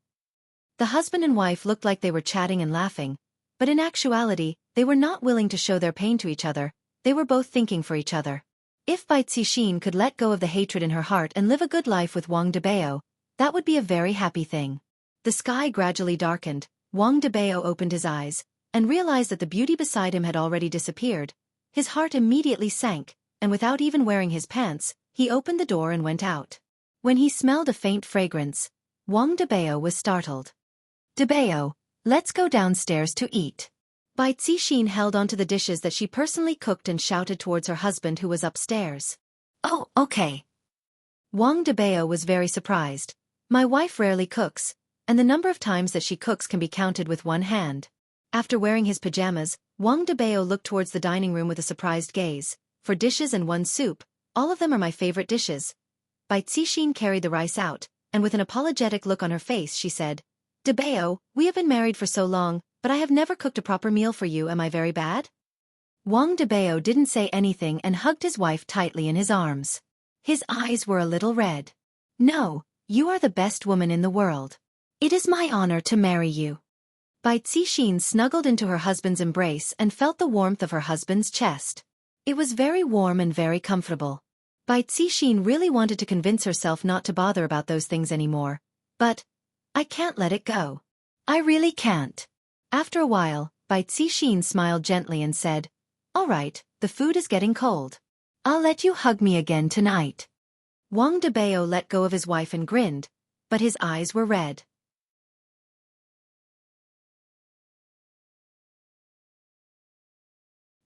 The husband and wife looked like they were chatting and laughing, but in actuality, they were not willing to show their pain to each other, they were both thinking for each other. If Bai Cixin could let go of the hatred in her heart and live a good life with Wang Debao, that would be a very happy thing. The sky gradually darkened, Wang Debao opened his eyes, and realized that the beauty beside him had already disappeared. His heart immediately sank, and without even wearing his pants, he opened the door and went out. When he smelled a faint fragrance, Wang Debao was startled. Debao, let's go downstairs to eat. Bai Cixin held onto the dishes that she personally cooked and shouted towards her husband who was upstairs. Oh, okay. Wang Debao was very surprised. My wife rarely cooks, and the number of times that she cooks can be counted with one hand. After wearing his pajamas, Wang Debao looked towards the dining room with a surprised gaze. For dishes and one soup, all of them are my favorite dishes. Bai Cixin carried the rice out, and with an apologetic look on her face she said, Debao, we have been married for so long, but I have never cooked a proper meal for you, am I very bad? Wang Debao didn't say anything and hugged his wife tightly in his arms. His eyes were a little red. No, you are the best woman in the world. It is my honor to marry you. Bai Cixin snuggled into her husband's embrace and felt the warmth of her husband's chest. It was very warm and very comfortable. Bai Cixin really wanted to convince herself not to bother about those things anymore. But I can't let it go. I really can't. After a while, Bai Cixin smiled gently and said, All right, the food is getting cold. I'll let you hug me again tonight. Wang Debao let go of his wife and grinned, but his eyes were red.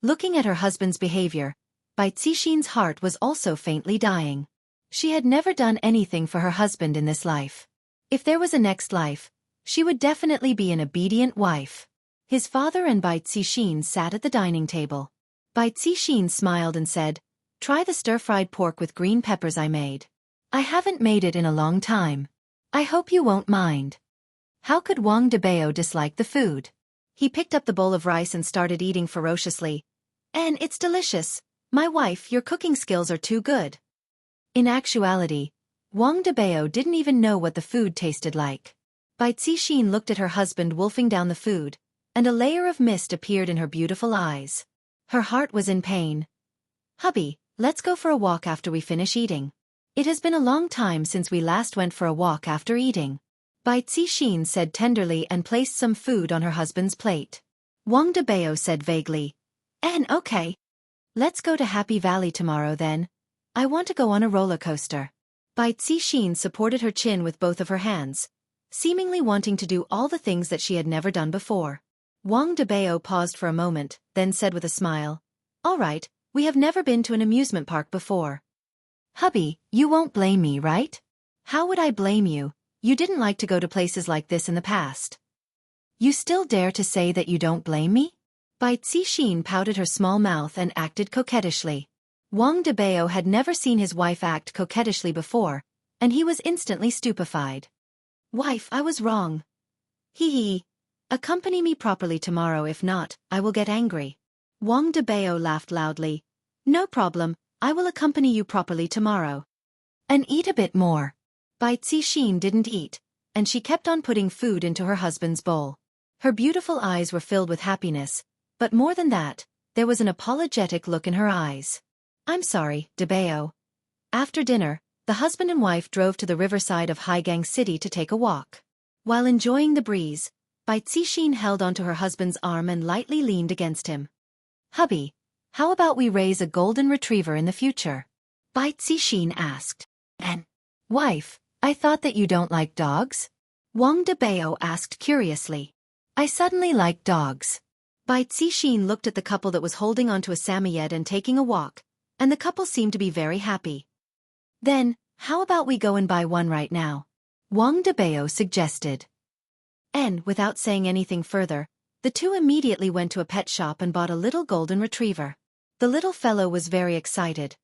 Looking at her husband's behavior, Bai Cixin's heart was also faintly dying. She had never done anything for her husband in this life. If there was a next life, she would definitely be an obedient wife. His father and Bai Cixin sat at the dining table. Bai Cixin smiled and said, Try the stir-fried pork with green peppers I made. I haven't made it in a long time. I hope you won't mind. How could Wang Debao dislike the food? He picked up the bowl of rice and started eating ferociously. And it's delicious. My wife, your cooking skills are too good. In actuality, Wang Debao didn't even know what the food tasted like. Bai Cixin looked at her husband wolfing down the food, and a layer of mist appeared in her beautiful eyes. Her heart was in pain. Hubby, let's go for a walk after we finish eating. It has been a long time since we last went for a walk after eating. Bai Cixin said tenderly and placed some food on her husband's plate. Wang Debao said vaguely, okay. Let's go to Happy Valley tomorrow then. I want to go on a roller coaster. Bai Cixin supported her chin with both of her hands, seemingly wanting to do all the things that she had never done before. Wang Debao paused for a moment, then said with a smile, "All right, we have never been to an amusement park before." "Hubby, you won't blame me, right?" "How would I blame you? You didn't like to go to places like this in the past." "You still dare to say that you don't blame me?" Bai Cixin pouted her small mouth and acted coquettishly. Wang Debao had never seen his wife act coquettishly before, and he was instantly stupefied. "Wife, I was wrong. Hee hee. Accompany me properly tomorrow, if not, I will get angry." Wang Debao laughed loudly. "No problem, I will accompany you properly tomorrow. And eat a bit more." Bai Cixin didn't eat, and she kept on putting food into her husband's bowl. Her beautiful eyes were filled with happiness, but more than that, there was an apologetic look in her eyes. "I'm sorry, Debao." After dinner, the husband and wife drove to the riverside of Haigang City to take a walk. While enjoying the breeze, Bai Cixin held onto her husband's arm and lightly leaned against him. "Hubby, how about we raise a golden retriever in the future?" Bai Cixin asked. "And, wife, I thought that you don't like dogs?" Wang Debao asked curiously. "I suddenly like dogs." Bai Cixin looked at the couple that was holding onto a samoyed and taking a walk, and the couple seemed to be very happy. "Then, how about we go and buy one right now?" Wang Debao suggested. And, without saying anything further, the two immediately went to a pet shop and bought a little golden retriever. The little fellow was very excited.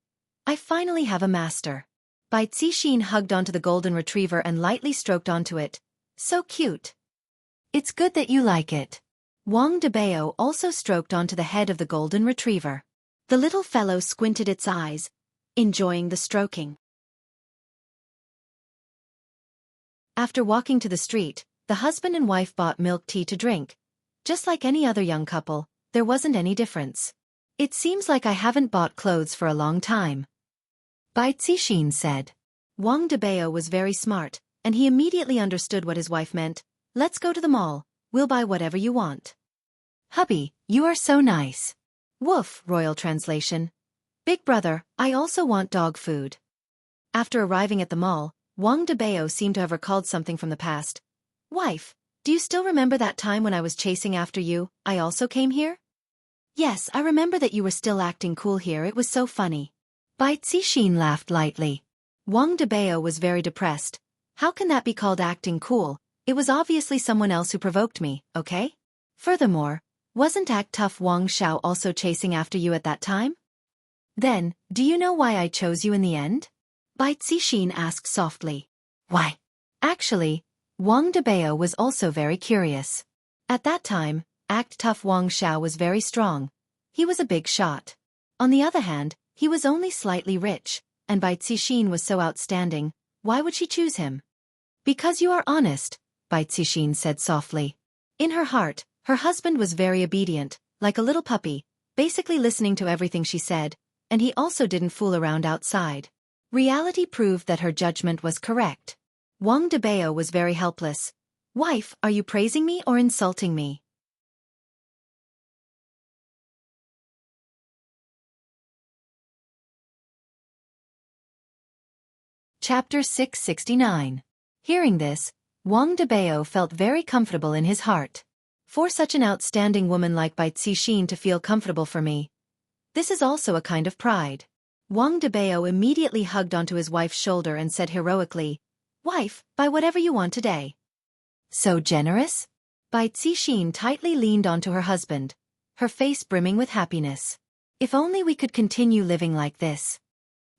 "I finally have a master." Bai Cixin hugged onto the golden retriever and lightly stroked onto it. "So cute." "It's good that you like it." Wang Debao also stroked onto the head of the golden retriever. The little fellow squinted its eyes, enjoying the stroking. After walking to the street, the husband and wife bought milk tea to drink. Just like any other young couple, there wasn't any difference. "It seems like I haven't bought clothes for a long time," Bai Cixin said. Wang Debao was very smart, and he immediately understood what his wife meant. "Let's go to the mall, we'll buy whatever you want." "Hubby, you are so nice." Woof, royal translation. "Big brother, I also want dog food." After arriving at the mall, Wang Debao seemed to have recalled something from the past. "Wife, do you still remember that time when I was chasing after you, I also came here?" "Yes, I remember that you were still acting cool here, it was so funny." Bai Cixin laughed lightly. Wang Debao was very depressed. "How can that be called acting cool? It was obviously someone else who provoked me, okay? Furthermore, wasn't Act Tough Wang Xiao also chasing after you at that time? Then, do you know why I chose you in the end?" Bai Cixin asked softly. "Why?" Actually, Wang Debao was also very curious. At that time, Act Tough Wang Xiao was very strong. He was a big shot. On the other hand, he was only slightly rich, and Bai Cixin was so outstanding. Why would she choose him? "Because you are honest," Bai Cixin said softly. In her heart, her husband was very obedient, like a little puppy, basically listening to everything she said, and he also didn't fool around outside. Reality proved that her judgment was correct. Wang Debao was very helpless. "Wife, are you praising me or insulting me?" Chapter 669. Hearing this, Wang Debao felt very comfortable in his heart. For such an outstanding woman like Bai Cixin to feel comfortable for me. This is also a kind of pride. Wang Debao immediately hugged onto his wife's shoulder and said heroically, "Wife, buy whatever you want today." "So generous?" Bai Cixin tightly leaned onto her husband, her face brimming with happiness. "If only we could continue living like this.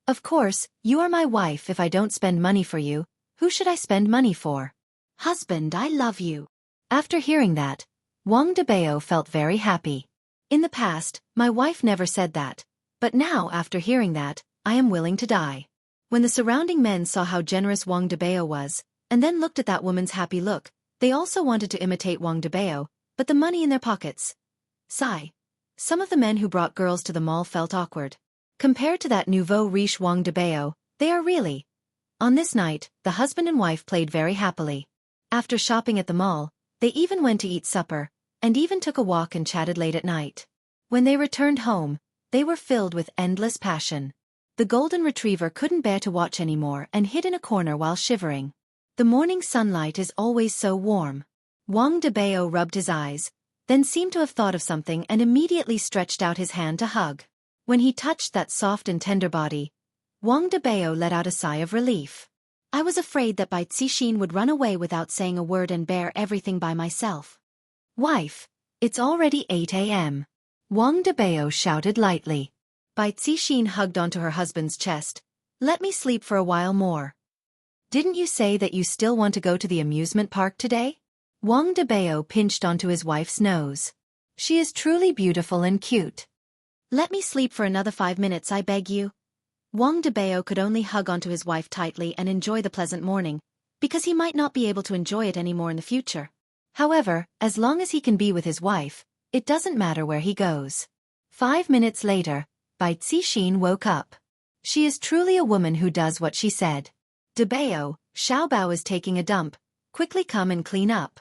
Of course, you are my wife. If I don't spend money for you, who should I spend money for? Husband, I love you." After hearing that, Wang Debao felt very happy. In the past, my wife never said that, but now after hearing that, I am willing to die. When the surrounding men saw how generous Wang Debao was, and then looked at that woman's happy look, they also wanted to imitate Wang Debao, but the money in their pockets. Sigh. Some of the men who brought girls to the mall felt awkward. Compared to that nouveau riche Wang Debao, they are really. On this night, the husband and wife played very happily. After shopping at the mall, they even went to eat supper, and even took a walk and chatted late at night. When they returned home, They were filled with endless passion. The golden retriever couldn't bear to watch anymore and hid in a corner while shivering. The morning sunlight is always so warm. Wang Debao rubbed his eyes, then seemed to have thought of something and immediately stretched out his hand to hug. When he touched that soft and tender body, Wang Debao let out a sigh of relief. I was afraid that Bai Cixin would run away without saying a word and bear everything by myself. Wife, it's already 8 a.m. Wang Debao shouted lightly. Bai Cixin hugged onto her husband's chest. Let me sleep for a while more. Didn't you say that you still want to go to the amusement park today? Wang Debao pinched onto his wife's nose. She is truly beautiful and cute. Let me sleep for another 5 minutes, I beg you. Wang Debao could only hug onto his wife tightly and enjoy the pleasant morning, because he might not be able to enjoy it anymore in the future. However, as long as he can be with his wife, it doesn't matter where he goes. 5 minutes later, Bai Cixin woke up. She is truly a woman who does what she said. Debao, Xiaobao is taking a dump. Quickly come and clean up.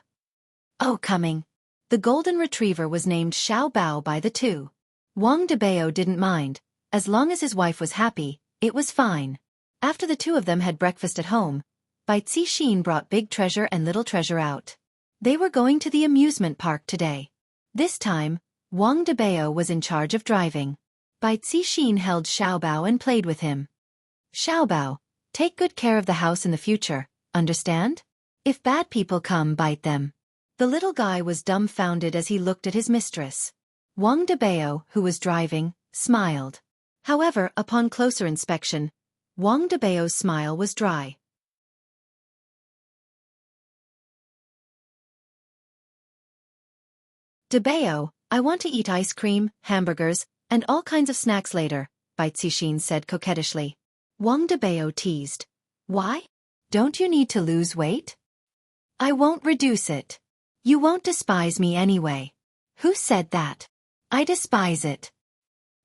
Oh, coming. The golden retriever was named Xiaobao by the two. Wang Debao didn't mind. As long as his wife was happy, it was fine. After the two of them had breakfast at home, Bai Cixin brought Big Treasure and Little Treasure out. They were going to the amusement park today. This time, Wang Debao was in charge of driving. Bai Cixin held Xiaobao and played with him. Xiaobao, take good care of the house in the future, understand? If bad people come, bite them. The little guy was dumbfounded as he looked at his mistress. Wang Debao, who was driving, smiled. However, upon closer inspection, Wang Debao's smile was dry. Debao, I want to eat ice cream, hamburgers, and all kinds of snacks later, Bai Cixin said coquettishly. Wang Debao teased. Why? Don't you need to lose weight? I won't reduce it. You won't despise me anyway. Who said that? I despise it.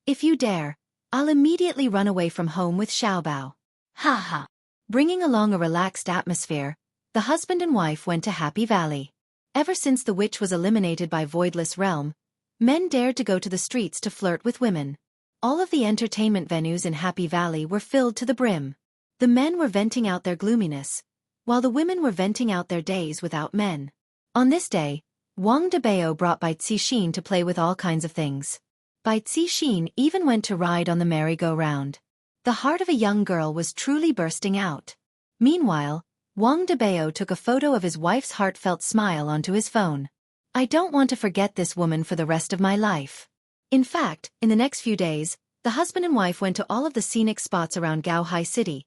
If you dare, I'll immediately run away from home with Xiaobao. Ha ha. Bringing along a relaxed atmosphere, the husband and wife went to Happy Valley. Ever since the witch was eliminated by Voidless Realm, men dared to go to the streets to flirt with women. All of the entertainment venues in Happy Valley were filled to the brim. The men were venting out their gloominess, while the women were venting out their days without men. On this day, Wang Debao brought Bai Cixin to play with all kinds of things. Bai Cixin even went to ride on the merry-go-round. The heart of a young girl was truly bursting out. Meanwhile, Wang Debao took a photo of his wife's heartfelt smile onto his phone. I don't want to forget this woman for the rest of my life. In fact, in the next few days, the husband and wife went to all of the scenic spots around Gaohai City,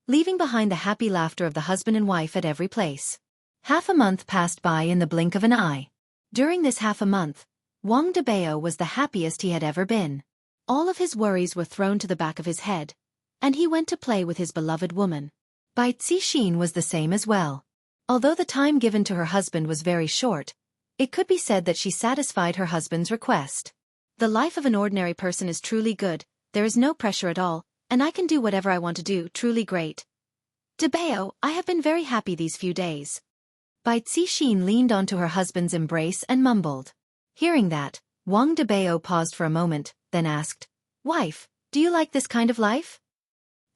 leaving behind the happy laughter of the husband and wife at every place. Half a month passed by in the blink of an eye. During this half a month, Wang Debao was the happiest he had ever been. All of his worries were thrown to the back of his head, and he went to play with his beloved woman. Bai Cixin was the same as well. Although the time given to her husband was very short, it could be said that she satisfied her husband's request. The life of an ordinary person is truly good, there is no pressure at all, and I can do whatever I want to do, truly great. Debao, I have been very happy these few days. Bai Cixin leaned onto her husband's embrace and mumbled. Hearing that, Wang Debao paused for a moment, then asked, Wife, do you like this kind of life?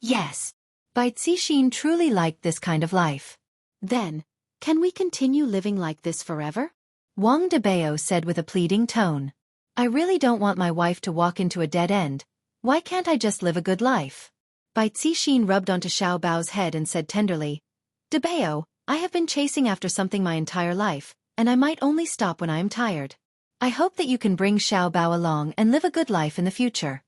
Yes. Bai Cixin truly liked this kind of life. Then, can we continue living like this forever? Wang Debao said with a pleading tone. I really don't want my wife to walk into a dead end. Why can't I just live a good life? Bai Cixin rubbed onto Xiaobao's head and said tenderly, Debao, I have been chasing after something my entire life, and I might only stop when I am tired. I hope that you can bring Xiaobao along and live a good life in the future.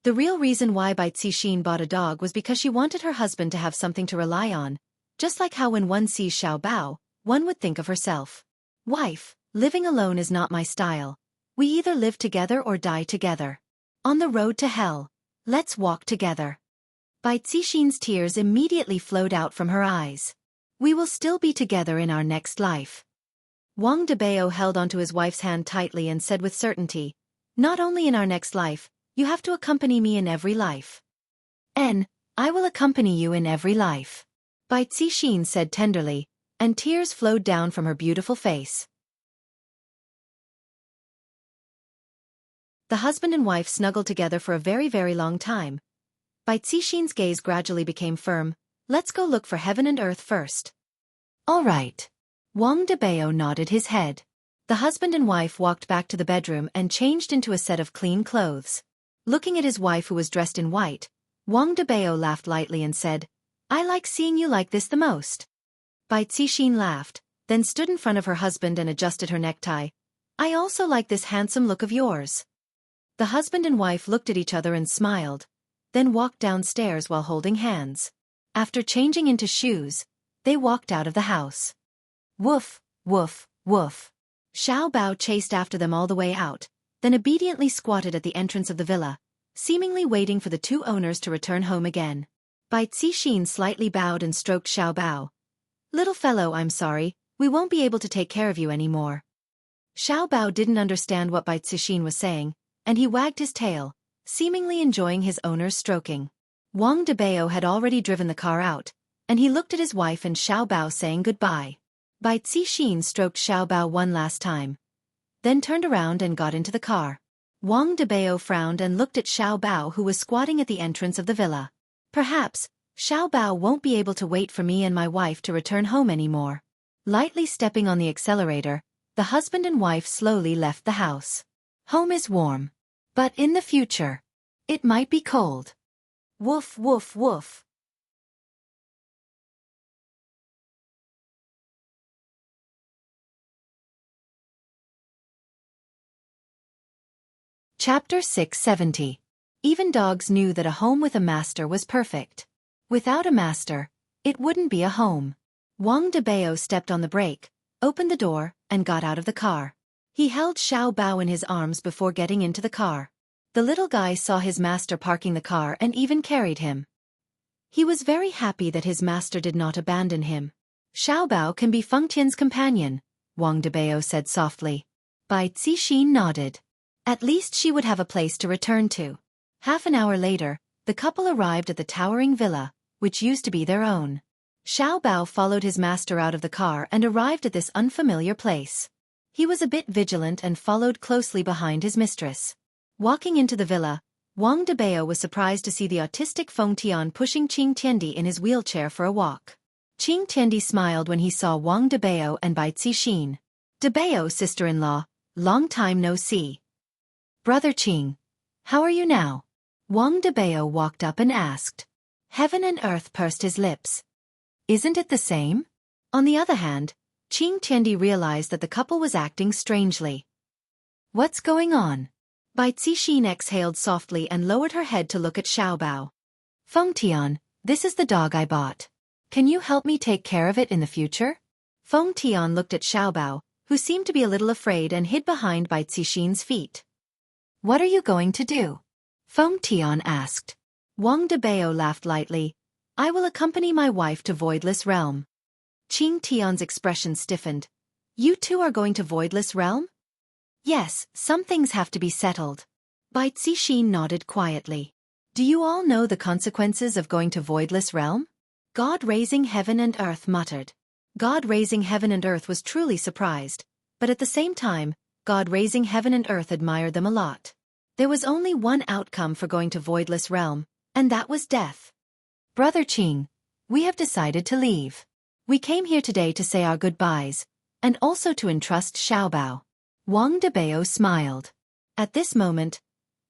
The real reason why Bai Cixin bought a dog was because she wanted her husband to have something to rely on, just like how when one sees Xiaobao, one would think of herself. Wife, living alone is not my style. We either live together or die together. On the road to hell, let's walk together. Bai Cixin's tears immediately flowed out from her eyes. We will still be together in our next life. Wang Debao held onto his wife's hand tightly and said with certainty, Not only in our next life, you have to accompany me in every life. I will accompany you in every life. Bai Cixin said tenderly, and tears flowed down from her beautiful face. The husband and wife snuggled together for a very, very long time. Bai Cixin's gaze gradually became firm. Let's go look for heaven and earth first. All right. Wang Debao nodded his head. The husband and wife walked back to the bedroom and changed into a set of clean clothes. Looking at his wife who was dressed in white, Wang Debao laughed lightly and said, I like seeing you like this the most. Bai Cixin laughed, then stood in front of her husband and adjusted her necktie. I also like this handsome look of yours. The husband and wife looked at each other and smiled, then walked downstairs while holding hands. After changing into shoes, they walked out of the house. Woof, woof, woof. Xiao Bao chased after them all the way out, then obediently squatted at the entrance of the villa, seemingly waiting for the two owners to return home again. Bai Cixin slightly bowed and stroked Xiao Bao. Little fellow, I'm sorry, we won't be able to take care of you anymore. Xiao Bao didn't understand what Bai Cixin was saying, and he wagged his tail, seemingly enjoying his owner's stroking. Wang Debao had already driven the car out, and he looked at his wife and Xiao Bao saying goodbye. Bai Cixin stroked Xiao Bao one last time, then turned around and got into the car. Wang Debao frowned and looked at Xiao Bao who was squatting at the entrance of the villa. Perhaps, Xiao Bao won't be able to wait for me and my wife to return home anymore. Lightly stepping on the accelerator, the husband and wife slowly left the house. Home is warm. But in the future, it might be cold. Woof, woof, woof. Chapter 670. Even dogs knew that a home with a master was perfect. Without a master, it wouldn't be a home. Wang Debao stepped on the brake, opened the door, and got out of the car. He held Xiao Bao in his arms before getting into the car. The little guy saw his master parking the car and even carried him. He was very happy that his master did not abandon him. Xiao Bao can be Feng Tian's companion, Wang Debao said softly. Bai Cixin nodded. At least she would have a place to return to. Half an hour later, the couple arrived at the towering villa, which used to be their own. Xiao Bao followed his master out of the car and arrived at this unfamiliar place. He was a bit vigilant and followed closely behind his mistress. Walking into the villa, Wang Debao was surprised to see the autistic Feng Tian pushing Qing Tiandi in his wheelchair for a walk. Qing Tiandi smiled when he saw Wang Debao and Bai Cixin. Debao, sister-in-law, long time no see. Brother Qing, how are you now? Wang Debao walked up and asked. Heaven and earth pursed his lips. Isn't it the same? On the other hand, Qing Tiandi realized that the couple was acting strangely. What's going on? Bai Cixin exhaled softly and lowered her head to look at Xiao Bao. Feng Tian, this is the dog I bought. Can you help me take care of it in the future? Feng Tian looked at Xiao Bao, who seemed to be a little afraid and hid behind Bai Cixin's feet. What are you going to do? Feng Tian asked. Wang Debao laughed lightly. I will accompany my wife to Voidless Realm. Qing Tian's expression stiffened. You two are going to Voidless Realm? Yes, some things have to be settled. Bai Cixin nodded quietly. Do you all know the consequences of going to Voidless Realm? God raising heaven and earth muttered. God raising heaven and earth was truly surprised, but at the same time, God raising heaven and earth admired them a lot. There was only one outcome for going to Voidless Realm, and that was death. Brother Qing, we have decided to leave. We came here today to say our goodbyes, and also to entrust Xiao Bao. Wang Debao smiled. At this moment,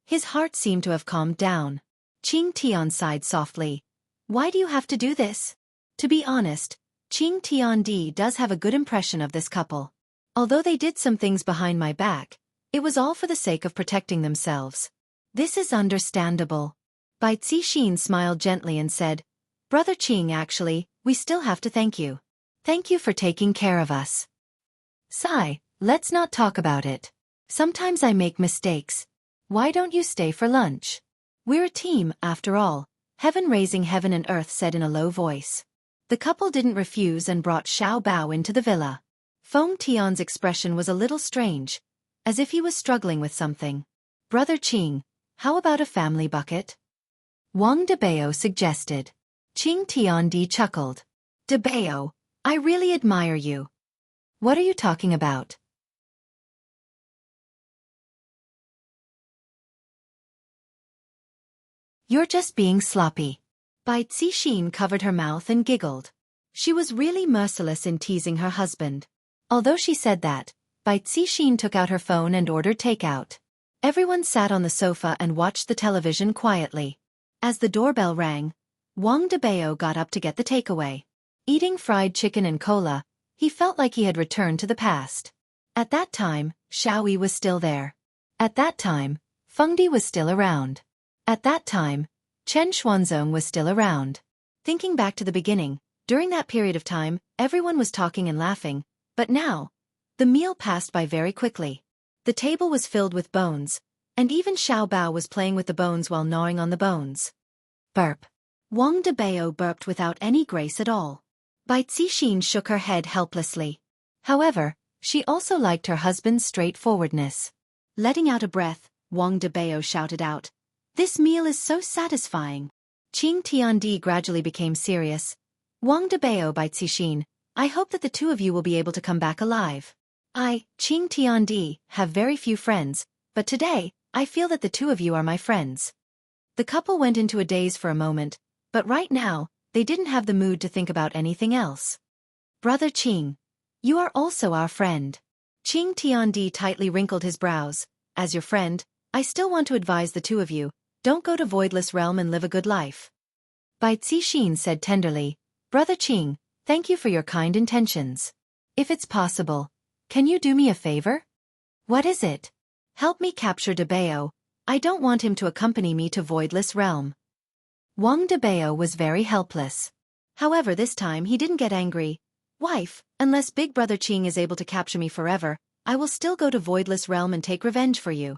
his heart seemed to have calmed down. Qing Tian sighed softly. Why do you have to do this? To be honest, Qing Tiandi does have a good impression of this couple. Although they did some things behind my back, it was all for the sake of protecting themselves. This is understandable. Bai Cixin smiled gently and said, Brother Qing, actually, we still have to thank you. Thank you for taking care of us. Sigh, let's not talk about it. Sometimes I make mistakes. Why don't you stay for lunch? We're a team, after all, Heaven raising heaven and earth said in a low voice. The couple didn't refuse and brought Xiao Bao into the villa. Feng Tian's expression was a little strange, as if he was struggling with something. Brother Qing, how about a family bucket? Wang Debao suggested. Qing Tiandi chuckled. Debao, I really admire you. What are you talking about? You're just being sloppy. Bai Cixin covered her mouth and giggled. She was really merciless in teasing her husband. Although she said that, Bai Cixin took out her phone and ordered takeout. Everyone sat on the sofa and watched the television quietly. As the doorbell rang, Wang Debao got up to get the takeaway. Eating fried chicken and cola, he felt like he had returned to the past. At that time, Xiaoyi was still there. At that time, Fengdi was still around. At that time, Chen Xuanzong was still around. Thinking back to the beginning, during that period of time, everyone was talking and laughing, but now, the meal passed by very quickly. The table was filled with bones, and even Xiao Bao was playing with the bones while gnawing on the bones. Burp. Wang Debao burped without any grace at all. Bai Cixin shook her head helplessly. However, she also liked her husband's straightforwardness. Letting out a breath, Wang Debao shouted out, "This meal is so satisfying." Qing Tiandi gradually became serious. Wang Debao, Bai Cixin, I hope that the two of you will be able to come back alive. I, Qing Tiandi, have very few friends, but today, I feel that the two of you are my friends. The couple went into a daze for a moment, but right now, they didn't have the mood to think about anything else. Brother Qing, you are also our friend. Qing Tiandi tightly wrinkled his brows. As your friend, I still want to advise the two of you, don't go to Voidless Realm and live a good life. Bai Cixin said tenderly, Brother Qing, thank you for your kind intentions. If it's possible, can you do me a favor? What is it? Help me capture Debao. I don't want him to accompany me to Voidless Realm. Wang Debao was very helpless. However, this time he didn't get angry. Wife, unless Big Brother Qing is able to capture me forever, I will still go to Voidless Realm and take revenge for you.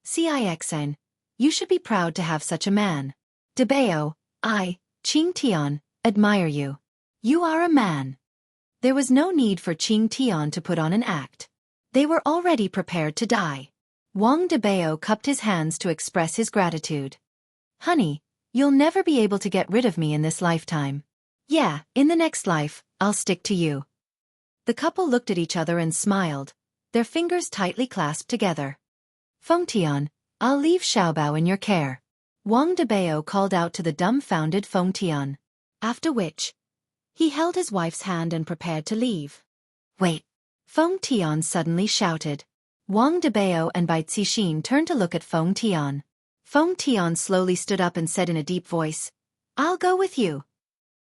Cixn, you should be proud to have such a man. Debao, I, Qing Tian, admire you. You are a man. There was no need for Qing Tian to put on an act. They were already prepared to die. Wang Debao cupped his hands to express his gratitude. Honey, you'll never be able to get rid of me in this lifetime. Yeah, in the next life, I'll stick to you. The couple looked at each other and smiled, their fingers tightly clasped together. Fengtian, I'll leave Xiaobao in your care. Wang Debao called out to the dumbfounded Fengtian. After which, he held his wife's hand and prepared to leave. Wait! Fengtian suddenly shouted. Wang Debao and Bai Cixin turned to look at Fengtian. Fengtian slowly stood up and said in a deep voice, I'll go with you.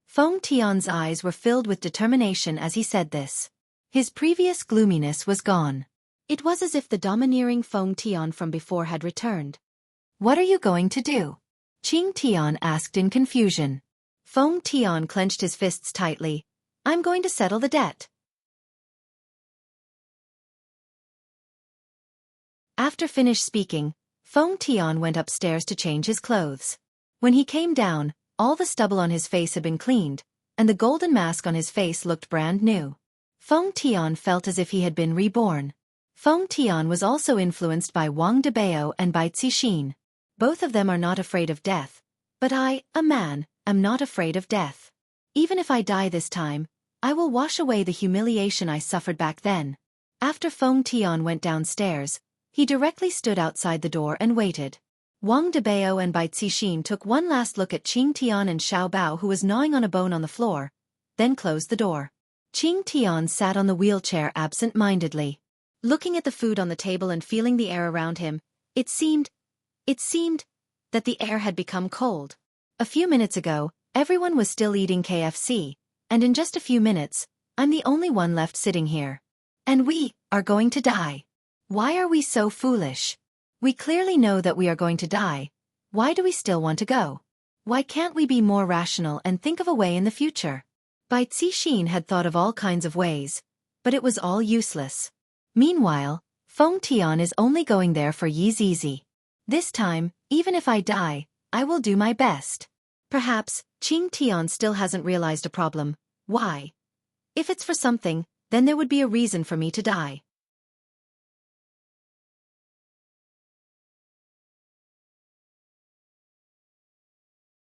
Fengtian's eyes were filled with determination as he said this. His previous gloominess was gone. It was as if the domineering Fengtian from before had returned. What are you going to do? Qing Tian asked in confusion. Fengtian clenched his fists tightly. I'm going to settle the debt. After finished speaking, Fengtian went upstairs to change his clothes. When he came down, all the stubble on his face had been cleaned, and the golden mask on his face looked brand new. Fengtian felt as if he had been reborn. Fengtian was also influenced by Wang Debao and Bai Cixin. Both of them are not afraid of death, but I, a man, am not afraid of death. Even if I die this time, I will wash away the humiliation I suffered back then. After Fengtian went downstairs, he directly stood outside the door and waited. Wang Debao and Bai Cixin took one last look at Qing Tian and Xiao Bao, who was gnawing on a bone on the floor, then closed the door. Qing Tian sat on the wheelchair absent-mindedly. Looking at the food on the table and feeling the air around him, it seemed that the air had become cold. A few minutes ago, everyone was still eating KFC, and in just a few minutes, I'm the only one left sitting here. And we are going to die. Why are we so foolish? We clearly know that we are going to die. Why do we still want to go? Why can't we be more rational and think of a way in the future? Bai Cixin had thought of all kinds of ways, but it was all useless. Meanwhile, Fengtian is only going there for Yizizi. This time, even if I die, I will do my best. Perhaps, Qing Tian still hasn't realized a problem. Why? If it's for something, then there would be a reason for me to die.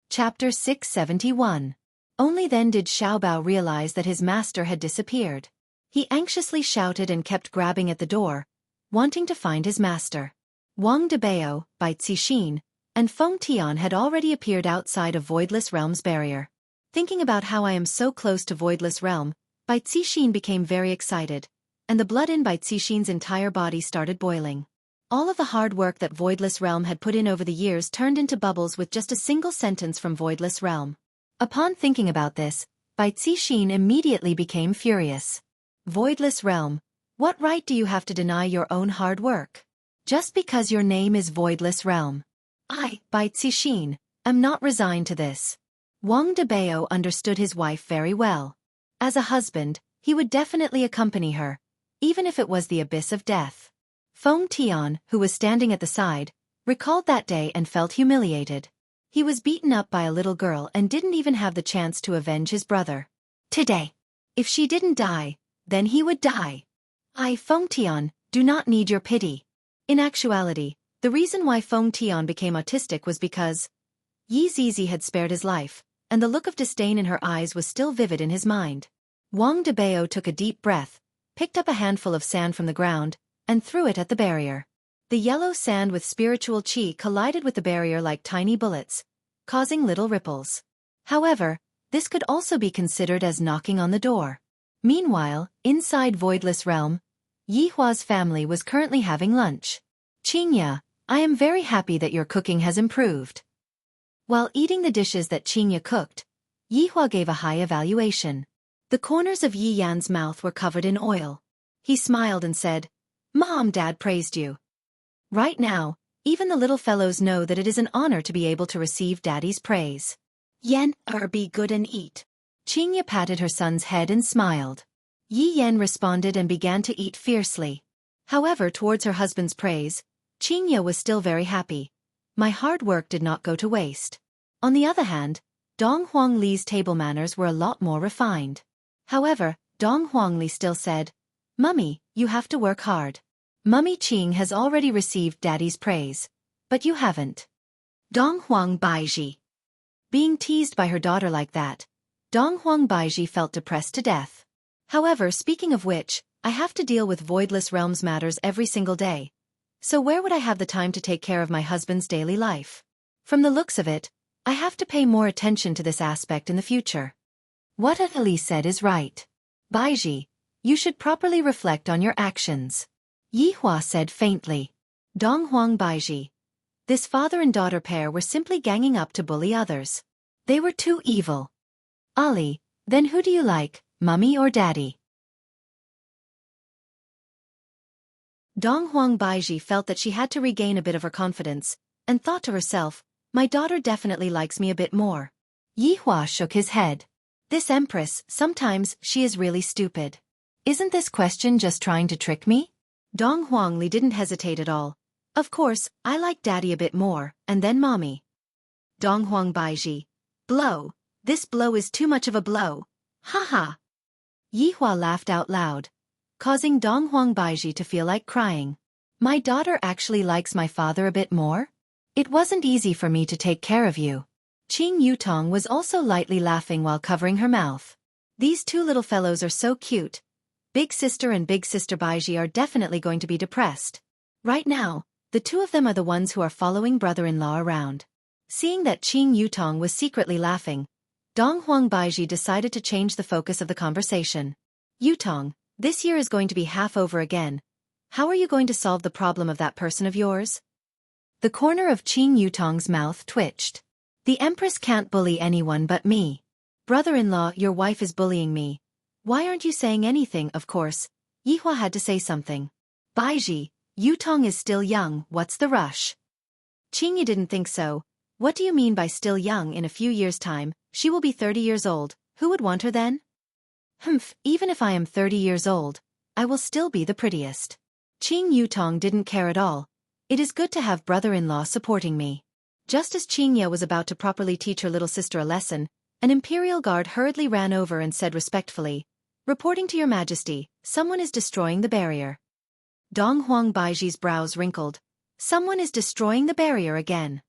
Chapter 671. Only then did Xiao Bao realize that his master had disappeared. He anxiously shouted and kept grabbing at the door, wanting to find his master. Wang Debao, Bai Cixin, and Feng Tian had already appeared outside of Voidless Realm's barrier. Thinking about how I am so close to Voidless Realm, Bai Cixin became very excited, and the blood in Bai Cixin's entire body started boiling. All of the hard work that Voidless Realm had put in over the years turned into bubbles with just a single sentence from Voidless Realm. Upon thinking about this, Bai Cixin immediately became furious. Voidless Realm, what right do you have to deny your own hard work? Just because your name is Voidless Realm. I, Bai Cixin, am not resigned to this. Wang Debao understood his wife very well. As a husband, he would definitely accompany her, even if it was the abyss of death. Feng Tian, who was standing at the side, recalled that day and felt humiliated. He was beaten up by a little girl and didn't even have the chance to avenge his brother. Today, if she didn't die, then he would die. I, Feng Tian, do not need your pity. In actuality, the reason why Feng Tian became autistic was because Yi Zizi had spared his life, and the look of disdain in her eyes was still vivid in his mind. Wang Debao took a deep breath, picked up a handful of sand from the ground, and threw it at the barrier. The yellow sand with spiritual qi collided with the barrier like tiny bullets, causing little ripples. However, this could also be considered as knocking on the door. Meanwhile, inside Voidless Realm, Yi Hua's family was currently having lunch. Qingya, I am very happy that your cooking has improved. While eating the dishes that Qingya cooked, Yi Hua gave a high evaluation. The corners of Yi Yan's mouth were covered in oil. He smiled and said, Mom, Dad praised you. Right now, even the little fellows know that it is an honor to be able to receive Daddy's praise. Yen, be good and eat. Qingya patted her son's head and smiled. Yi Yan responded and began to eat fiercely. However, towards her husband's praise, Qingya was still very happy. My hard work did not go to waste. On the other hand, Dong Huangli's table manners were a lot more refined. However, Dong Huangli still said, Mummy, you have to work hard. Mummy Qing has already received Daddy's praise, but you haven't. Dong Huang Baiji. Being teased by her daughter like that, Dong Huang Baiji felt depressed to death. However, speaking of which, I have to deal with Voidless Realms matters every single day. So where would I have the time to take care of my husband's daily life? From the looks of it, I have to pay more attention to this aspect in the future. What Ali said is right. Baiji, you should properly reflect on your actions. Yi Hua said faintly. Dong Huang Baiji. This father and daughter pair were simply ganging up to bully others. They were too evil. Ali, then who do you like, Mummy or Daddy? Dong Huang Baiji felt that she had to regain a bit of her confidence, and thought to herself, my daughter definitely likes me a bit more. Yi Hua shook his head. This empress, sometimes she is really stupid. Isn't this question just trying to trick me? Dong Huangli didn't hesitate at all. Of course, I like Daddy a bit more, and then Mommy. Dong Huang Baiji. Blow. This blow is too much of a blow. Ha ha. Yi Hua laughed out loud, causing Dong Huang Baiji to feel like crying. My daughter actually likes my father a bit more? It wasn't easy for me to take care of you. Qing Yutong was also lightly laughing while covering her mouth. These two little fellows are so cute. Big sister and big sister Baiji are definitely going to be depressed. Right now, the two of them are the ones who are following brother-in-law around. Seeing that Qing Yutong was secretly laughing, Dong Huang Baiji decided to change the focus of the conversation. Yutong, this year is going to be half over again. How are you going to solve the problem of that person of yours? The corner of Qing Yutong's mouth twitched. The Empress can't bully anyone but me. Brother-in-law, your wife is bullying me. Why aren't you saying anything? Of course, Yi Hua had to say something. Baiji, Yutong is still young, what's the rush? Qing, you didn't think so. What do you mean by still young? In a few years' time, she will be 30 years old. Who would want her then? Humph, even if I am 30 years old, I will still be the prettiest. Qing Yutong didn't care at all. It is good to have brother-in-law supporting me. Just as Qingya was about to properly teach her little sister a lesson, an imperial guard hurriedly ran over and said respectfully, reporting to your majesty, someone is destroying the barrier. Dong Huang Baiji's brows wrinkled. Someone is destroying the barrier again.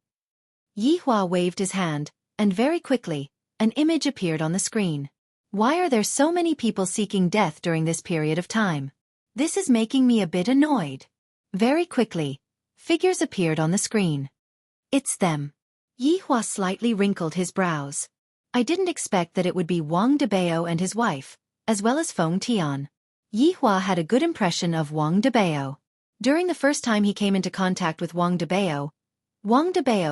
Yi Hua waved his hand, and very quickly, an image appeared on the screen. Why are there so many people seeking death during this period of time? This is making me a bit annoyed. Very quickly, figures appeared on the screen. It's them. Yi Hua slightly wrinkled his brows. I didn't expect that it would be Wang Debao and his wife, as well as Feng Tian. Yi Hua had a good impression of Wang Debao. During the first time he came into contact with Wang Debao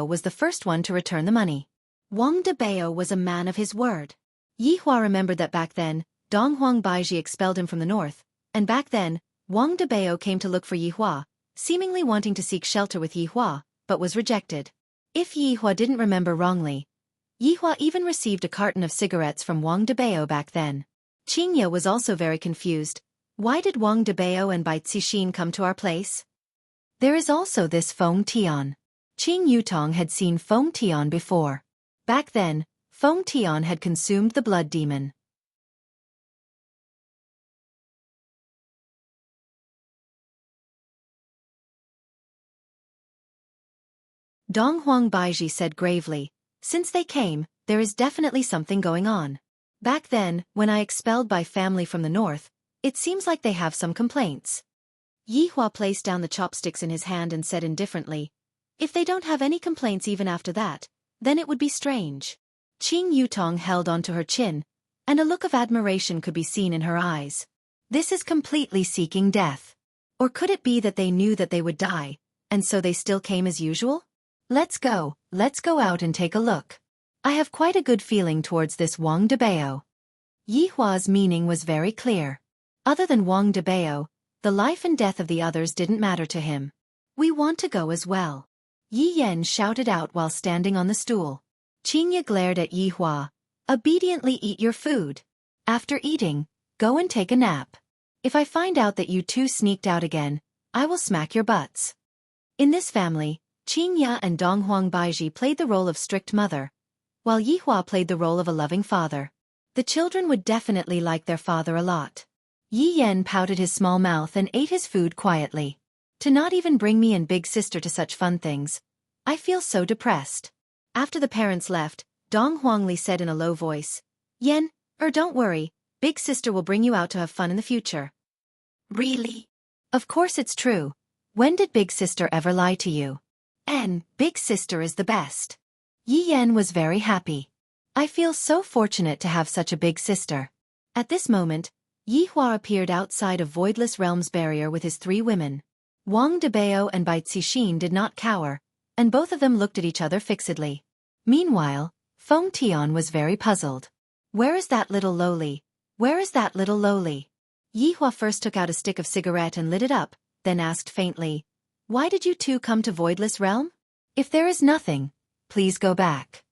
was the first one to return the money. Wang Debao was a man of his word. Yi Hua remembered that back then, Dong Huang Baiji expelled him from the north, and back then, Wang Debao came to look for Yi Hua, seemingly wanting to seek shelter with Yi Hua, but was rejected. If Yi Hua didn't remember wrongly, Yi Hua even received a carton of cigarettes from Wang Debao back then. Qingya was also very confused. Why did Wang Debao and Bai Cixin come to our place? There is also this Feng Tian. Qing Yutong had seen Feng Tian before. Back then, Feng Tian had consumed the blood demon. Dong Huang Baiji said gravely, since they came, there is definitely something going on. Back then, when I expelled Bai family from the north, it seems like they have some complaints. Yi Hua placed down the chopsticks in his hand and said indifferently, if they don't have any complaints even after that, then it would be strange. Qing Yutong held onto her chin, and a look of admiration could be seen in her eyes. This is completely seeking death. Or could it be that they knew that they would die, and so they still came as usual? Let's go out and take a look. I have quite a good feeling towards this Wang Debao. Yi Hua's meaning was very clear. Other than Wang Debao, the life and death of the others didn't matter to him. We want to go as well. Yi Yan shouted out while standing on the stool. Qingya glared at Yi Hua. Obediently eat your food. After eating, go and take a nap. If I find out that you two sneaked out again, I will smack your butts. In this family, Qingya and Dong Huang Baiji played the role of strict mother, while Yi Hua played the role of a loving father. The children would definitely like their father a lot. Yi Yan pouted his small mouth and ate his food quietly. To not even bring me and big sister to such fun things. I feel so depressed. After the parents left, Dong Huangli said in a low voice, Yan, don't worry, big sister will bring you out to have fun in the future. Really? Of course it's true. When did big sister ever lie to you? Big sister is the best. Yi Yan was very happy. I feel so fortunate to have such a big sister. At this moment, Yi Hua appeared outside of Voidless Realm's barrier with his 3 women. Wang Debao and Bai Cixin did not cower, and both of them looked at each other fixedly. Meanwhile, Feng Tian was very puzzled. Where is that little lowly? Where is that little lowly? Yi Hua first took out a stick of cigarette and lit it up, then asked faintly, why did you two come to Voidless Realm? If there is nothing, please go back.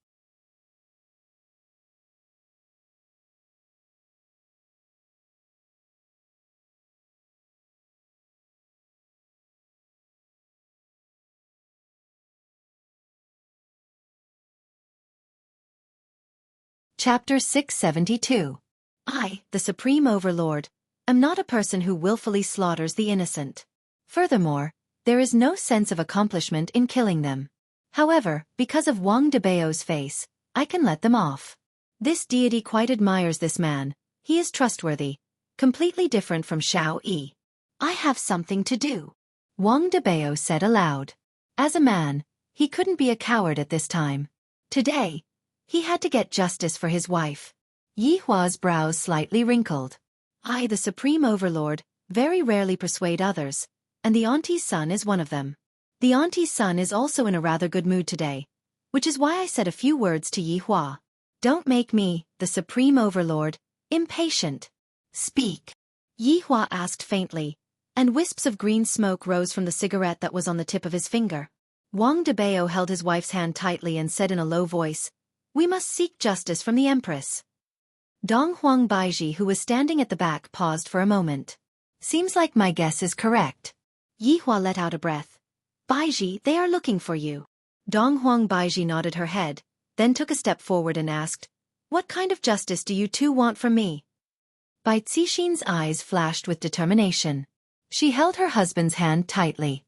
Chapter 672. I, the Supreme Overlord, am not a person who willfully slaughters the innocent. Furthermore, there is no sense of accomplishment in killing them. However, because of Wang Debao's face, I can let them off. This deity quite admires this man. He is trustworthy, completely different from Xiao Yi. I have something to do, Wang Debao said aloud. As a man, he couldn't be a coward at this time. Today, he had to get justice for his wife. Yi Hua's brows slightly wrinkled. I, the Supreme Overlord, very rarely persuade others, and the auntie's son is one of them. The auntie's son is also in a rather good mood today, which is why I said a few words to Yi Hua. Don't make me, the Supreme Overlord, impatient. Speak, Yi Hua asked faintly, and wisps of green smoke rose from the cigarette that was on the tip of his finger. Wang Debao held his wife's hand tightly and said in a low voice, we must seek justice from the Empress. Dong Huang Baiji, who was standing at the back, paused for a moment. Seems like my guess is correct. Yi Hua let out a breath. Baiji, they are looking for you. Dong Huang Baiji nodded her head, then took a step forward and asked, what kind of justice do you two want from me? Bai Cixin's eyes flashed with determination. She held her husband's hand tightly.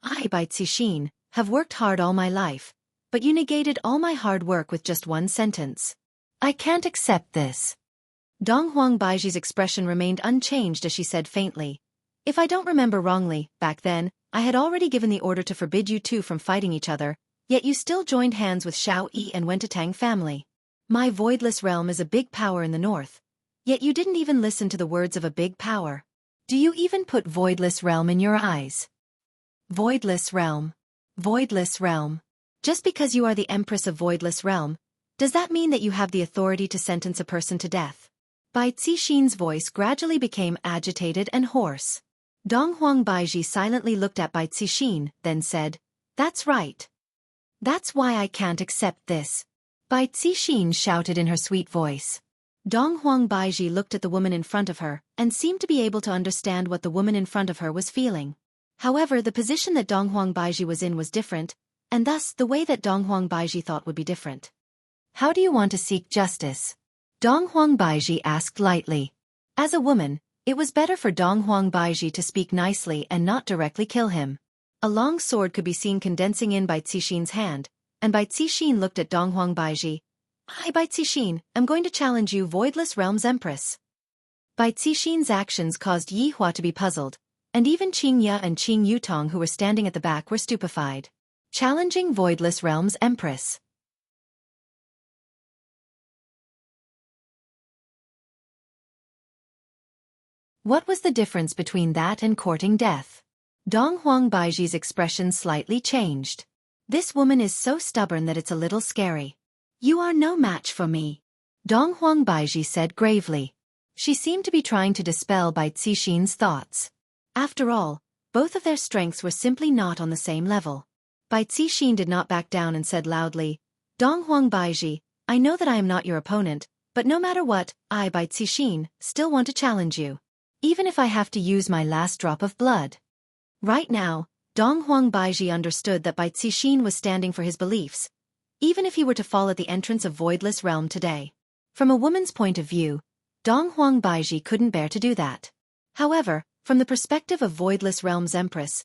I, Bai Cixin, have worked hard all my life, but you negated all my hard work with just one sentence. I can't accept this. Dong Huang Baiji's expression remained unchanged as she said faintly, if I don't remember wrongly, back then, I had already given the order to forbid you two from fighting each other, Yet you still joined hands with Xiao Yi and went to Tang family. My voidless realm is a big power in the north. Yet you didn't even listen to the words of a big power. Do you even put voidless realm in your eyes? Voidless realm. Voidless realm. Just because you are the Empress of Voidless Realm, does that mean that you have the authority to sentence a person to death? Bai Cixin's voice gradually became agitated and hoarse. Donghuang Baiji silently looked at Bai Cixin, then said, "That's right. That's why I can't accept this." Bai Cixin shouted in her sweet voice. Donghuang Baiji looked at the woman in front of her and seemed to be able to understand what the woman in front of her was feeling. However, the position that Donghuang Baiji was in was different, and thus the way that Donghuang Baiji thought would be different. "How do you want to seek justice?" Donghuang Baiji asked lightly. As a woman, it was better for Donghuang Baiji to speak nicely and not directly kill him. A long sword could be seen condensing in Bai Cixin's hand, and Bai Cixin looked at Donghuang Baiji. "I, Bai Cixin, am going to challenge you, Voidless Realm's Empress." Bai Cixin's actions caused Yi Hua to be puzzled, and even Qing Ya and Qing Yutong who were standing at the back were stupefied. Challenging Voidless Realm's Empress. What was the difference between that and courting death? Donghuang Baiji's expression slightly changed. "This woman is so stubborn that it's a little scary. You are no match for me," Donghuang Baiji said gravely. She seemed to be trying to dispel Bai Cixin's thoughts. After all, both of their strengths were simply not on the same level. Bai Cixin did not back down and said loudly, "Donghuang Baiji, I know that I am not your opponent, but no matter what, I, Bai Cixin, still want to challenge you. Even if I have to use my last drop of blood." Right now, Donghuang Baiji understood that Bai Cixin was standing for his beliefs, even if he were to fall at the entrance of Voidless Realm today. From a woman's point of view, Donghuang Baiji couldn't bear to do that. However, from the perspective of Voidless Realm's Empress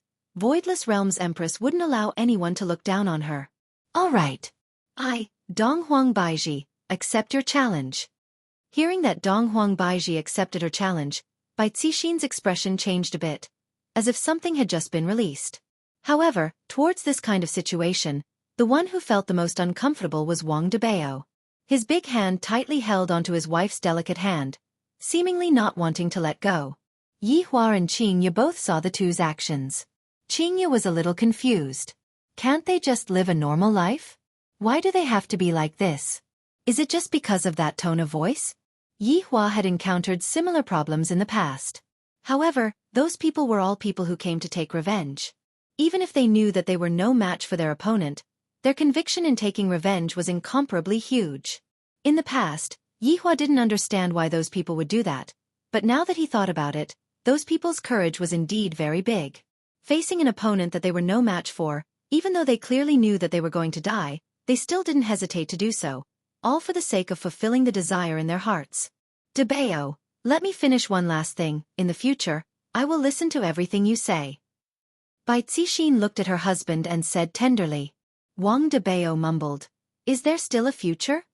wouldn't allow anyone to look down on her. "All right. I, Donghuang Baiji, accept your challenge." Hearing that Donghuang Baiji accepted her challenge, Bai Cixin's expression changed a bit, as if something had just been released. However, towards this kind of situation, the one who felt the most uncomfortable was Wang Debao. His big hand tightly held onto his wife's delicate hand, seemingly not wanting to let go. Yi Hua and Qing Ye both saw the two's actions. Qing Ye was a little confused. Can't they just live a normal life? Why do they have to be like this? Is it just because of that tone of voice? Yi Hua had encountered similar problems in the past. However, those people were all people who came to take revenge. Even if they knew that they were no match for their opponent, their conviction in taking revenge was incomparably huge. In the past, Yi Hua didn't understand why those people would do that, but now that he thought about it, those people's courage was indeed very big. Facing an opponent that they were no match for, even though they clearly knew that they were going to die, they still didn't hesitate to do so, all for the sake of fulfilling the desire in their hearts. "Debao, let me finish one last thing. In the future, I will listen to everything you say." Bai Cixin looked at her husband and said tenderly. Wang Debao mumbled, "Is there still a future?"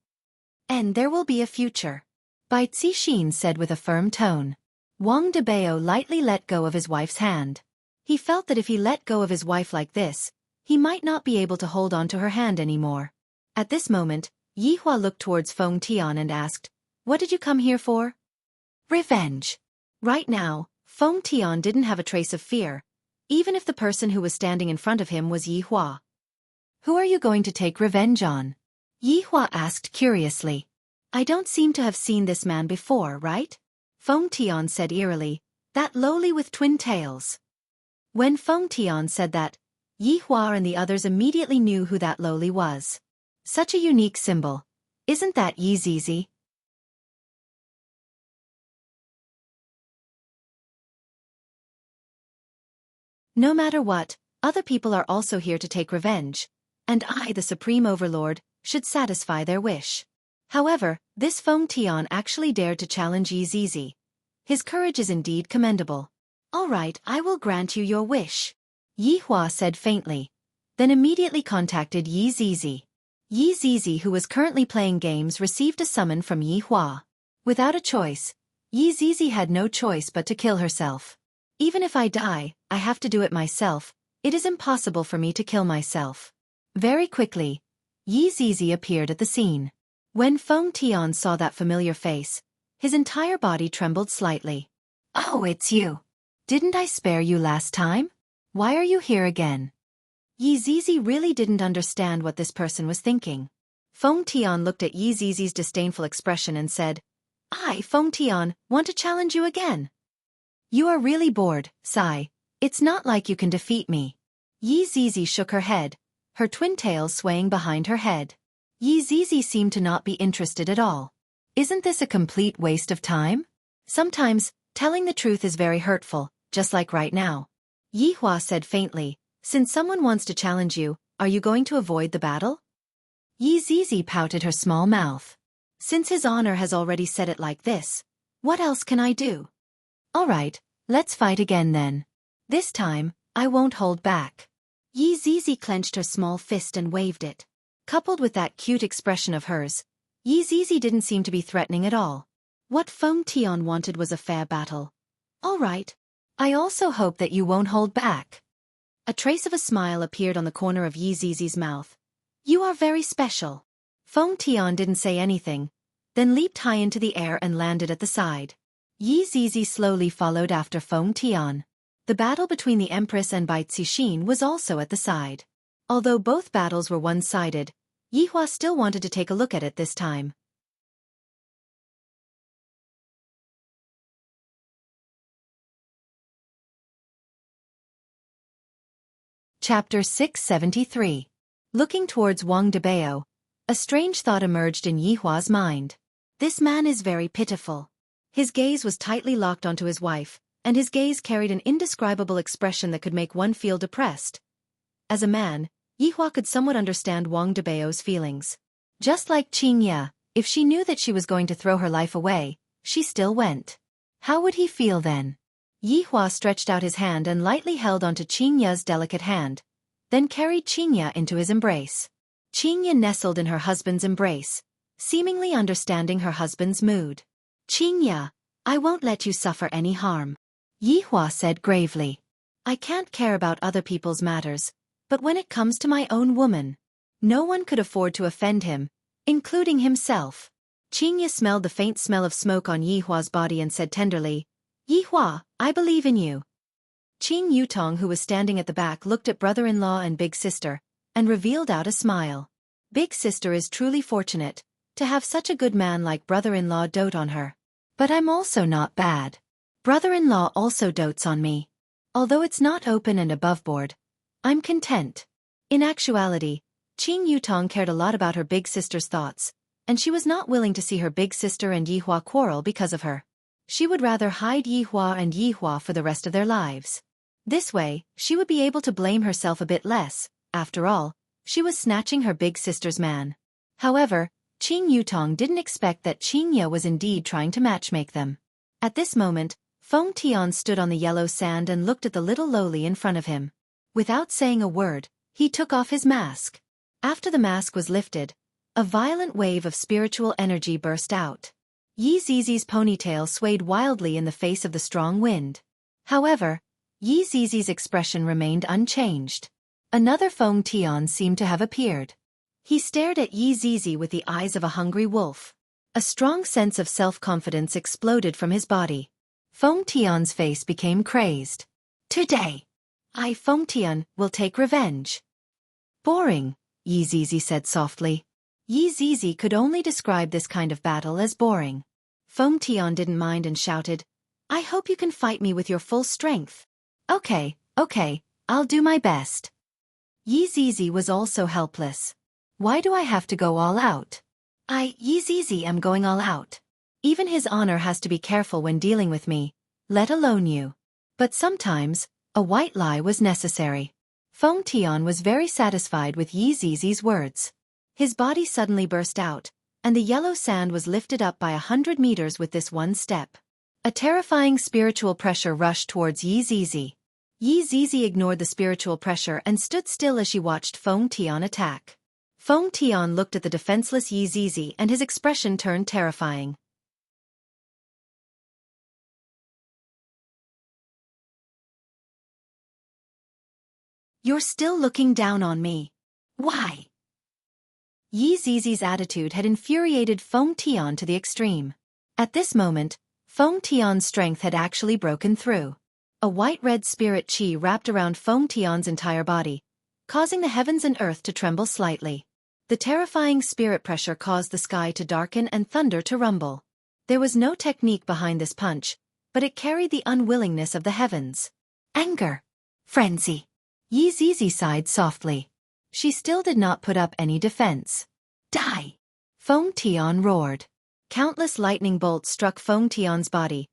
"And there will be a future," Bai Cixin said with a firm tone. Wang Debao lightly let go of his wife's hand. He felt that if he let go of his wife like this, he might not be able to hold on to her hand anymore. At this moment, Yi Hua looked towards Feng Tian and asked, "What did you come here for?" "Revenge." Right now, Feng Tian didn't have a trace of fear, even if the person who was standing in front of him was Yi Hua. "Who are you going to take revenge on?" Yi Hua asked curiously. "I don't seem to have seen this man before, right?" Feng Tian said eerily, "That lowly with twin tails." When Feng Tian said that, Yi Hua and the others immediately knew who that lowly was. Such a unique symbol. Isn't that Yi Zizi? No matter what, other people are also here to take revenge, and I, the Supreme Overlord, should satisfy their wish. However, this Feng Tian actually dared to challenge Yi Zizi. His courage is indeed commendable. "All right, I will grant you your wish," Yi Hua said faintly, then immediately contacted Yi Zizi. Yi Zizi, who was currently playing games, received a summon from Yi Hua. Without a choice, Yi Zizi had no choice but to kill herself. "Even if I die, I have to do it myself. It is impossible for me to kill myself." Very quickly, Yi Zizi appeared at the scene. When Feng Tian saw that familiar face, his entire body trembled slightly. "Oh, it's you. Didn't I spare you last time? Why are you here again?" Yi Zizi really didn't understand what this person was thinking. Feng Tian looked at Yi Zizi's disdainful expression and said, "I, Feng Tian, want to challenge you again." "You are really bored, Sai. It's not like you can defeat me." Yi Zizi shook her head, her twin tails swaying behind her head. Yi Zizi seemed to not be interested at all. "Isn't this a complete waste of time? Sometimes, telling the truth is very hurtful, just like right now." Yi Hua said faintly, "Since someone wants to challenge you, are you going to avoid the battle?" Yi Zizi pouted her small mouth. "Since his honor has already said it like this, what else can I do? All right, let's fight again then. This time, I won't hold back." Yi Zizi clenched her small fist and waved it. Coupled with that cute expression of hers, Yi Zizi didn't seem to be threatening at all. What Feng Tian wanted was a fair battle. "All right. I also hope that you won't hold back." A trace of a smile appeared on the corner of Yi Zizi's mouth. "You are very special." Feng Tian didn't say anything, then leaped high into the air and landed at the side. Yi Zizi slowly followed after Feng Tian. The battle between the Empress and Bai Cixin was also at the side. Although both battles were one-sided, Yi Hua still wanted to take a look at it this time. Chapter 673. Looking towards Wang Debao, a strange thought emerged in Yi Hua's mind. This man is very pitiful. His gaze was tightly locked onto his wife, and his gaze carried an indescribable expression that could make one feel depressed. As a man, Yi Hua could somewhat understand Wang Debao's feelings. Just like Qing Ye, if she knew that she was going to throw her life away, she still went. How would he feel then? Yi Hua stretched out his hand and lightly held onto Qing Ye's delicate hand, then carried Qing Ye into his embrace. Qing Ye nestled in her husband's embrace, seemingly understanding her husband's mood. "Qing Ye, I won't let you suffer any harm," Yi Hua said gravely. "I can't care about other people's matters, but when it comes to my own woman, no one could afford to offend him, including himself." Qing Ye smelled the faint smell of smoke on Yi Hua's body and said tenderly, "Yi Hua, I believe in you." Qing Yutong, who was standing at the back, looked at brother-in-law and big sister, and revealed out a smile. Big sister is truly fortunate to have such a good man like brother-in-law dote on her. But I'm also not bad. Brother-in-law also dotes on me. Although it's not open and above board, I'm content. In actuality, Qing Yutong cared a lot about her big sister's thoughts, and she was not willing to see her big sister and Yi Hua quarrel because of her. She would rather hide Yi Hua and Yi Hua for the rest of their lives. This way, she would be able to blame herself a bit less. After all, she was snatching her big sister's man. However, Qing Yutong didn't expect that Qing Ye was indeed trying to matchmake them. At this moment, Feng Tian stood on the yellow sand and looked at the little lowly in front of him. Without saying a word, he took off his mask. After the mask was lifted, a violent wave of spiritual energy burst out. Yi Zizi's ponytail swayed wildly in the face of the strong wind. However, Yi Zizi's expression remained unchanged. Another Feng Tian seemed to have appeared. He stared at Yi Zizi with the eyes of a hungry wolf. A strong sense of self-confidence exploded from his body. Feng Tian's face became crazed. "Today, I, Feng Tian, will take revenge." "Boring," Yi Zizi said softly. Yi Zizi could only describe this kind of battle as boring. Feng Tian didn't mind and shouted, "I hope you can fight me with your full strength." Okay, I'll do my best." Yi Zizi was also helpless. "Why do I have to go all out?" Yi Zizi, am going all out. Even his honor has to be careful when dealing with me, let alone you." But sometimes, a white lie was necessary. Feng Tian was very satisfied with Yi Zizi's words. His body suddenly burst out, and the yellow sand was lifted up by 100 meters with this one step. A terrifying spiritual pressure rushed towards Yi Zizi. Yi Zizi ignored the spiritual pressure and stood still as she watched Feng Tian attack. Feng Tian looked at the defenseless Yi Zizi and his expression turned terrifying. "You're still looking down on me. Why? Yi Zizi's attitude had infuriated Feng Tian to the extreme. At this moment, Feng Tian's strength had actually broken through. A white-red spirit qi wrapped around Feng Tian's entire body, causing the heavens and earth to tremble slightly. The terrifying spirit pressure caused the sky to darken and thunder to rumble. There was no technique behind this punch, but it carried the unwillingness of the heavens. Anger. Frenzy. Yi Zizi sighed softly. She still did not put up any defense. Die! Feng Tian roared. Countless lightning bolts struck Feng Tian's body,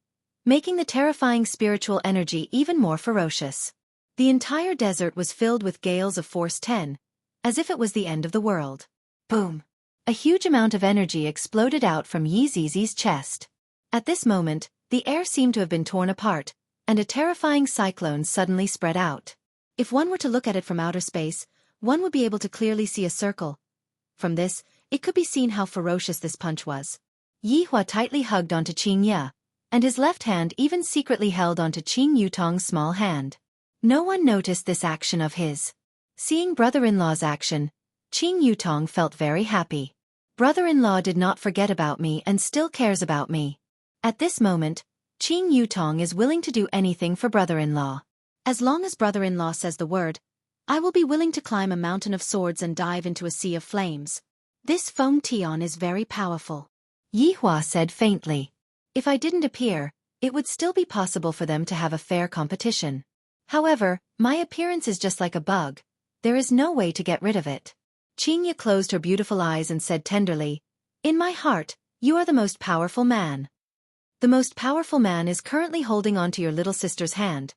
making the terrifying spiritual energy even more ferocious. The entire desert was filled with gales of force 10, as if it was the end of the world. Boom! A huge amount of energy exploded out from Yi Zizi's chest. At this moment, the air seemed to have been torn apart, and a terrifying cyclone suddenly spread out. If one were to look at it from outer space, one would be able to clearly see a circle. From this, it could be seen how ferocious this punch was. Yi Hua tightly hugged onto Qing Ye, and his left hand even secretly held onto Qing Yutong's small hand. No one noticed this action of his. Seeing brother-in-law's action, Qing Yutong felt very happy. Brother-in-law did not forget about me and still cares about me. At this moment, Qing Yutong is willing to do anything for brother-in-law. As long as brother-in-law says the word, I will be willing to climb a mountain of swords and dive into a sea of flames. This Feng Tian is very powerful. Yi Hua said faintly. If I didn't appear, it would still be possible for them to have a fair competition. However, my appearance is just like a bug. There is no way to get rid of it. Qing Ye closed her beautiful eyes and said tenderly, In my heart, you are the most powerful man. The most powerful man is currently holding on to your little sister's hand,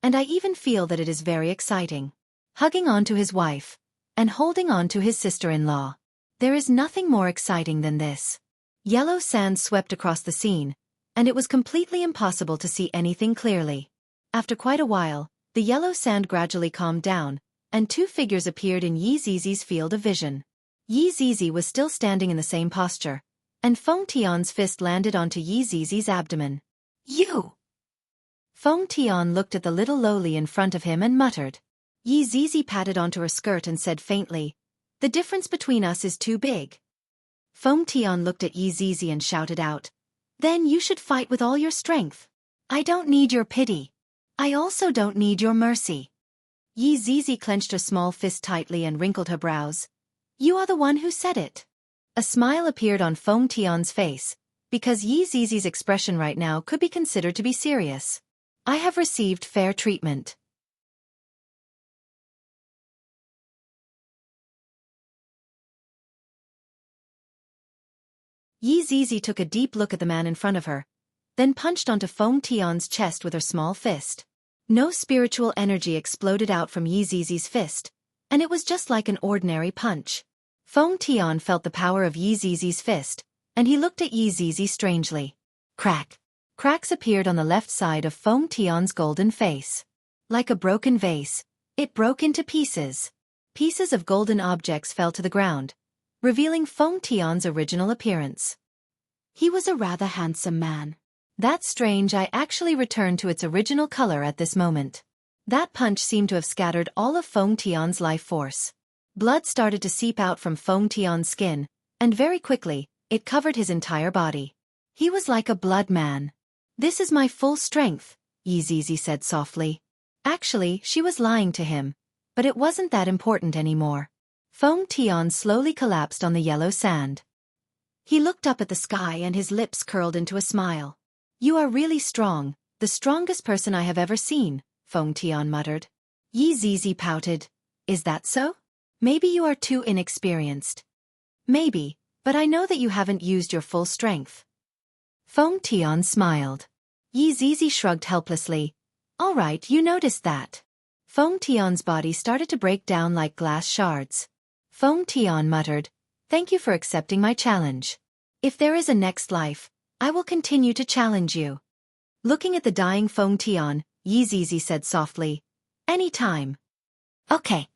and I even feel that it is very exciting. Hugging on to his wife, and holding on to his sister-in-law. There is nothing more exciting than this. Yellow sand swept across the scene, and it was completely impossible to see anything clearly. After quite a while, the yellow sand gradually calmed down, and two figures appeared in Yi Zizi's field of vision. Yi Zizi was still standing in the same posture, and Feng Tian's fist landed onto Yi Zizi's abdomen. You! Feng Tian looked at the little lowly in front of him and muttered. Yi Zizi patted onto her skirt and said faintly, The difference between us is too big. Feng Tian looked at Yi Zizi and shouted out, Then you should fight with all your strength. I don't need your pity. I also don't need your mercy. Yi Zizi clenched her small fist tightly and wrinkled her brows. You are the one who said it. A smile appeared on Feng Tian's face, because Yi Zizi's expression right now could be considered to be serious. I have received fair treatment. Yi Zizi took a deep look at the man in front of her, then punched onto Feng Tian's chest with her small fist. No spiritual energy exploded out from Yi Zizi's fist, and it was just like an ordinary punch. Feng Tian felt the power of Yi Zizi's fist, and he looked at Yi Zizi strangely. Crack! Cracks appeared on the left side of Feng Tian's golden face. Like a broken vase, it broke into pieces. Pieces of golden objects fell to the ground, revealing Feng Tian's original appearance. He was a rather handsome man. That's strange, I actually returned to its original color at this moment. That punch seemed to have scattered all of Feng Tian's life force. Blood started to seep out from Feng Tian's skin, and very quickly, it covered his entire body. He was like a blood man. This is my full strength, Yi Zizi said softly. Actually, she was lying to him, but it wasn't that important anymore. Feng Tian slowly collapsed on the yellow sand. He looked up at the sky and his lips curled into a smile. You are really strong, the strongest person I have ever seen, Feng Tian muttered. Yi Zizi pouted. Is that so? Maybe you are too inexperienced. Maybe, but I know that you haven't used your full strength. Feng Tian smiled. Yi Zizi shrugged helplessly. All right, you noticed that. Feng Tian's body started to break down like glass shards. Feng Tian muttered, Thank you for accepting my challenge. If there is a next life, I will continue to challenge you. Looking at the dying Feng Tian, Yi Zizi said softly, Any time. Okay.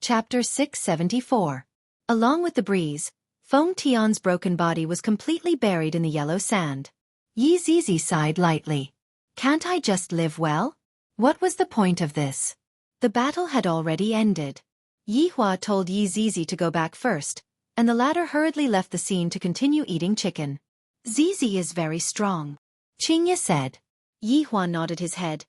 Chapter 674. Along with the breeze, Feng Tian's broken body was completely buried in the yellow sand. Yi Zizi sighed lightly. Can't I just live well? What was the point of this? The battle had already ended. Yi Hua told Yi Zizi to go back first, and the latter hurriedly left the scene to continue eating chicken. Zizi is very strong, Qingye said. Yi Hua nodded his head.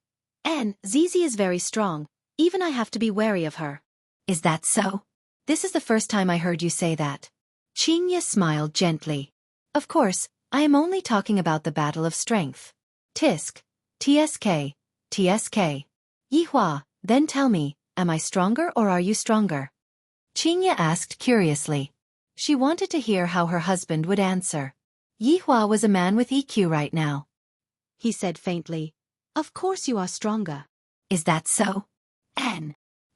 Zizi is very strong, even I have to be wary of her. Is that so? This is the first time I heard you say that. Qingye smiled gently. Of course, I am only talking about the battle of strength. Tisk. TSK. TSK. Yi Hua, then tell me, am I stronger or are you stronger? Qingye asked curiously. She wanted to hear how her husband would answer. Yi Hua was a man with EQ right now. He said faintly, of course you are stronger. Is that so?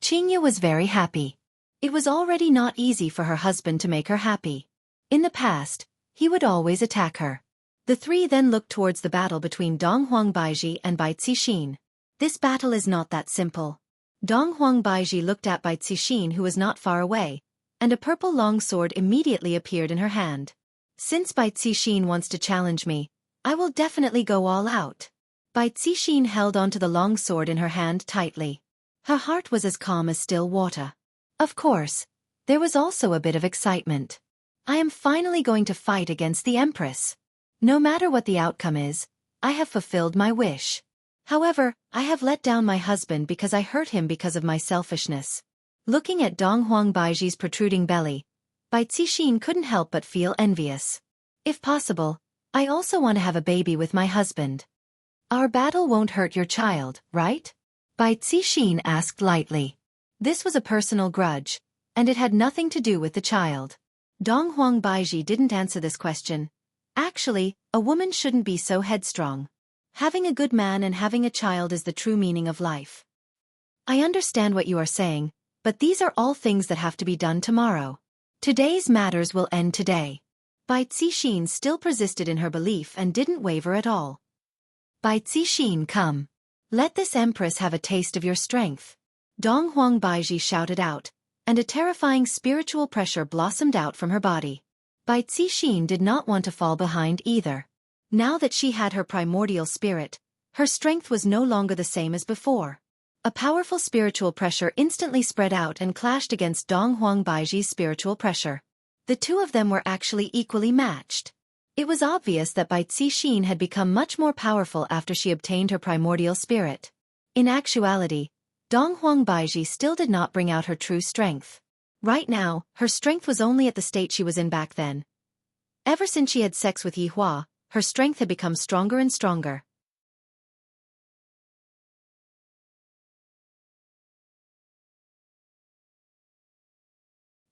Qingye was very happy. It was already not easy for her husband to make her happy. In the past, he would always attack her. The three then looked towards the battle between Dong Huang Baiji and Bai Cixin. This battle is not that simple. Dong Huang Baiji looked at Bai Cixin, who was not far away, and a purple long sword immediately appeared in her hand. Since Bai Cixin wants to challenge me, I will definitely go all out. Bai Cixin held onto the long sword in her hand tightly. Her heart was as calm as still water. Of course, there was also a bit of excitement. I am finally going to fight against the Empress. No matter what the outcome is, I have fulfilled my wish. However, I have let down my husband because I hurt him because of my selfishness. Looking at Dong Huang Baiji's protruding belly, Bai Cixin couldn't help but feel envious. If possible, I also want to have a baby with my husband. Our battle won't hurt your child, right? Bai Cixin asked lightly. This was a personal grudge, and it had nothing to do with the child. Dong Huang Baiji didn't answer this question. Actually, a woman shouldn't be so headstrong. Having a good man and having a child is the true meaning of life. I understand what you are saying, but these are all things that have to be done tomorrow. Today's matters will end today. Bai Cixin still persisted in her belief and didn't waver at all. Bai Cixin, come. Let this empress have a taste of your strength. Dong Huang Baiji shouted out, and a terrifying spiritual pressure blossomed out from her body. Bai Cixin did not want to fall behind either. Now that she had her primordial spirit, her strength was no longer the same as before. A powerful spiritual pressure instantly spread out and clashed against Dong Huang Baiji's spiritual pressure. The two of them were actually equally matched. It was obvious that Bai Cixin had become much more powerful after she obtained her primordial spirit. In actuality, Dong Huang Baiji still did not bring out her true strength. Right now, her strength was only at the state she was in back then. Ever since she had sex with Yi Hua, her strength had become stronger and stronger.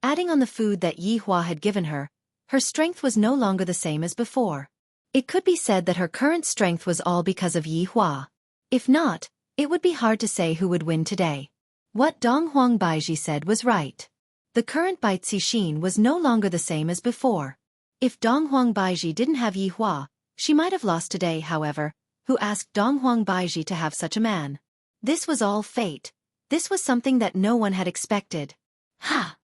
Adding on the food that Yi Hua had given her, her strength was no longer the same as before. It could be said that her current strength was all because of Yi Hua. If not, it would be hard to say who would win today. What Dong Huang Baiji said was right. The current Bai Cixin was no longer the same as before. If Dong Huang Baiji didn't have Yi Hua, she might have lost today, however, who asked Dong Huang Baiji to have such a man. This was all fate. This was something that no one had expected. Ha!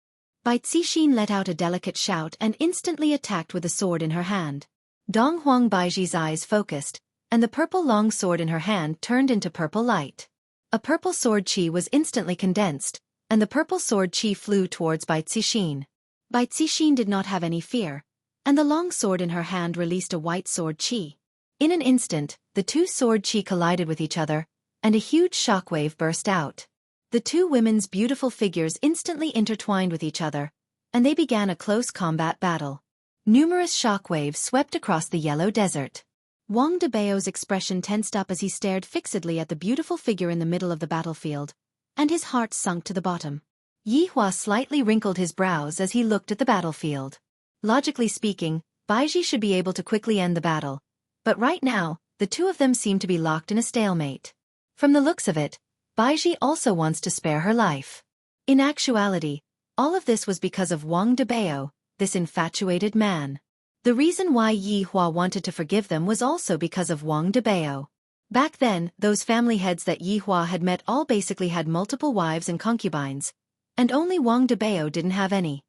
Bai Cixin let out a delicate shout and instantly attacked with a sword in her hand. Dong Huang Baiji's eyes focused, and the purple long sword in her hand turned into purple light. A purple sword chi was instantly condensed, and the purple sword chi flew towards Bai Cixin. Bai Cixin did not have any fear, and the long sword in her hand released a white sword chi. In an instant, the two sword chi collided with each other, and a huge shockwave burst out. The two women's beautiful figures instantly intertwined with each other, and they began a close combat battle. Numerous shockwaves swept across the yellow desert. Wang Debao's expression tensed up as he stared fixedly at the beautiful figure in the middle of the battlefield, and his heart sunk to the bottom. Yi Hua slightly wrinkled his brows as he looked at the battlefield. Logically speaking, Baiji should be able to quickly end the battle, but right now, the two of them seem to be locked in a stalemate. From the looks of it, Baiji also wants to spare her life. In actuality, all of this was because of Wang Debao, this infatuated man. The reason why Yi Hua wanted to forgive them was also because of Wang Debao. Back then, those family heads that Yi Hua had met all basically had multiple wives and concubines, and only Wang Debao didn't have any.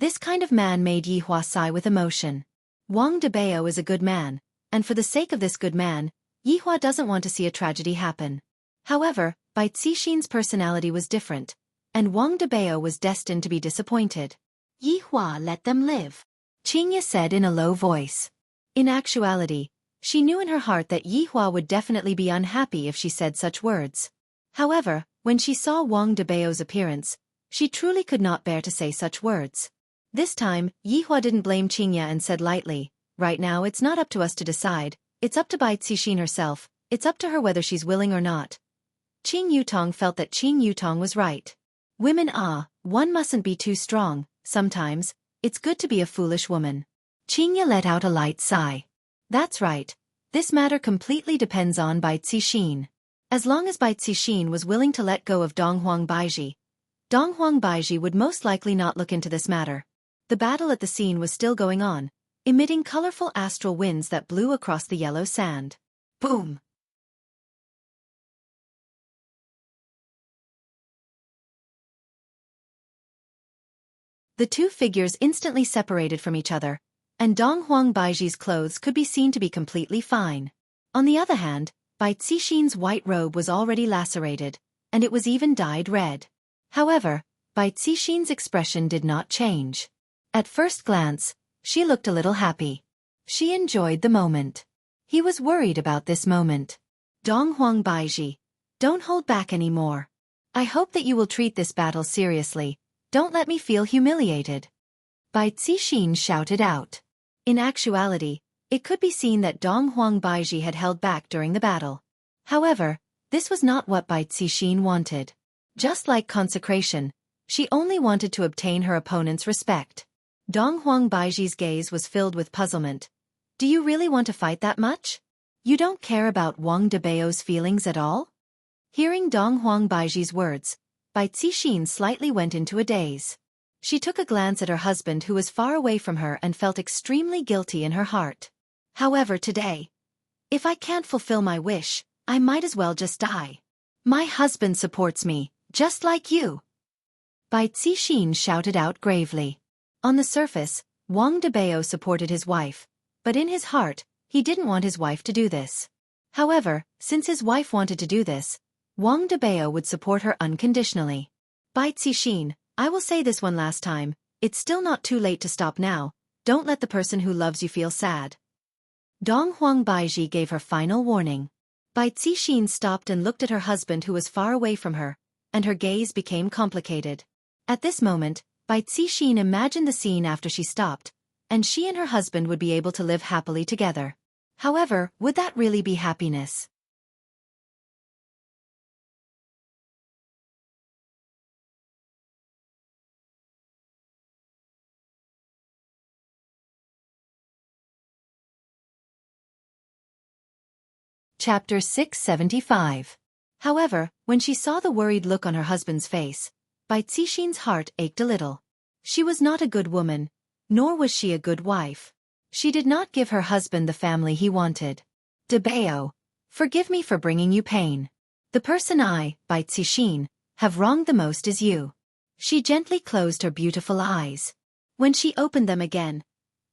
This kind of man made Yihua sigh with emotion. Wang Debao is a good man, and for the sake of this good man, Yihua doesn't want to see a tragedy happen. However, Bai Cixin's personality was different, and Wang Debao was destined to be disappointed. Yihua, let them live, Qingye said in a low voice. In actuality, she knew in her heart that Yihua would definitely be unhappy if she said such words. However, when she saw Wang Debao's appearance, she truly could not bear to say such words. This time, Yihua didn't blame Qingye and said lightly, right now it's not up to us to decide, it's up to Bai Cixin herself, it's up to her whether she's willing or not. Qing Yutong felt that Qing Yutong was right. Women one mustn't be too strong, sometimes, it's good to be a foolish woman. Qingye let out a light sigh. That's right, this matter completely depends on Bai Cixin. As long as Bai Cixin was willing to let go of Donghuang Baiji would most likely not look into this matter. The battle at the scene was still going on, emitting colorful astral winds that blew across the yellow sand. Boom! The two figures instantly separated from each other, and Donghuang Baiji's clothes could be seen to be completely fine. On the other hand, Bai Cixin's white robe was already lacerated, and it was even dyed red. However, Bai Cixin's expression did not change. At first glance, she looked a little happy. She enjoyed the moment. He was worried about this moment. Donghuang Baiji, don't hold back anymore. I hope that you will treat this battle seriously. Don't let me feel humiliated. Bai Cixin shouted out. In actuality, it could be seen that Donghuang Baiji had held back during the battle. However, this was not what Bai Cixin wanted. Just like consecration, she only wanted to obtain her opponent's respect. Donghuang Baiji's gaze was filled with puzzlement. Do you really want to fight that much? You don't care about Wang Debao's feelings at all? Hearing Donghuang Baiji's words, Bai Cixin slightly went into a daze. She took a glance at her husband who was far away from her and felt extremely guilty in her heart. However, today, if I can't fulfill my wish, I might as well just die. My husband supports me, just like you. Bai Cixin shouted out gravely. On the surface, Wang Debao supported his wife, but in his heart, he didn't want his wife to do this. However, since his wife wanted to do this, Wang Debao would support her unconditionally. Bai Cixin, I will say this one last time, it's still not too late to stop now, don't let the person who loves you feel sad. Donghuang Baiji gave her final warning. Bai Cixin stopped and looked at her husband who was far away from her, and her gaze became complicated. At this moment, Bai Cixin imagined the scene after she stopped, and she and her husband would be able to live happily together. However, would that really be happiness? Chapter 675. However, when she saw the worried look on her husband's face, Bai Cixin's heart ached a little. She was not a good woman, nor was she a good wife. She did not give her husband the family he wanted. Debao, forgive me for bringing you pain. The person I, Bai Cixin, have wronged the most is you. She gently closed her beautiful eyes. When she opened them again,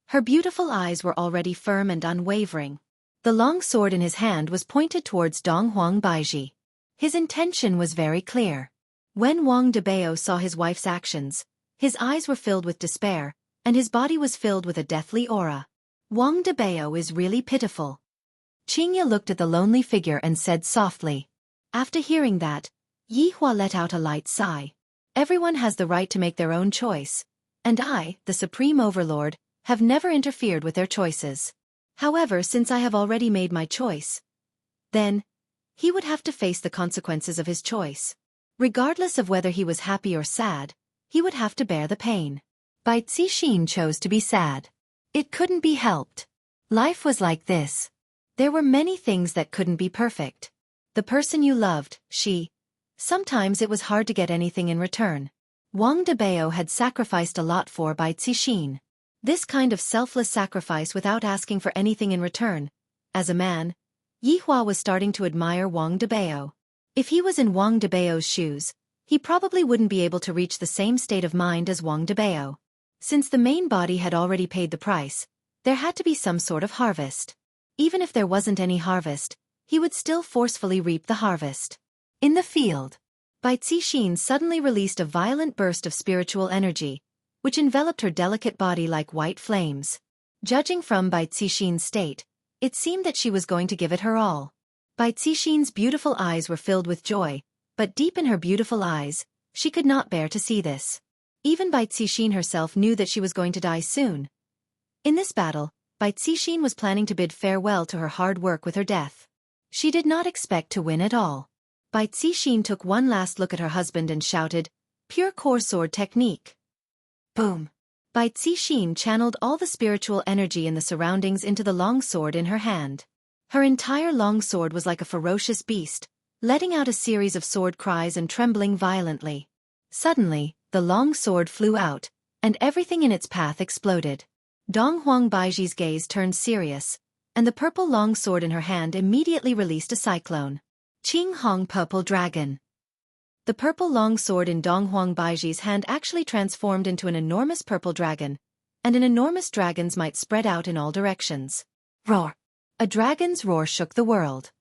her beautiful eyes were already firm and unwavering. The long sword in his hand was pointed towards Donghuang Baiji. His intention was very clear. When Wang Debao saw his wife's actions, his eyes were filled with despair, and his body was filled with a deathly aura. Wang Debao is really pitiful. Qingye looked at the lonely figure and said softly. After hearing that, Yihua let out a light sigh. Everyone has the right to make their own choice, and I, the Supreme Overlord, have never interfered with their choices. However, since I have already made my choice, then, he would have to face the consequences of his choice. Regardless of whether he was happy or sad, he would have to bear the pain. Bai Cixin chose to be sad. It couldn't be helped. Life was like this. There were many things that couldn't be perfect. The person you loved, sometimes it was hard to get anything in return. Wang Debao had sacrificed a lot for Bai Cixin. This kind of selfless sacrifice without asking for anything in return. As a man, Yihua was starting to admire Wang Debao. If he was in Wang Debao's shoes, he probably wouldn't be able to reach the same state of mind as Wang Debao. Since the main body had already paid the price, there had to be some sort of harvest. Even if there wasn't any harvest, he would still forcefully reap the harvest. In the field, Bai Cixin suddenly released a violent burst of spiritual energy, which enveloped her delicate body like white flames. Judging from Bai Cixin's state, it seemed that she was going to give it her all. Bai Cixin's beautiful eyes were filled with joy, but deep in her beautiful eyes, she could not bear to see this. Even Bai Cixin herself knew that she was going to die soon. In this battle, Bai Cixin was planning to bid farewell to her hard work with her death. She did not expect to win at all. Bai Cixin took one last look at her husband and shouted, "Pure core sword technique." Boom! Bai Cixin channeled all the spiritual energy in the surroundings into the long sword in her hand. Her entire long sword was like a ferocious beast, letting out a series of sword cries and trembling violently. Suddenly, the long sword flew out, and everything in its path exploded. Dong Huang Baiji's gaze turned serious, and the purple long sword in her hand immediately released a cyclone. Qing Hong Purple Dragon. The purple long sword in Dong Huang Baiji's hand actually transformed into an enormous purple dragon, and an enormous dragon's might spread out in all directions. Roar! A dragon's roar shook the world.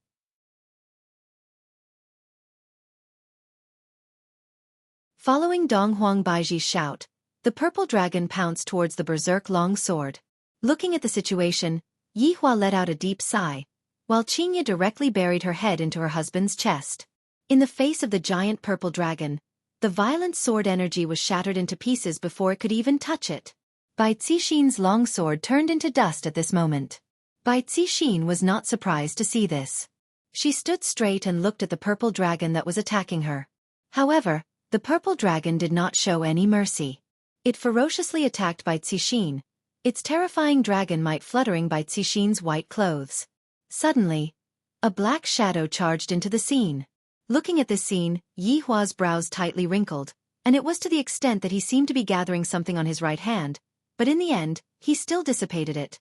Following Dong Huang Baiji's shout, the purple dragon pounced towards the berserk long sword. Looking at the situation, Yi Hua let out a deep sigh, while Qingye directly buried her head into her husband's chest. In the face of the giant purple dragon, the violent sword energy was shattered into pieces before it could even touch it. Bai Cixin's long sword turned into dust at this moment. Bai Cixin was not surprised to see this. She stood straight and looked at the purple dragon that was attacking her. However, the purple dragon did not show any mercy. It ferociously attacked Bai Cixin, its terrifying dragon might fluttering Bai Cixin's white clothes. Suddenly, a black shadow charged into the scene. Looking at this scene, Yi Hua's brows tightly wrinkled, and it was to the extent that he seemed to be gathering something on his right hand, but in the end, he still dissipated it.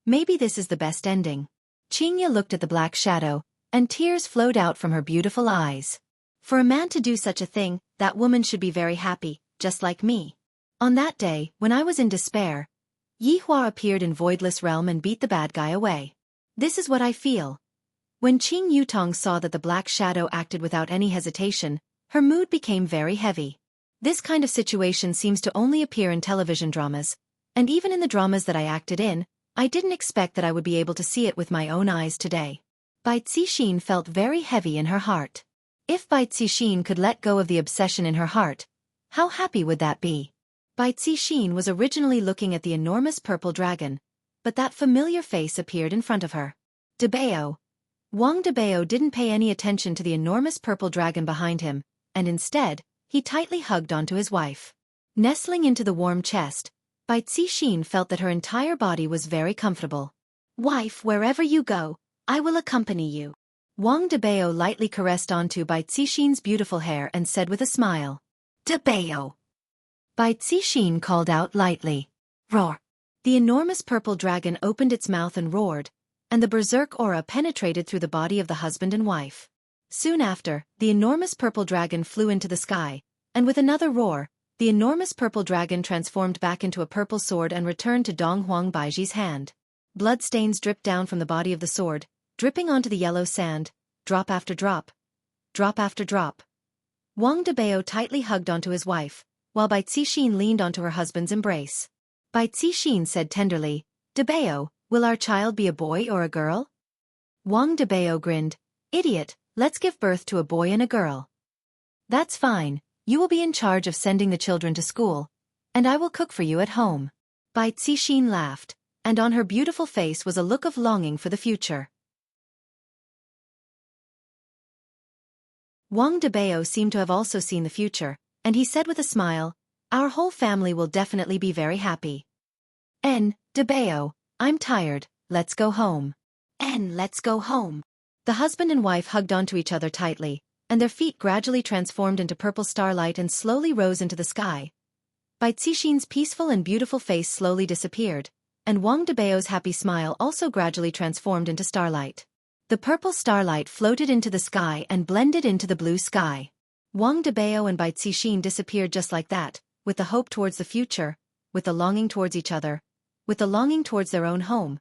Maybe this is the best ending. Qingye looked at the black shadow, and tears flowed out from her beautiful eyes. For a man to do such a thing, that woman should be very happy, just like me. On that day, when I was in despair, Yi Hua appeared in Voidless Realm and beat the bad guy away. This is what I feel. When Qing Yutong saw that the black shadow acted without any hesitation, her mood became very heavy. This kind of situation seems to only appear in television dramas, and even in the dramas that I acted in, I didn't expect that I would be able to see it with my own eyes today. Bai Cixin felt very heavy in her heart. If Bai Cixin could let go of the obsession in her heart, how happy would that be? Bai Cixin was originally looking at the enormous purple dragon, but that familiar face appeared in front of her. Debao. Wang Debao didn't pay any attention to the enormous purple dragon behind him, and instead, he tightly hugged onto his wife. Nestling into the warm chest, Bai Cixin felt that her entire body was very comfortable. "Wife, wherever you go, I will accompany you." Wang Debao lightly caressed onto Bai Cixin's beautiful hair and said with a smile, "Debao." Bai Cixin called out lightly, "Roar." The enormous purple dragon opened its mouth and roared, and the berserk aura penetrated through the body of the husband and wife. Soon after, the enormous purple dragon flew into the sky, and with another roar, the enormous purple dragon transformed back into a purple sword and returned to Dong Huang Baiji's hand. Bloodstains dripped down from the body of the sword, dripping onto the yellow sand, drop after drop. Drop after drop. Wang Debao tightly hugged onto his wife, while Bai Cixin leaned onto her husband's embrace. Bai Cixin said tenderly, "Debao, will our child be a boy or a girl?" Wang Debao grinned, "Idiot, let's give birth to a boy and a girl." "That's fine. You will be in charge of sending the children to school, and I will cook for you at home." Bai Cixin laughed, and on her beautiful face was a look of longing for the future. Wang Debao seemed to have also seen the future, and he said with a smile, "Our whole family will definitely be very happy." Debao, I'm tired, let's go home." Let's go home." The husband and wife hugged onto each other tightly, and their feet gradually transformed into purple starlight and slowly rose into the sky. Bai Cixin's peaceful and beautiful face slowly disappeared, and Wang Debao's happy smile also gradually transformed into starlight. The purple starlight floated into the sky and blended into the blue sky. Wang Debao and Bai Cixin disappeared just like that, with the hope towards the future, with the longing towards each other, with the longing towards their own home.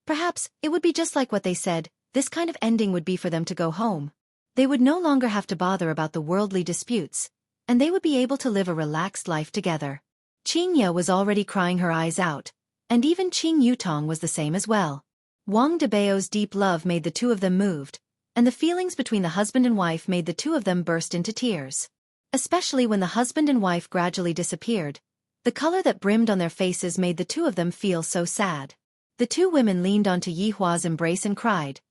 Perhaps it would be just like what they said, this kind of ending would be for them to go home. They would no longer have to bother about the worldly disputes, and they would be able to live a relaxed life together. Qingya was already crying her eyes out, and even Qing Yutong was the same as well. Wang Debao's deep love made the two of them moved, and the feelings between the husband and wife made the two of them burst into tears. Especially when the husband and wife gradually disappeared, the color that brimmed on their faces made the two of them feel so sad. The two women leaned onto Yihua's embrace and cried,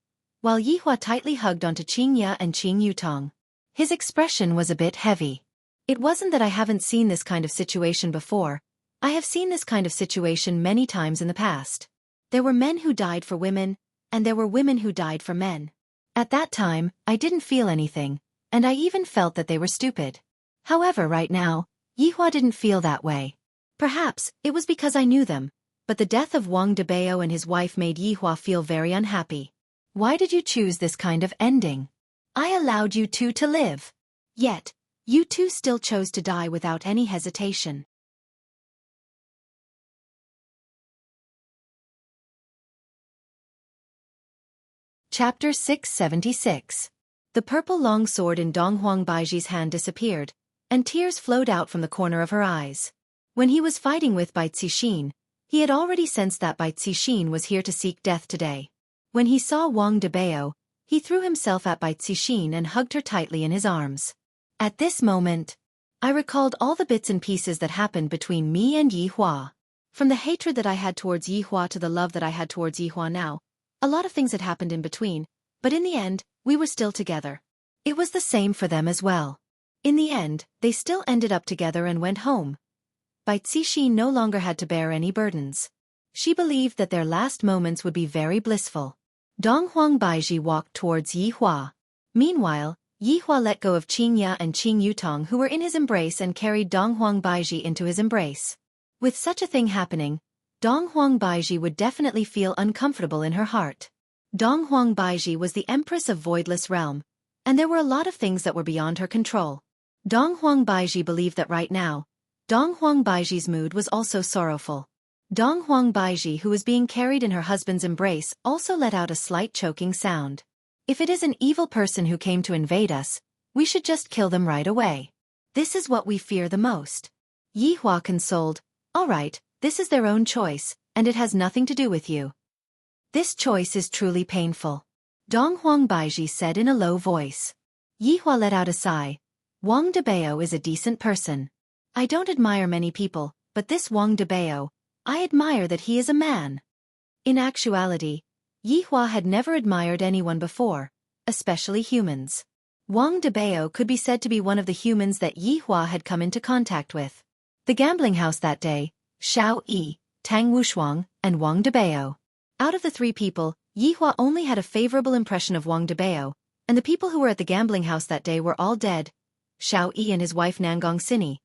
while Yihua tightly hugged onto Qingya and Qing Yutong. His expression was a bit heavy. It wasn't that I haven't seen this kind of situation before. I have seen this kind of situation many times in the past. There were men who died for women, and there were women who died for men. At that time, I didn't feel anything, and I even felt that they were stupid. However, right now, Yihua didn't feel that way. Perhaps it was because I knew them, but the death of Wang Debao and his wife made Yihua feel very unhappy. Why did you choose this kind of ending? I allowed you two to live. Yet, you two still chose to die without any hesitation. Chapter 676. The purple long sword in Dong Huang Baiji's hand disappeared, and tears flowed out from the corner of her eyes. When he was fighting with Bai Cixin, he had already sensed that Bai Cixin was here to seek death today. When he saw Wang Debao, he threw himself at Bai Cixin and hugged her tightly in his arms. At this moment, I recalled all the bits and pieces that happened between me and Yihua. From the hatred that I had towards Yihua to the love that I had towards Yihua now, a lot of things had happened in between, but in the end, we were still together. It was the same for them as well. In the end, they still ended up together and went home. Bai Cixin no longer had to bear any burdens. She believed that their last moments would be very blissful. Dong Huang Baiji walked towards Yihua. Meanwhile, Yihua let go of Qingya and Qing Yutong who were in his embrace and carried Dong Huang Baiji into his embrace. With such a thing happening, Dong Huang Baiji would definitely feel uncomfortable in her heart. Dong Huang Baiji was the empress of Voidless Realm, and there were a lot of things that were beyond her control. Dong Huang Baiji believed that right now, Dong Huang Baiji's mood was also sorrowful. Dong Huang Baiji, who was being carried in her husband's embrace, also let out a slight choking sound. If it is an evil person who came to invade us, we should just kill them right away. This is what we fear the most. Yihua consoled, all right, this is their own choice, and it has nothing to do with you. This choice is truly painful. Dong Huang Baiji said in a low voice. Yihua let out a sigh. Wang Debao is a decent person. I don't admire many people, but this Wang Debao, I admire that he is a man. In actuality, Yihua had never admired anyone before, especially humans. Wang Debao could be said to be one of the humans that Yihua had come into contact with. The gambling house that day, Xiao Yi, Tang Wushuang, and Wang Debao. Out of the three people, Yihua only had a favorable impression of Wang Debao, and the people who were at the gambling house that day were all dead. Xiao Yi and his wife Nangong Sini.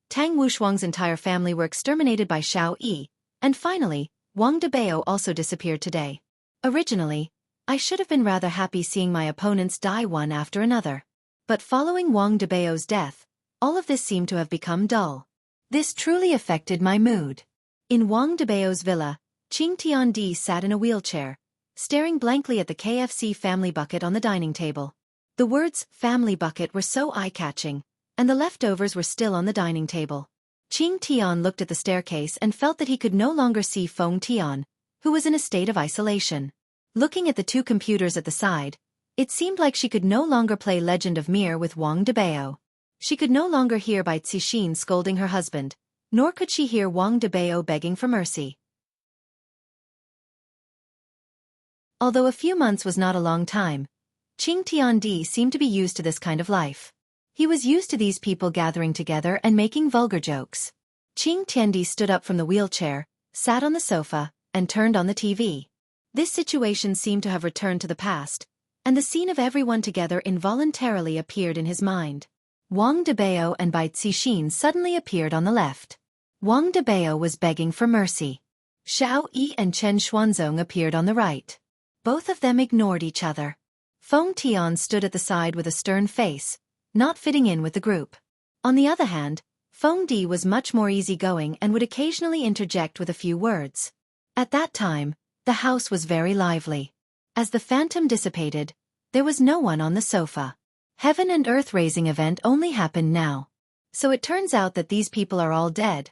Tang Wushuang's entire family were exterminated by Xiao Yi, and finally, Wang Debao also disappeared today. Originally, I should have been rather happy seeing my opponents die one after another. But following Wang Debao's death, all of this seemed to have become dull. This truly affected my mood. In Wang Debao's villa, Qing Tiandi sat in a wheelchair, staring blankly at the KFC family bucket on the dining table. The words family bucket were so eye-catching, and the leftovers were still on the dining table. Qing Tian looked at the staircase and felt that he could no longer see Feng Tian, who was in a state of isolation. Looking at the two computers at the side, it seemed like she could no longer play Legend of Mir with Wang Debao. She could no longer hear Bai Cixin scolding her husband, nor could she hear Wang Debao begging for mercy. Although a few months was not a long time, Qing Tiandi seemed to be used to this kind of life. He was used to these people gathering together and making vulgar jokes. Qing Tiandi stood up from the wheelchair, sat on the sofa, and turned on the TV. This situation seemed to have returned to the past, and the scene of everyone together involuntarily appeared in his mind. Wang Debao and Bai Cixin suddenly appeared on the left. Wang Debao was begging for mercy. Xiao Yi and Chen Xuanzong appeared on the right. Both of them ignored each other. Feng Tian stood at the side with a stern face, not fitting in with the group. On the other hand, Feng Di was much more easygoing and would occasionally interject with a few words. At that time, the house was very lively. As the phantom dissipated, there was no one on the sofa. Heaven and earth raising event only happened now. So it turns out that these people are all dead.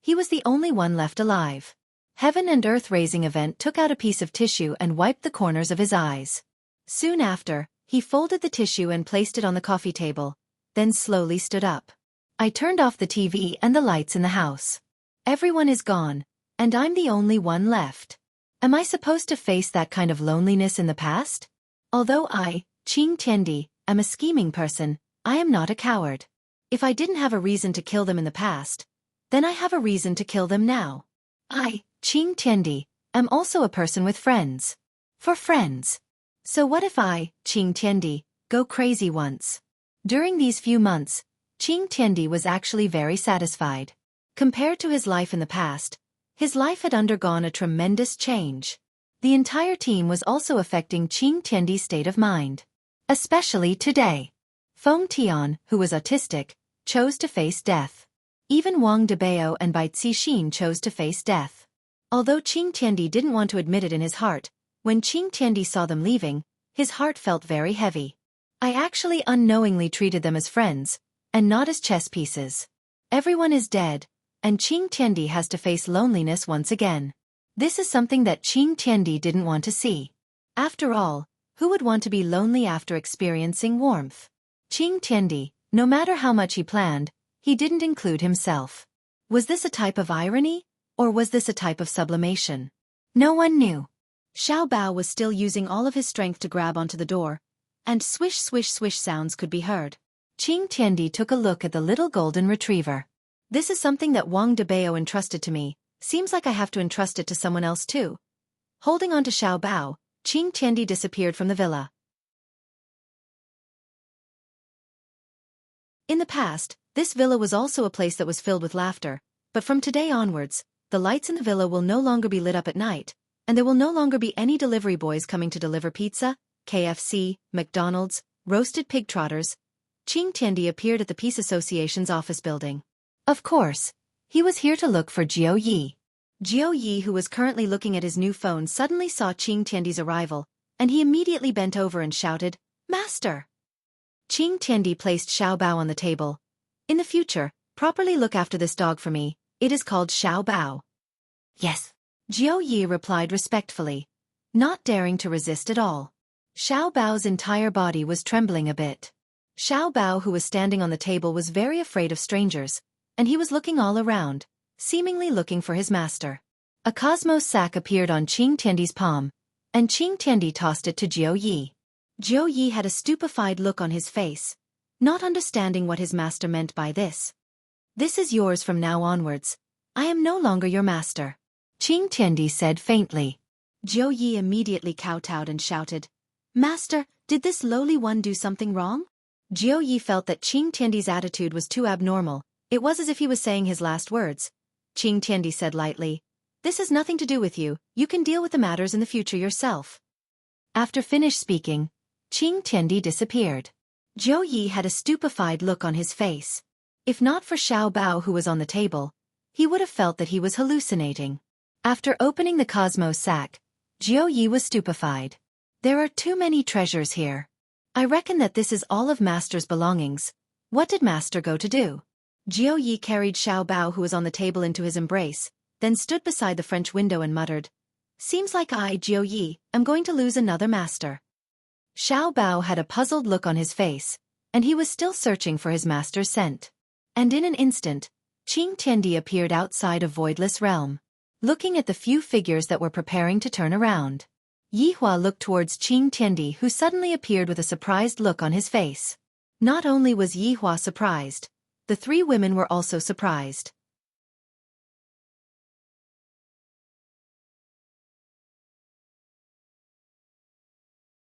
He was the only one left alive. Heaven and earth raising event took out a piece of tissue and wiped the corners of his eyes. Soon after, he folded the tissue and placed it on the coffee table, then slowly stood up. I turned off the TV and the lights in the house. Everyone is gone, and I'm the only one left. Am I supposed to face that kind of loneliness in the past? Although I, Qing Tiandi, am a scheming person, I am not a coward. If I didn't have a reason to kill them in the past, then I have a reason to kill them now. I, Qing Tiandi, am also a person with friends. For friends. So what if I, Qing Tiandi, go crazy once? During these few months, Qing Tiandi was actually very satisfied. Compared to his life in the past, his life had undergone a tremendous change. The entire team was also affecting Qing Tiandi's state of mind. Especially today. Feng Tian, who was autistic, chose to face death. Even Wang Debao and Bai Cixin chose to face death. Although Qing Tiandi didn't want to admit it in his heart, when Qing Tiandi saw them leaving, his heart felt very heavy. I actually unknowingly treated them as friends, and not as chess pieces. Everyone is dead, and Qing Tiandi has to face loneliness once again. This is something that Qing Tiandi didn't want to see. After all, who would want to be lonely after experiencing warmth? Qing Tiandi, no matter how much he planned, he didn't include himself. Was this a type of irony, or was this a type of sublimation? No one knew. Xiao Bao was still using all of his strength to grab onto the door, and swish swish swish sounds could be heard. Qing Tiandi took a look at the little golden retriever. This is something that Wang Debao entrusted to me. Seems like I have to entrust it to someone else too. Holding on to Xiao Bao, Qing Tiandi disappeared from the villa. In the past, this villa was also a place that was filled with laughter, but from today onwards, the lights in the villa will no longer be lit up at night, and there will no longer be any delivery boys coming to deliver pizza, KFC, McDonald's, roasted pig trotters. Qing Tiandi appeared at the Peace Association's office building. Of course, he was here to look for Jiao Yi. Jiao Yi, who was currently looking at his new phone, suddenly saw Qing Tiandi's arrival, and he immediately bent over and shouted, "Master!" Qing Tiandi placed Xiao Bao on the table. In the future, properly look after this dog for me, it is called Xiao Bao. Yes. Jiao Yi replied respectfully, not daring to resist at all. Xiao Bao's entire body was trembling a bit. Xiao Bao, who was standing on the table, was very afraid of strangers, and he was looking all around, seemingly looking for his master. A cosmos sack appeared on Qing Tiandi's palm, and Qing Tiandi tossed it to Jiao Yi. Jiao Yi had a stupefied look on his face, not understanding what his master meant by this. This is yours from now onwards. I am no longer your master. Qing Tiandi said faintly. Jiao Yi immediately kowtowed and shouted, "Master, did this lowly one do something wrong?" Jiao Yi felt that Qing Tiandi's attitude was too abnormal. It was as if he was saying his last words. Qing Tiandi said lightly, "This has nothing to do with you, you can deal with the matters in the future yourself." After finished speaking, Qing Tiandi disappeared. Jiao Yi had a stupefied look on his face. If not for Xiao Bao, who was on the table, he would have felt that he was hallucinating. After opening the cosmos sack, Jiao Yi was stupefied. There are too many treasures here. I reckon that this is all of Master's belongings. What did Master go to do? Jiao Yi carried Xiao Bao, who was on the table, into his embrace, then stood beside the French window and muttered, "Seems like I, Jiao Yi, am going to lose another master." Xiao Bao had a puzzled look on his face, and he was still searching for his master's scent. And in an instant, Qing Tiandi appeared outside a voidless realm. Looking at the few figures that were preparing to turn around, Yihua looked towards Qing Tiandi, who suddenly appeared with a surprised look on his face. Not only was Yihua surprised, the three women were also surprised.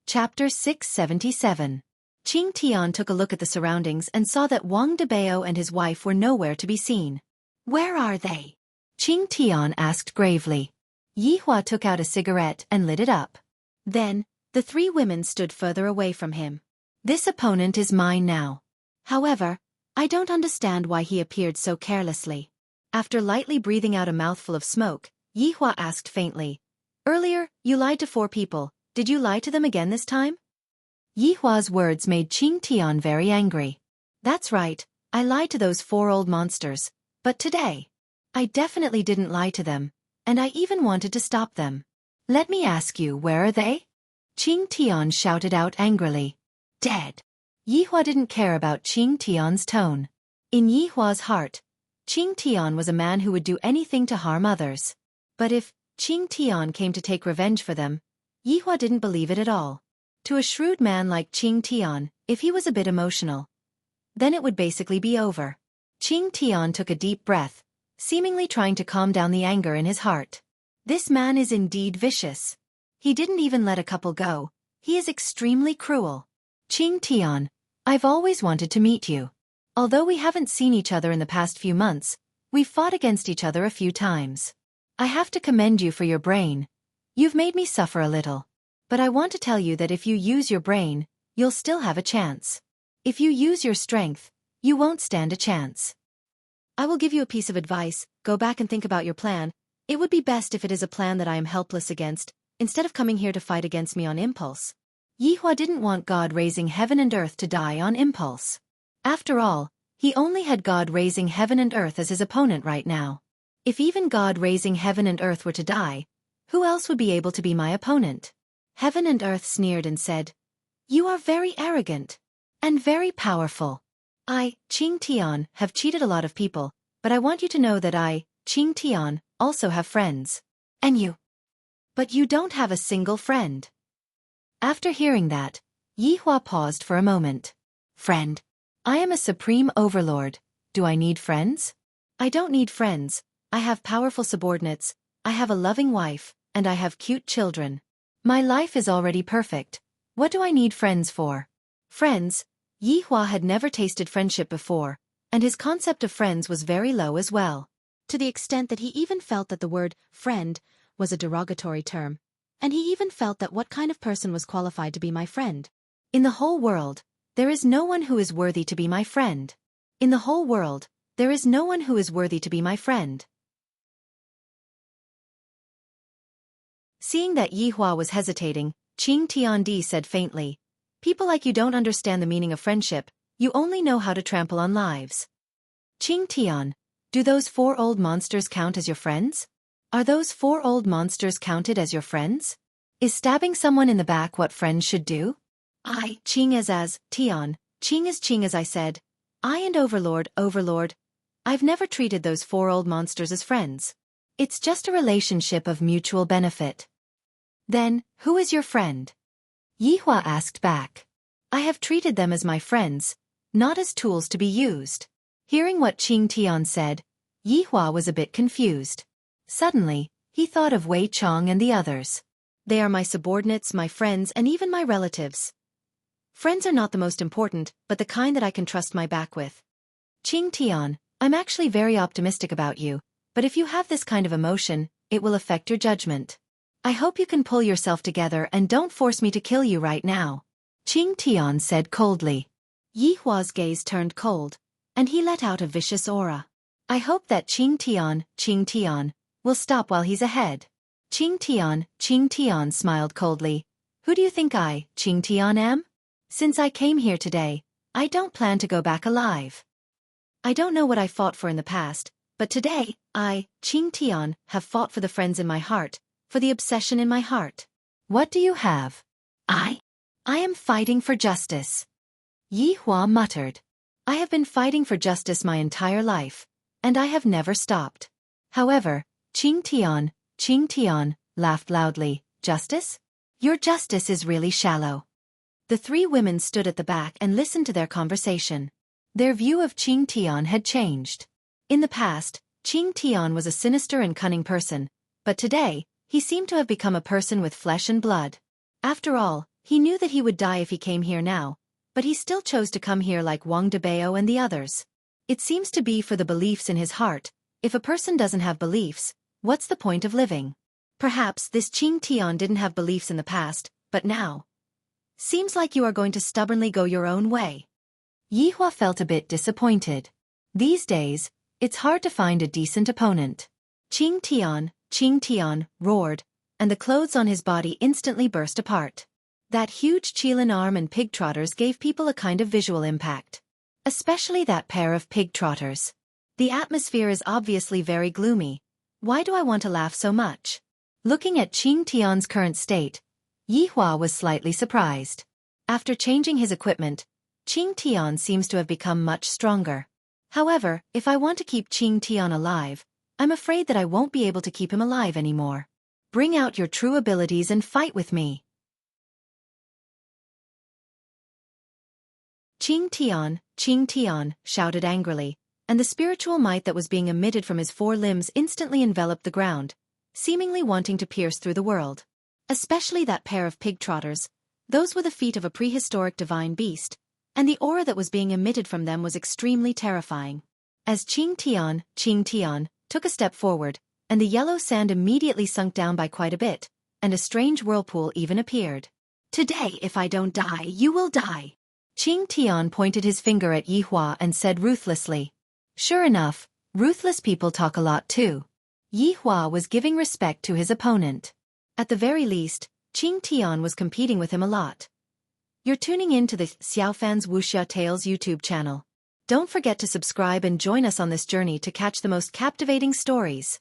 Chapter 677. Qing Tian took a look at the surroundings and saw that Wang Debao and his wife were nowhere to be seen. "Where are they?" Qing Tian asked gravely. Yihua took out a cigarette and lit it up. Then, the three women stood further away from him. "This opponent is mine now. However, I don't understand why he appeared so carelessly. After lightly breathing out a mouthful of smoke, Yihua asked faintly, "Earlier, you lied to 4 people. Did you lie to them again this time?" Yihua's words made Qing Tian very angry. "That's right, I lied to those 4 old monsters. But today, I definitely didn't lie to them, and I even wanted to stop them. Let me ask you, where are they?" Qing Tian shouted out angrily. "Dead." Yihua didn't care about Qing Tian's tone. In Yihua's heart, Qing Tian was a man who would do anything to harm others. But if Qing Tian came to take revenge for them, Yihua didn't believe it at all. To a shrewd man like Qing Tian, if he was a bit emotional, then it would basically be over. Qing Tian took a deep breath, seemingly trying to calm down the anger in his heart. This man is indeed vicious. He didn't even let a couple go. He is extremely cruel. Qing Tian, I've always wanted to meet you. Although we haven't seen each other in the past few months, we've fought against each other a few times. I have to commend you for your brain. You've made me suffer a little. But I want to tell you that if you use your brain, you'll still have a chance. If you use your strength, you won't stand a chance. I will give you a piece of advice. Go back and think about your plan. It would be best if it is a plan that I am helpless against, instead of coming here to fight against me on impulse. Yihua didn't want God raising heaven and earth to die on impulse. After all, he only had God raising heaven and earth as his opponent right now. If even God raising heaven and earth were to die, who else would be able to be my opponent? Heaven and earth sneered and said, "You are very arrogant and very powerful. I, Qing Tian, have cheated a lot of people, but I want you to know that I, Qing Tian, also have friends. And you. But you don't have a single friend." After hearing that, Yihua paused for a moment. "Friend? I am a supreme overlord. Do I need friends? I don't need friends. I have powerful subordinates, I have a loving wife, and I have cute children. My life is already perfect. What do I need friends for?" Friends? Yihua had never tasted friendship before, and his concept of friends was very low as well. To the extent that he even felt that the word friend was a derogatory term, and he even felt that what kind of person was qualified to be my friend? In the whole world, there is no one who is worthy to be my friend. In the whole world, there is no one who is worthy to be my friend. Seeing that Yihua was hesitating, Qing Tiandi said faintly, "People like you don't understand the meaning of friendship, you only know how to trample on lives." Qing Tian, do those 4 old monsters count as your friends? Are those 4 old monsters counted as your friends? Is stabbing someone in the back what friends should do? I, Qing as Tian, Qing as I said. I and Overlord, I've never treated those 4 old monsters as friends. It's just a relationship of mutual benefit. Then, who is your friend? Yihua asked back. I have treated them as my friends, not as tools to be used. Hearing what Qing Tian said, Yihua was a bit confused. Suddenly, he thought of Wei Chong and the others. They are my subordinates, my friends, and even my relatives. Friends are not the most important, but the kind that I can trust my back with. Qing Tian, I'm actually very optimistic about you, but if you have this kind of emotion, it will affect your judgment. I hope you can pull yourself together and don't force me to kill you right now. Qing Tian said coldly. Yihua's gaze turned cold, and he let out a vicious aura. I hope that Qing Tian, will stop while he's ahead. Qing Tian smiled coldly. Who do you think I, Qing Tian, am? Since I came here today, I don't plan to go back alive. I don't know what I fought for in the past, but today, I, Qing Tian, have fought for the friends in my heart, for the obsession in my heart. What do you have? I am fighting for justice. Yihua muttered. I have been fighting for justice my entire life, and I have never stopped. However, Qing Tian, laughed loudly. Justice? Your justice is really shallow. The 3 women stood at the back and listened to their conversation. Their view of Qing Tian had changed. In the past, Qing Tian was a sinister and cunning person, but today, he seemed to have become a person with flesh and blood. After all, he knew that he would die if he came here now, but he still chose to come here like Wang Debao and the others. It seems to be for the beliefs in his heart. If a person doesn't have beliefs, what's the point of living? Perhaps this Qing Tian didn't have beliefs in the past, but now. Seems like you are going to stubbornly go your own way. Yihua felt a bit disappointed. These days, it's hard to find a decent opponent. Qing Tian, roared, and the clothes on his body instantly burst apart. That huge Qilin arm and pig trotters gave people a kind of visual impact. Especially that pair of pig trotters. The atmosphere is obviously very gloomy. Why do I want to laugh so much? Looking at Qing Tian's current state, Yihua was slightly surprised. After changing his equipment, Qing Tian seems to have become much stronger. However, if I want to keep Qing Tian alive, I'm afraid that I won't be able to keep him alive anymore. Bring out your true abilities and fight with me. Qing Tian, shouted angrily, and the spiritual might that was being emitted from his 4 limbs instantly enveloped the ground, seemingly wanting to pierce through the world. Especially that pair of pig trotters. Those were the feet of a prehistoric divine beast, and the aura that was being emitted from them was extremely terrifying. As Qing Tian, took a step forward, and the yellow sand immediately sunk down by quite a bit, and a strange whirlpool even appeared. Today, if I don't die, you will die. Qing Tian pointed his finger at Yihua and said ruthlessly. Sure enough, ruthless people talk a lot too. Yihua was giving respect to his opponent. At the very least, Qing Tian was competing with him a lot. You're tuning in to the Xiaofan's Wuxia Tales YouTube channel. Don't forget to subscribe and join us on this journey to catch the most captivating stories.